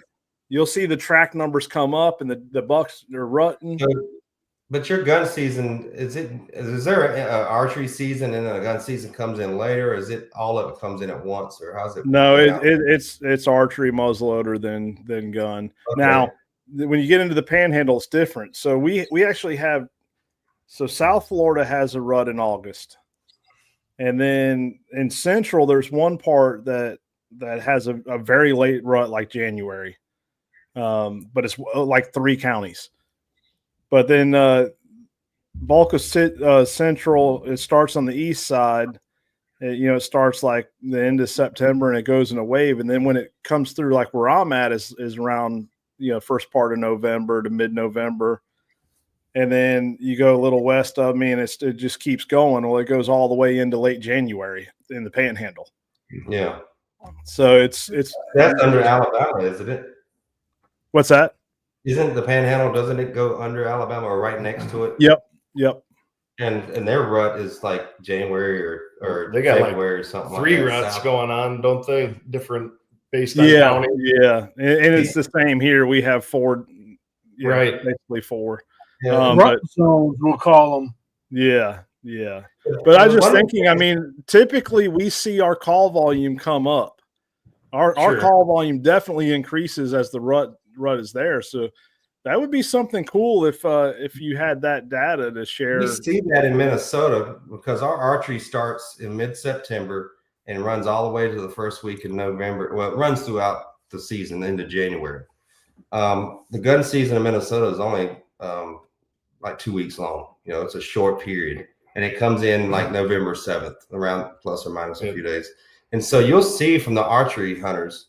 You'll see the track numbers come up, and the bucks are rutting. But your gun season, is there an archery season and a gun season comes in later? Or is it all of it comes in at once, or how's it? No, it's archery, muzzleloader, than gun. Okay. Now, when you get into the Panhandle, it's different. So we actually have. So South Florida has a rut in August, and then in Central, there's one part that has a very late rut, like January, but it's like 3 counties. But then bulk of Central, it starts on the east side. It starts like the end of September, and it goes in a wave. And then when it comes through, like where I'm at, is around first part of November to mid-November. And then you go a little west of me, and it just keeps going. Well, it goes all the way into late January in the Panhandle. Yeah. So it's that's under Alabama, isn't it? What's that? Isn't the Panhandle? Doesn't it go under Alabama or right next to it? Yep. And their rut is like January or they got February or something. 3 like ruts south. Going on, don't they? Different based on county. Yeah, and it's the same here. We have 4, right? Basically 4. Yeah, rut zones, we'll call them. Yeah. But I was just thinking, typically we see our call volume come up. Our call volume definitely increases as the rut is there. So that would be something cool if you had that data to share. We see that in Minnesota because our archery starts in mid-September and runs all the way to the first week in November. Well, it runs throughout the season into January. The gun season in Minnesota is only like 2 weeks long. You know, it's a short period, and it comes in like November 7th, around plus or minus a few days. And so you'll see from the archery hunters,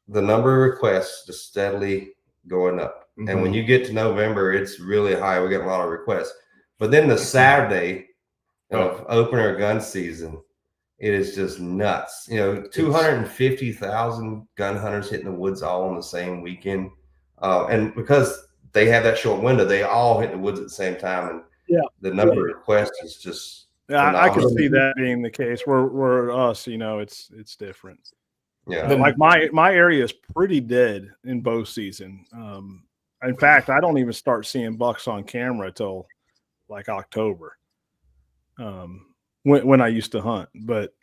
the number of requests just steadily going up. Mm-hmm. And when you get to November, it's really high. We get a lot of requests. But then the Saturday of opener gun season, it is just nuts. You know, 250,000 gun hunters hitting the woods all on the same weekend. And because they have that short window, they all hit the woods at the same time. And the number of requests is just I can see that being the case. We're us, you know, it's different. Yeah. Like my area is pretty dead in bow season. In fact, I don't even start seeing bucks on camera till like October. When I used to hunt, but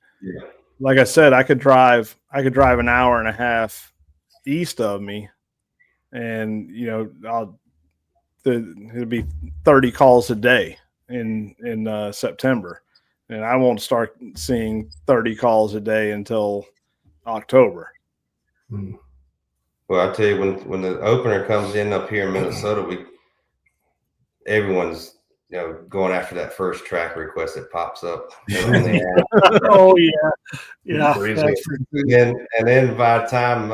like I said, I could drive an hour and a half east of me, and you know, it'll be 30 calls a day in September, and I won't start seeing 30 calls a day until October. Well, I tell you, when the opener comes in up here in Minnesota, everyone's going after that first TRAKR request that pops up. Oh yeah. And then by the time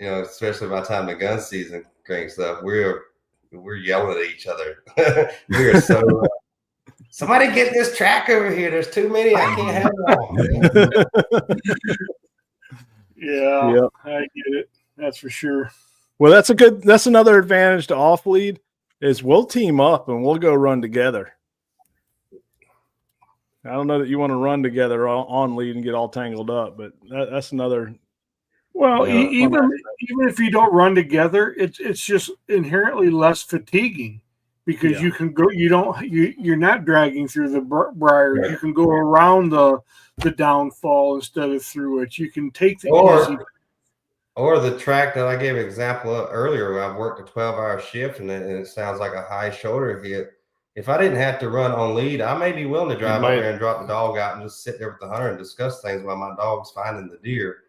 especially by the time the gun season cranks up, we're yelling at each other. We are so somebody get this TRAKR over here. There's too many. I can't have it all. Yeah, I get it. That's for sure. Well, that's another advantage to off lead is we'll team up and we'll go run together. I don't know that you want to run together on lead and get all tangled up, but that's another. Well, even if you don't run together, it's just inherently less fatiguing because you can go. You're not dragging through the briar. Right. You can go around the downfall instead of through it. You can take the easy. Or the track that I gave an example of earlier, where I've worked a 12-hour shift and it sounds like a high shoulder hit. If I didn't have to run on lead, I may be willing to drive over there and drop the dog out and just sit there with the hunter and discuss things while my dog's finding the deer.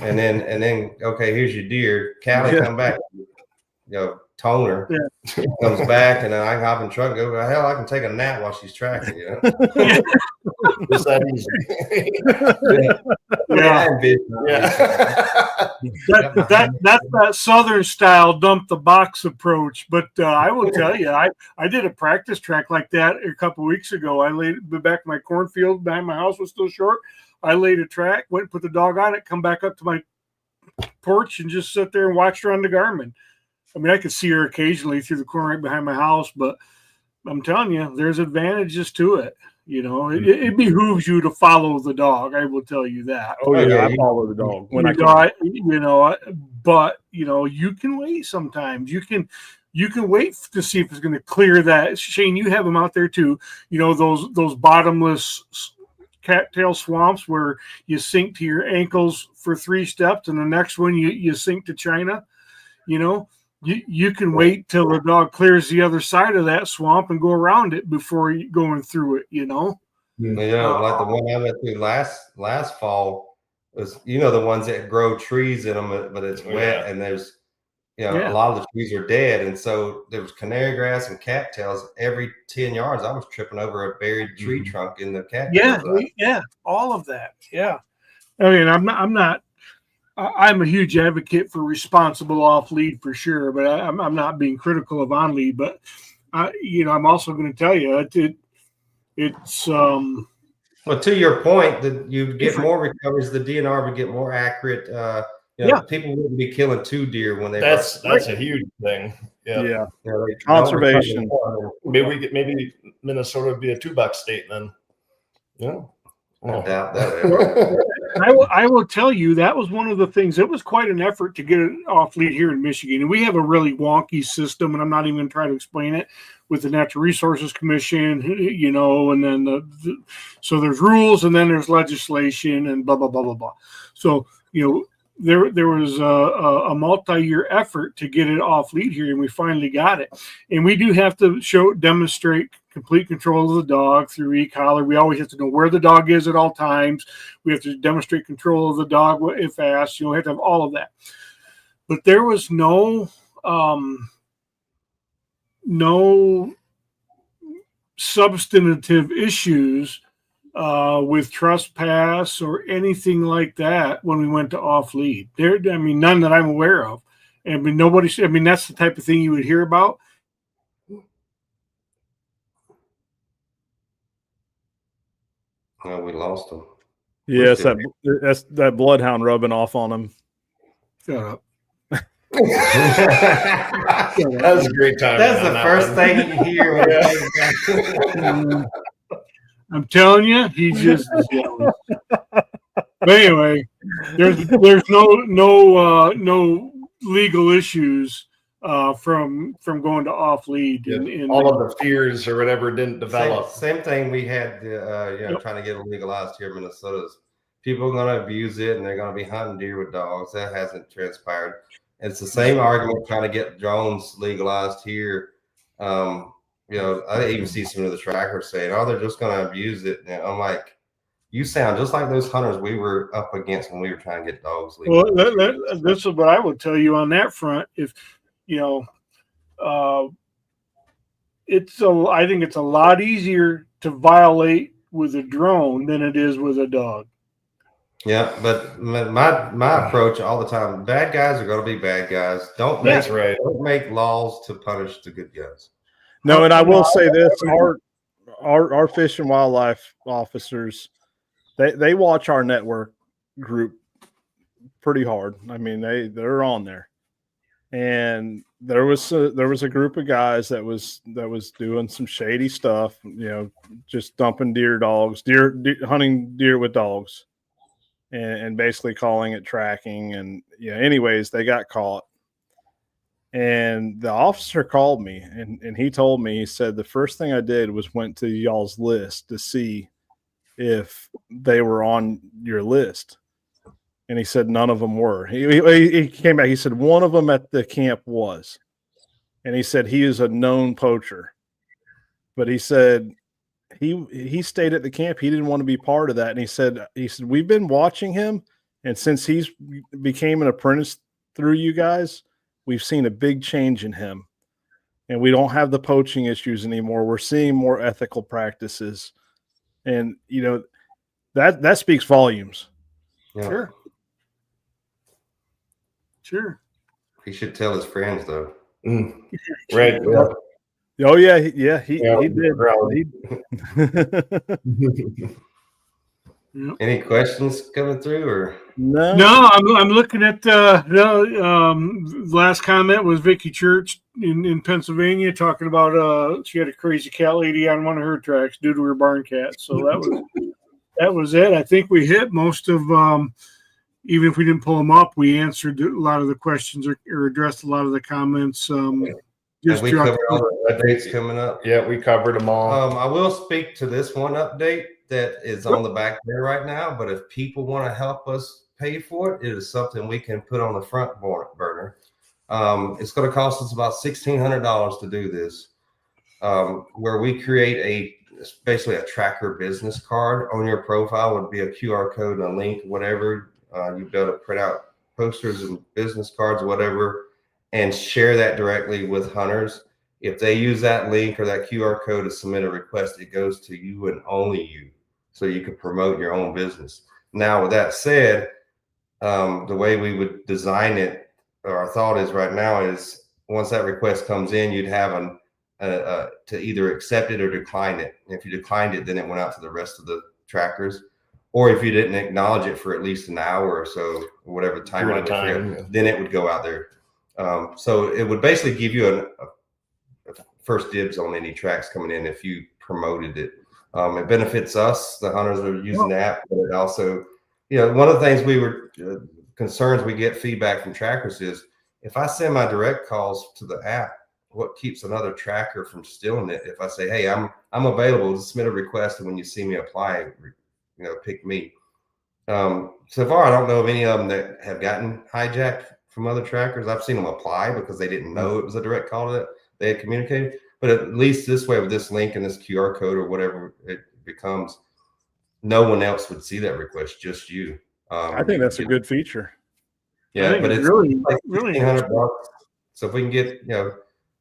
And then okay, here's your deer. Callie, come back. Toner comes back, and then I hop in the truck and go, well, hell, I can take a nap while she's tracking, Just that easy. That's that Southern style dump the box approach. But I will tell you, I did a practice track like that a couple of weeks ago. I laid back in my cornfield behind my house was still short. I laid a track, went and put the dog on it, come back up to my porch and just sit there and watched her on the Garmin. I mean, I could see her occasionally through the corner right behind my house, but I'm telling you, there's advantages to it. It behooves you to follow the dog. I will tell you that. Oh yeah, I follow the dog when but you can wait sometimes. You can wait to see if it's going to clear that. Shane, you have them out there too. Those bottomless cattail swamps where you sink to your ankles for 3 steps, and the next one you sink to China. You can wait till the dog clears the other side of that swamp and go around it before you going through it, like the one I went through last fall was, the ones that grow trees in them, but it's wet and there's, a lot of the trees are dead. And so there was canary grass and cattails. Every 10 yards, I was tripping over a buried tree trunk in the cattails. Yeah, all of that. Yeah. I mean, I'm a huge advocate for responsible off lead for sure, but I'm not being critical of on lead. But I'm also going to tell you it's well, to your point, that you get more recoveries, the DNR would get more accurate. People wouldn't be killing 2 deer when they. That's a huge thing. Yeah. Conservation. Maybe Minnesota would be a 2-buck state then. Yeah. I doubt that. I will tell you that was one of the things. It was quite an effort to get it off lead here in Michigan, and we have a really wonky system. And I'm not even going to try to explain it with the Natural Resources Commission, and then so there's rules, and then there's legislation, and blah blah blah blah blah. So there was a multi-year effort to get it off lead here, and we finally got it. And we do have to demonstrate complete control of the dog through e-collar. We always have to know where the dog is at all times. We have to demonstrate control of the dog if asked. We have to have all of that. But there was no substantive issues with trespass or anything like that when we went to off lead. None that I'm aware of. That's the type of thing you would hear about. Well, we lost him. Yes, that's that bloodhound rubbing off on him. Shut up. That was a great time. That's the first thing you hear. I'm telling you, he's just jealous. But anyway, there's no legal issues from going to off lead. Yeah, all of the fears or whatever didn't develop. Same thing we had, trying to get it legalized here in Minnesota. People are going to abuse it, and they're going to be hunting deer with dogs. That hasn't transpired. It's the same argument trying to get drones legalized here. I even see some of the trackers saying, "Oh, they're just going to abuse it." And I'm like, "You sound just like those hunters we were up against when we were trying to get dogs legalized." Well, this is what I would tell you on that front. If I think it's a lot easier to violate with a drone than it is with a dog. Yeah, but my approach all the time: bad guys are going to be bad guys. Don't make laws to punish the good guys. No, and I will say this: our fish and wildlife officers, they watch our network group pretty hard. I mean, they're on there, and there was a group of guys that was doing some shady stuff. Just dumping dogs, hunting deer with dogs. And basically calling it tracking. And anyways, they got caught. And the officer called me and he told me, he said, the first thing I did was went to y'all's list to see if they were on your list. And he said none of them were. He came back. He said one of them at the camp was. And he said he is a known poacher. But he said he stayed at the camp. He didn't want to be part of that. And he said, we've been watching him. And since he's became an apprentice through you guys, we've seen a big change in him. And we don't have the poaching issues anymore. We're seeing more ethical practices. And, that speaks volumes. Yeah. Sure. He should tell his friends, though. Right. Yeah. Oh yeah, he did. Any questions coming through, or no? I'm looking at the last comment was Vicky Church in Pennsylvania talking about she had a crazy cat lady on one of her tracks due to her barn cat. So that was it. I think we hit most of even if we didn't pull them up, we answered a lot of the questions or addressed a lot of the comments. Have we covered all the updates coming up? Yeah, we covered them all. I will speak to this one update that is on the back there right now, but if people want to help us pay for it, it is something we can put on the front burner. It's going to cost us about $1,600 to do this, where we create basically a TRAKR business card. On your profile would be a QR code and a link, whatever. You'd be able to print out posters and business cards, whatever, and share that directly with hunters. If they use that link or that QR code to submit a request, it goes to you and only you, so you can promote your own business. Now, with that said, the way we would design it, or our thought is right now, is once that request comes in, you'd have to either accept it or decline it. And if you declined it, then it went out to the rest of the trackers. Or if you didn't acknowledge it for at least an hour or so, or whatever time, then it would go out there. So it would basically give you a first dibs on any tracks coming in if you promoted it. It benefits us, the hunters that are using the app, but it also, one of the things concerns we get feedback from trackers is, if I send my direct calls to the app, what keeps another tracker from stealing it? If I say, hey, I'm available to submit a request, and when you see me apply, pick me. So far, I don't know of any of them that have gotten hijacked from other trackers. I've seen them apply because they didn't know it was a direct call that they had communicated. But at least this way, with this link and this QR code or whatever it becomes, no one else would see that request, just you. I think that's a good feature. Yeah, but it's really, like really $1,500. So if we can get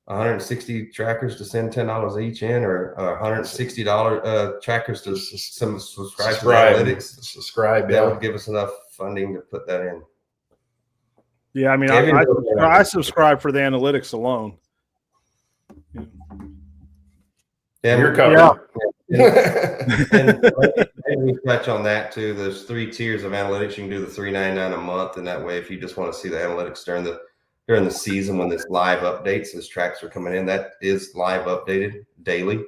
160 trackers to send $10 each in, or $160 trackers to subscribe to the analytics, subscribe. that would give us enough funding to put that in. Yeah, I mean, I subscribe for the analytics alone. Yeah, you're covered. And maybe we touch on that too. There's 3 tiers of analytics. You can do the $3.99 a month, and that way, if you just want to see the analytics during the season when this live updates, as tracks are coming in, that is live updated daily.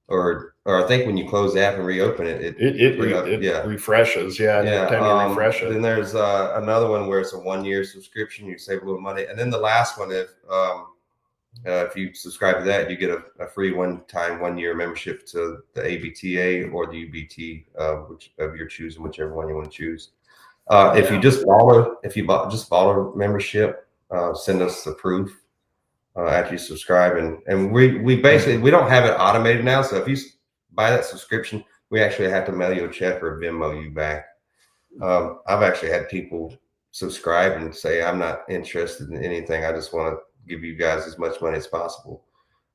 Or I think when you close the app and reopen it, it refreshes. Yeah, every time you refresh it. Then there's another one where it's a 1-year subscription. You save a little money, and then the last one, if you subscribe to that, you get a free one-time 1-year membership to the ABTA or the UBT, which of your choosing, whichever one you want to choose. If you just bought a membership, send us the proof after you subscribe, and we basically, we don't have it automated now. So if you buy that subscription, we actually have to mail you a check or Venmo you back. I've actually had people subscribe and say, I'm not interested in anything. I just want to give you guys as much money as possible.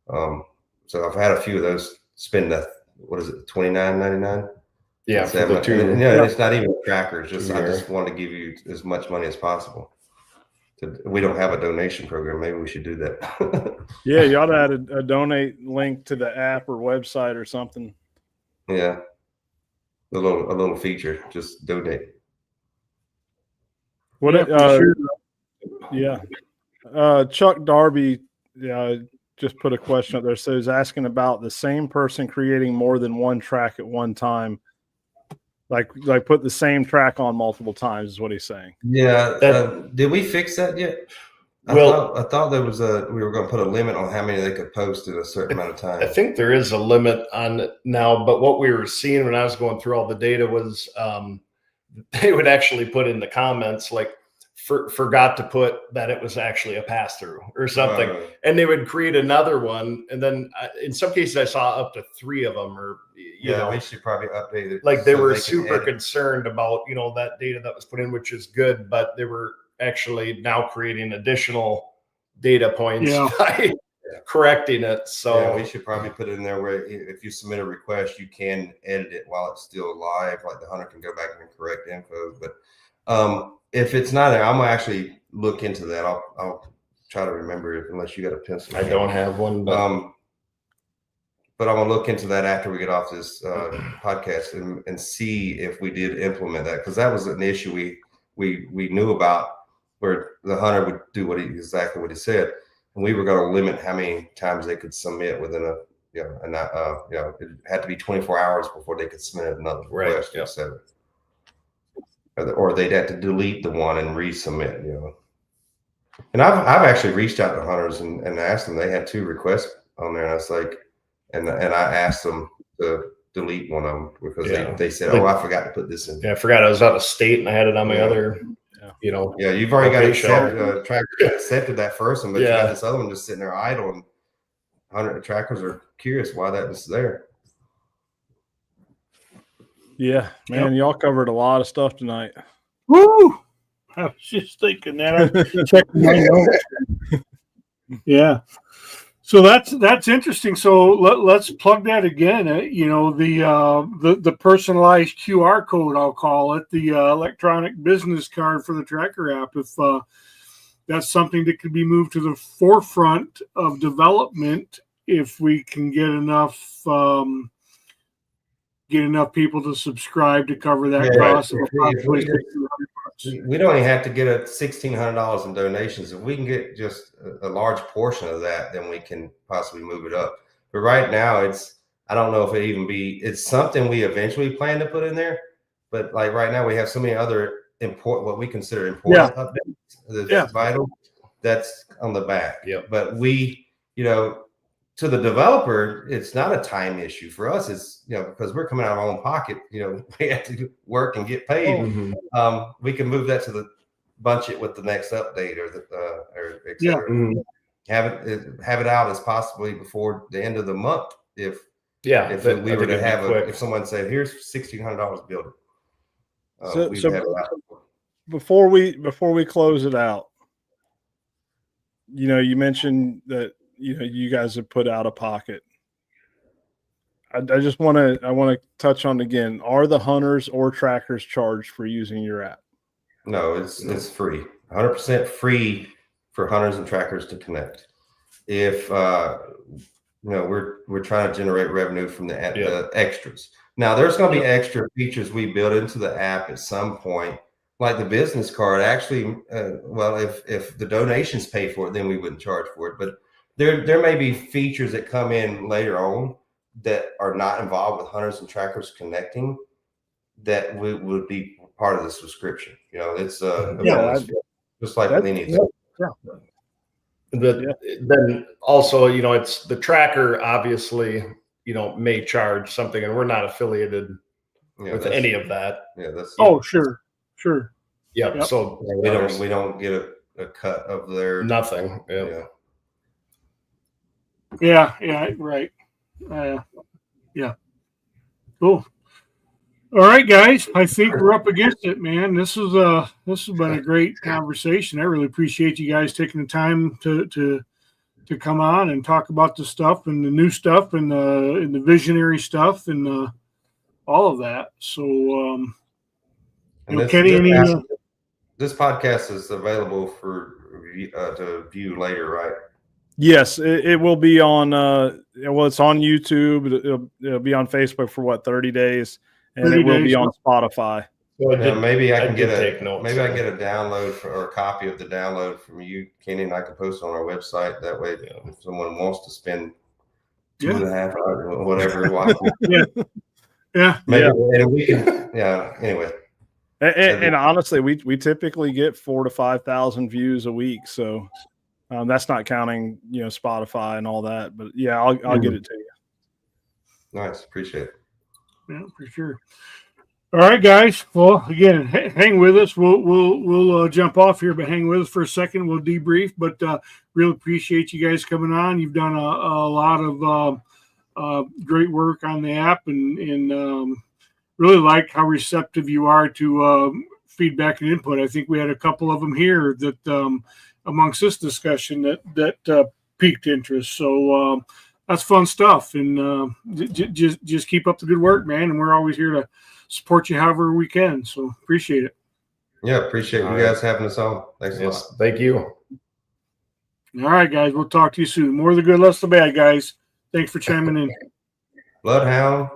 So I've had a few of those spend $29.99. Yeah, for the 2. It's not even a tracker. It's just I just want to give you as much money as possible. We don't have a donation program. Maybe we should do that. Yeah, you ought to add a donate link to the app or website or something. Yeah, a little feature. Just donate. What? Yeah. Chuck Darby just put a question up there. So he's asking about the same person creating more than one track at one time. Like put the same track on multiple times is what he's saying. Yeah. Did we fix that yet? I thought there was we were going to put a limit on how many they could post in a certain amount of time. I think there is a limit on it now, but what we were seeing when I was going through all the data was they would actually put in the comments like, forgot to put that it was actually a pass through or something, and they would create another one, and then in some cases I saw up to 3 of them, or we should probably update it. Like they were super concerned about that data that was put in, which is good, but they were actually now creating additional data points by correcting it. So we should probably put it in there where if you submit a request, you can edit it while it's still live. Like the hunter can go back and correct info, but if it's not there, I'm gonna actually look into that. I'll try to remember it, unless you got a pencil. I don't have one, but I'm gonna look into that after we get off this podcast and see if we did implement that, because that was an issue we knew about, where the hunter would do exactly what he said, and we were going to limit how many times they could submit within it had to be 24 hours before they could submit another request, etc. Or they'd have to delete the one and resubmit, And I've actually reached out to hunters and asked them. They had 2 requests on there, and I was like, and I asked them to delete one of them because they said, "Oh, I forgot to put this in." Yeah, I forgot I was out of state and I had it on my other. Yeah, you've already got accepted that first one, but you got this other one just sitting there idle, and hunter trackers are curious why that was there. Yeah, man, y'all covered a lot of stuff tonight. Woo! I was just thinking that. I'm checking my notes. Yeah. So that's interesting. So let's plug that again. The personalized QR code, I'll call it, the electronic business card for the TRAKR app. If that's something that could be moved to the forefront of development, if we can get enough people to subscribe to cover that cost. We don't even have to get $1,600 in donations. If we can get just a large portion of that, then we can possibly move it up. But right now, I don't know if it's something we eventually plan to put in there. But like right now, we have so many other what we consider important updates that's vital. That's on the back. Yeah. But we, to the developer, it's not a time issue. For us, it's, you know, because we're coming out of our own pocket, you know, we have to work and get paid. We can move that to the bunch it with the next update or the or et cetera. Have it out as possibly before the end of the month. If we were to have if someone said, here's $1,600, build it. So have it out. Before we close it out, you know, you mentioned that, you know, you guys have put out of pocket. I just want to touch on again. Are the hunters or trackers charged for using your app? No, it's free, 100% free for hunters and trackers to connect. If you know, we're trying to generate revenue from the extras. Now, there's going to be extra features we build into the app at some point, like the business card. Actually, well, if the donations pay for it, then we wouldn't charge for it. But there may be features that come in later on that are not involved with hunters and trackers connecting that would be part of the subscription. You know, it's just like with anything. Then also, you know, it's the tracker obviously, you know, may charge something, and we're not affiliated with any of that. Sure. Yeah. Yep. So we don't get a cut of their nothing. Yeah. Right. Cool. All right, guys. I think we're up against it, man. This has been a great conversation. I really appreciate you guys taking the time to come on and talk about the stuff and the new stuff and the visionary stuff and all of that. So, Kenny, this podcast is available for to view later, right? Yes, it will be on. Well, it's on YouTube. It'll be on Facebook for 30 days. And it will be on Spotify. So maybe I can get a download or a copy of the download from you, Kenny, and I can post it on our website. That way, if someone wants to spend 2.5 hours or whatever watching, and we can, anyway. And honestly, we typically get 4,000 to 5,000 views a week, so that's not counting, you know, Spotify and all that. But I'll get it to you. Nice, appreciate it. Yeah, for sure. All right, guys. Well, again, hang with us. We'll jump off here, but hang with us for a second. We'll debrief. But really appreciate you guys coming on. You've done a lot of great work on the app, and really like how receptive you are to feedback and input. I think we had a couple of them here that amongst this discussion that piqued interest. So. That's fun stuff, and just keep up the good work, man. And we're always here to support you however we can. So appreciate it. Yeah, appreciate you guys having us on. Thanks a lot. Thank you. All right, guys. We'll talk to you soon. More of the good, less the bad, guys. Thanks for chiming in. Bloodhound.